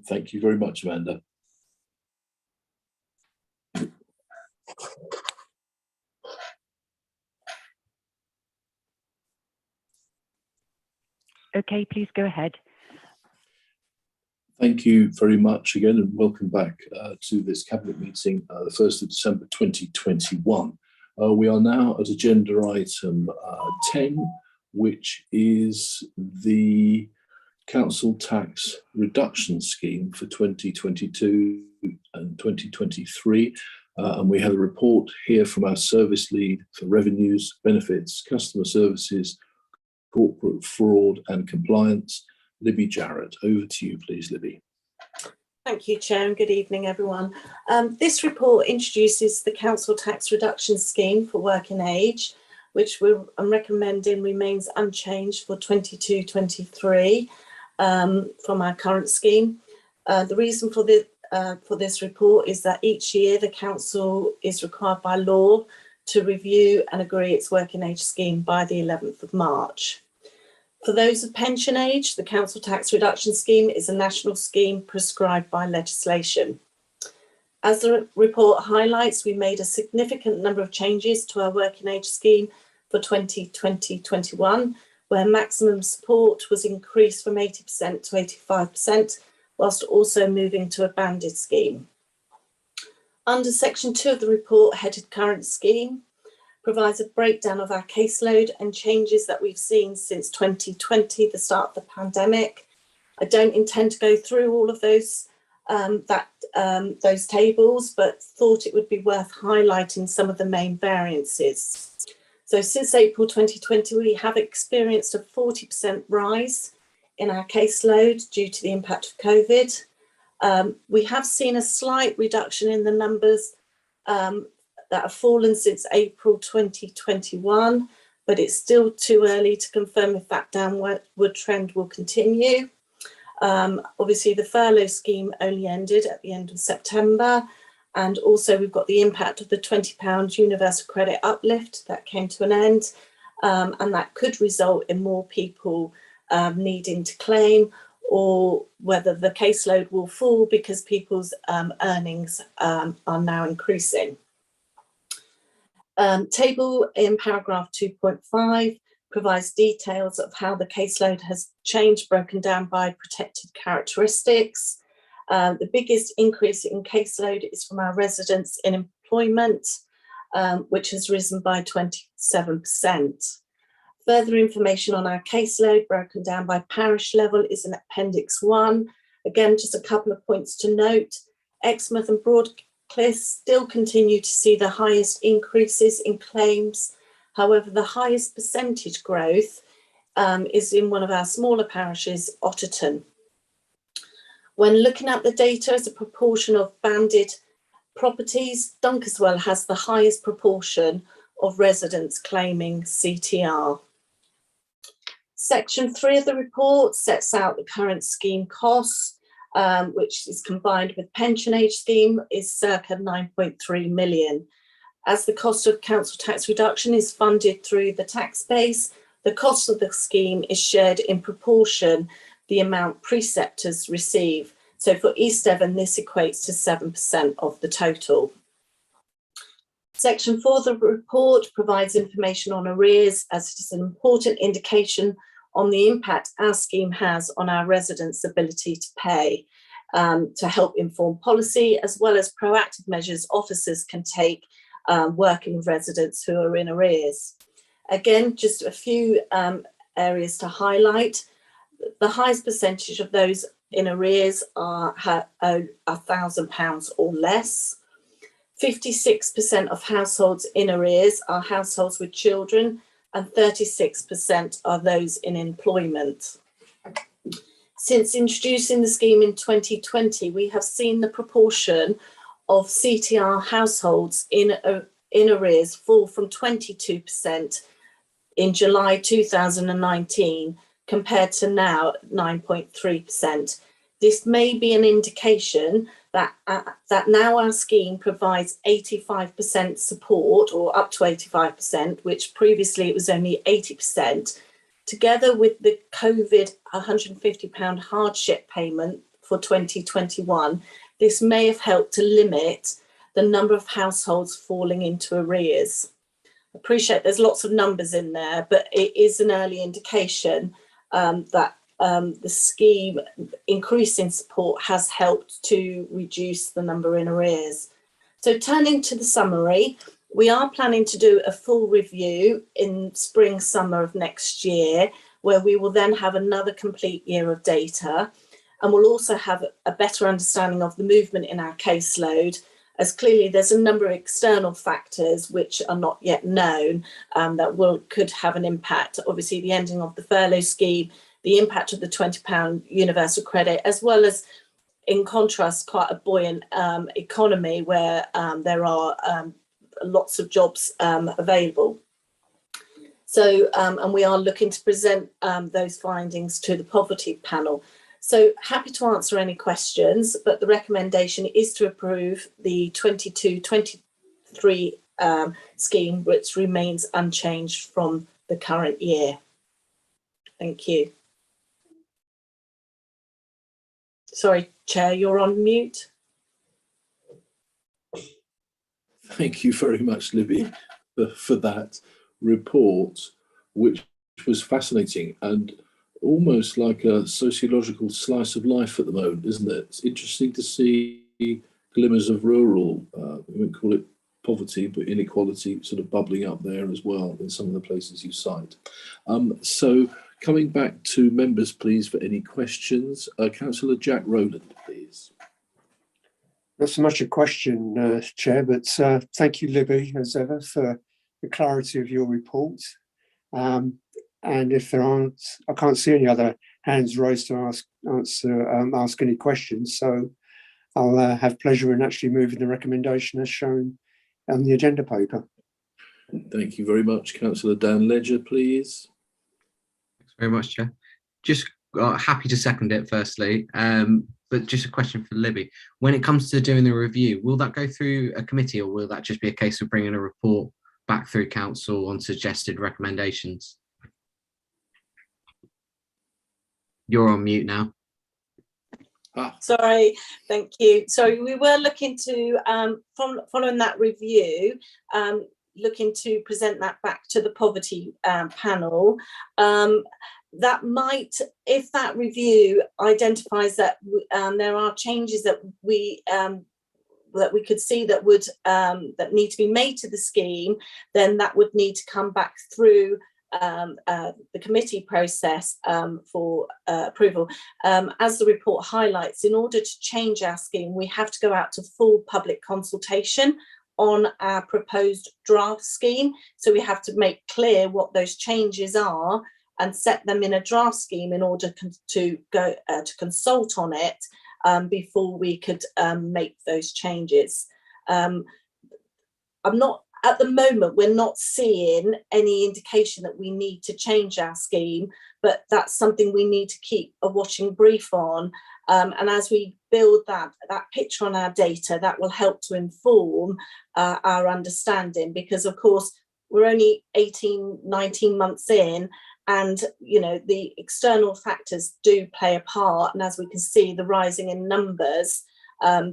thank you very much, Amanda. Okay, please go ahead. Thank you very much again, and welcome back to this Cabinet meeting, the 1st of December 2021. We are now at agenda item 10, which is the Council Tax Reduction Scheme for 2022 and 2023. And we have a report here from our Service Lead for Revenues, Benefits, Customer Services, Corporate Fraud and Compliance, Libby Jarrett. Over to you, please, Libby. Thank you, Chair, and good evening, everyone. This report introduces the Council Tax Reduction Scheme for Working Age, which I'm recommending remains unchanged for 22-23 from our current scheme. The reason for this report is that each year the Council is required by law to review and agree its working age scheme by the 11th of March. For those of pension age, the Council Tax Reduction Scheme is a national scheme prescribed by legislation. As the report highlights, we made a significant number of changes to our working age scheme for 2020-21, where maximum support was increased from 80% to 85%, whilst also moving to a banded scheme. Under section 2 of the report, headed Current Scheme, provides a breakdown of our caseload and changes that we've seen since 2020, the start of the pandemic. I don't intend to go through all of those tables, but thought it would be worth highlighting some of the main variances. So since April 2020, we have experienced a 40% rise in our caseload due to the impact of COVID. We have seen a slight reduction in the numbers that have fallen since April 2021, but it's still too early to confirm if that downward trend will continue. Obviously, the furlough scheme only ended at the end of September, and also we've got the impact of the £20 universal credit uplift that came to an end, and that could result in more people needing to claim, or whether the caseload will fall because people's earnings are now increasing. Table in paragraph 2.5 provides details of how the caseload has changed, broken down by protected characteristics. The biggest increase in caseload is from our residents in employment, which has risen by 27%. Further information on our caseload broken down by parish level is in Appendix 1. Again, just a couple of points to note. Exmouth and Broadcliff still continue to see the highest increases in claims. However, the highest percentage growth is in one of our smaller parishes, Otterton. When looking at the data as a proportion of banded properties, Dunkeswell has the highest proportion of residents claiming CTR. Section 3 of the report sets out the current scheme costs, which is combined with pension age scheme, is circa 9.3 million. As the cost of council tax reduction is funded through the tax base, the cost of the scheme is shared in proportion the amount preceptors receive. So for East Devon, this equates to 7% of the total. Section 4 of the report provides information on arrears, as it is an important indication on the impact our scheme has on our residents' ability to pay, to help inform policy, as well as proactive measures officers can take working with residents who are in arrears. Again, just a few areas to highlight. The highest percentage of those in arrears are £1,000 or less. 56% of households in arrears are households with children, and 36% are those in employment. Since introducing the scheme in 2020, we have seen the proportion of CTR households in arrears fall from 22% in July 2019 compared to now 9.3%. this may be an indication that that now our scheme provides 85% support, or up to 85%, which previously it was only 80%, together with the COVID £150 hardship payment for 2021. This may have helped to limit the number of households falling into arrears. I appreciate there's lots of numbers in there, but it is an early indication that the scheme increasing support has helped to reduce the number in arrears. So turning to the summary, we are planning to do a full review in spring, summer of next year, where we will then have another complete year of data, and we'll also have a better understanding of the movement in our caseload, as clearly there's a number of external factors which are not yet known that could have an impact. Obviously, the ending of the furlough scheme, the impact of the £20 universal credit, as well as, in contrast, quite a buoyant economy where there are lots of jobs available. So, and we are looking to present those findings to the poverty panel. So happy to answer any questions, but the recommendation is to approve the 22-23 scheme, which remains unchanged from the current year. Thank you. Sorry, Chair, you're on mute. Thank you very much, Libby, for that report, which was fascinating and almost like a sociological slice of life at the moment, isn't it? It's interesting to see glimmers of rural, we won't call it poverty, but inequality sort of bubbling up there as well in some of the places you cite. So coming back to members, please, for any questions. Councillor Jack Rowland, please. Not so much a question, Chair, but thank you, Libby, as ever, for the clarity of your report. And if there aren't, I can't see any other hands raised to ask any questions. So I'll have pleasure in actually moving the recommendation as shown on the agenda paper. Thank you very much. Councillor Dan Ledger, please. Thanks very much, Chair. Just happy to second it, firstly. But just a question for Libby. When it comes to doing the review, will that go through a committee, or will that just be a case of bringing a report back through council on suggested recommendations? You're on mute now. Sorry, thank you. So we were looking to, following that review, looking to present that back to the poverty panel. That might, if that review identifies that there are changes that we could see that would that need to be made to the scheme, then that would need to come back through the committee process for approval. As the report highlights, in order to change our scheme, we have to go out to full public consultation on our proposed draft scheme. So we have to make clear what those changes are and set them in a draft scheme in order to go to consult on it before we could make those changes. I'm not, at the moment, we're not seeing any indication that we need to change our scheme, but that's something we need to keep a watching brief on. And as we build that picture on our data, that will help to inform our understanding, because of course, we're only 18, 19 months in, and you know, the external factors do play a part. And as we can see, the rising in numbers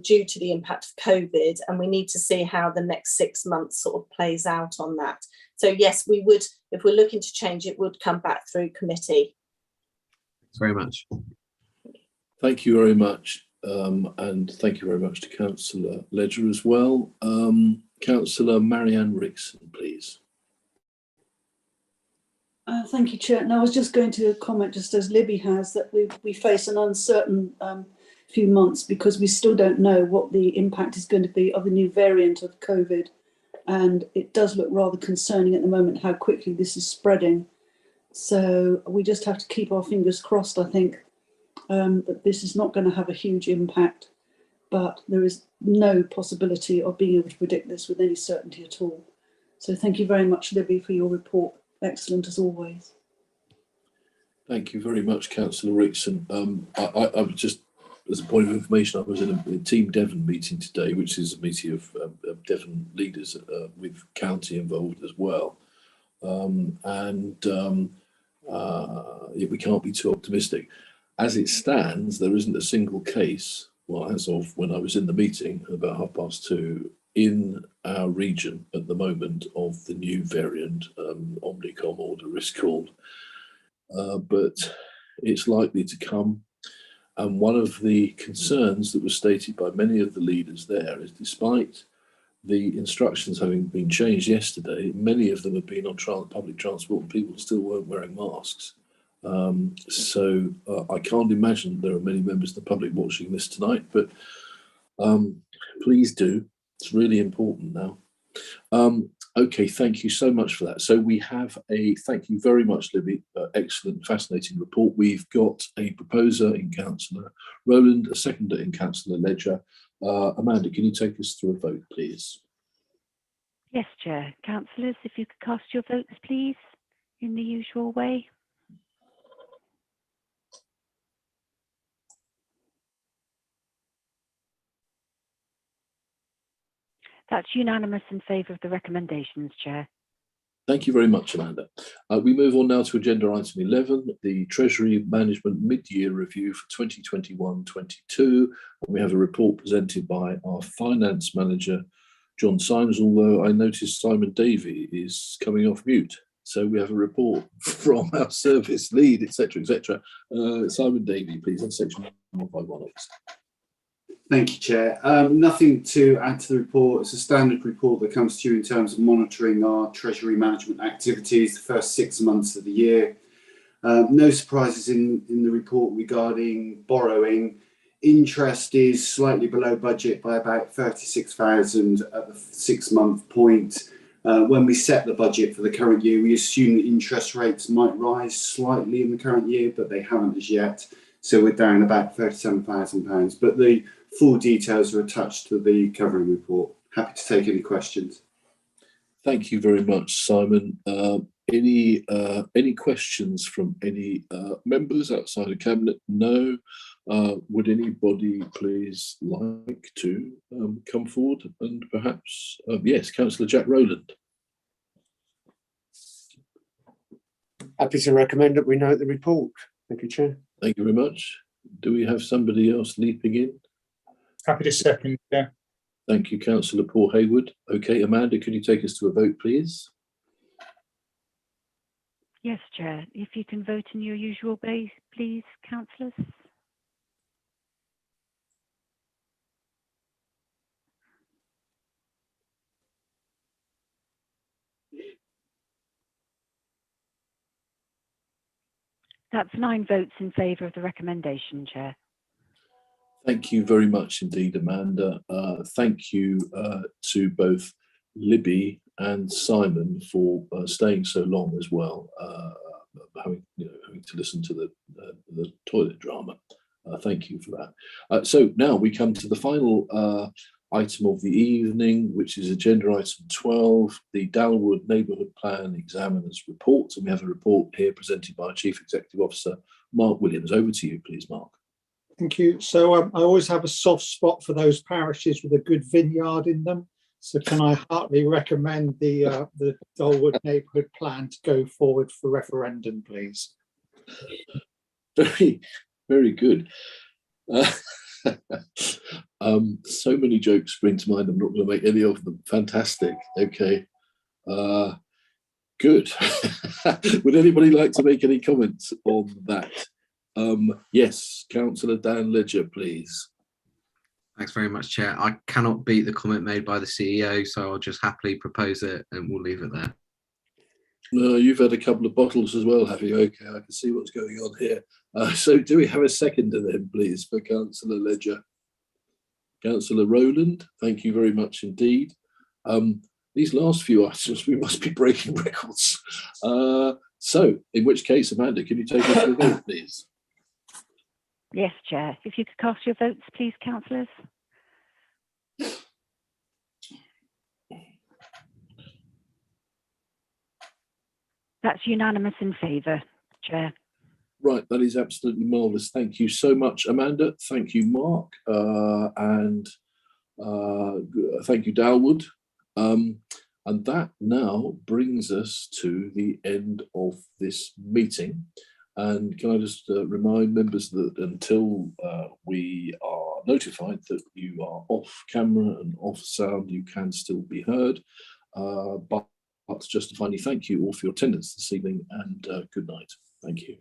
due to the impact of COVID, and we need to see how the next 6 months sort of plays out on that. So yes, we would, if we're looking to change it, would come back through committee. Thanks very much. Thank you very much. And thank you very much to Councillor Ledger as well. Councillor Marianne Rickson, please. Thank you, Chair. And I was just going to comment, just as Libby has, that we face an uncertain few months, because we still don't know what the impact is going to be of the new variant of COVID. And it does look rather concerning at the moment how quickly this is spreading. So we just have to keep our fingers crossed, I think, that this is not going to have a huge impact, but there is no possibility of being able to predict this with any certainty at all. So thank you very much, Libby, for your report. Excellent as always. Thank you very much, Councillor Rickson. I was just as a point of information, I was in a Team Devon meeting today, which is a meeting of Devon leaders with county involved as well. We can't be too optimistic. As it stands, there isn't a single case, well, as of when I was in the meeting about 2:30, in our region at the moment of the new variant, Omicron, or the risk called. But it's likely to come. And one of the concerns that was stated by many of the leaders there is, despite the instructions having been changed yesterday, many of them have been on public transport and people still weren't wearing masks. So I can't imagine there are many members of the public watching this tonight, but please do. It's really important now. Okay, thank you so much for that. So we have thank you very much, Libby. Excellent, fascinating report. We've got a proposer in Councillor Rowland, a seconder in Councillor Ledger. Amanda, can you take us through a vote, please? Yes, Chair. Councillors, if you could cast your votes, please, in the usual way. That's unanimous in favour of the recommendations, Chair. Thank you very much, Amanda. We move on now to agenda item 11, the Treasury Management Mid-Year Review for 2021-22. And we have a report presented by our Finance Manager, John Symes, although I noticed Simon Davey is coming off mute. So we have a report from our service lead, etc., etc. Simon Davey, please, on section 151. Thank you, Chair. Nothing to add to the report. It's a standard report that comes to you in terms of monitoring our treasury management activities the first 6 months of the year. No surprises in the report regarding borrowing. Interest is slightly below budget by about 36,000 at the 6-month point. When we set the budget for the current year, we assume that interest rates might rise slightly in the current year, but they haven't as yet. So we're down about £37,000. But the full details are attached to the covering report. Happy to take any questions. Thank you very much, Simon. Any questions from any members outside of Cabinet? No. Would anybody please like to come forward and perhaps, yes, Councillor Jack Rowland. Happy to recommend that we note the report. Thank you, Chair. Thank you very much. Do we have somebody else leaping in? Happy to second, yeah. Thank you, Councillor Paul Hayward. Okay, Amanda, can you take us to a vote, please? Yes, Chair. If you can vote in your usual way, please, councillors. That's 9 votes in favour of the recommendation, Chair. Thank you very much indeed, Amanda. Thank you to both Libby and Simon for staying so long as well, having to listen to the toilet drama. Thank you for that. So now we come to the final item of the evening, which is agenda item 12, the Dalwood Neighbourhood Plan Examiner's Report. And we have a report here presented by Chief Executive Officer Mark Williams. Over to you, please, Mark. Thank you. So I always have a soft spot for those parishes with a good vineyard in them. So can I heartily recommend the Dalwood Neighbourhood Plan to go forward for referendum, please? Very, very good. So many jokes spring to mind. I'm not going to make any of them. Fantastic. Okay. Good. Would anybody like to make any comments on that? Yes, Councillor Dan Ledger, please. Thanks very much, Chair. I cannot beat the comment made by the CEO, so I'll just happily propose it and we'll leave it there. You've had a couple of bottles as well, have you? Okay, I can see what's going on here. So do we have a seconder then, please, for Councillor Ledger? Councillor Rowland, thank you very much indeed. These last few items, we must be breaking records. So in which case, Amanda, can you take us to the vote, please? Yes, Chair. If you could cast your votes, please, councillors. That's unanimous in favour, Chair. Right, that is absolutely marvellous. Thank you so much, Amanda. Thank you, Mark, and thank you, Dalwood. And that now brings us to the end of this meeting. And can I just remind members that until we are notified that you are off camera and off sound, you can still be heard. But just to finally thank you all for your attendance this evening, and good night. Thank you.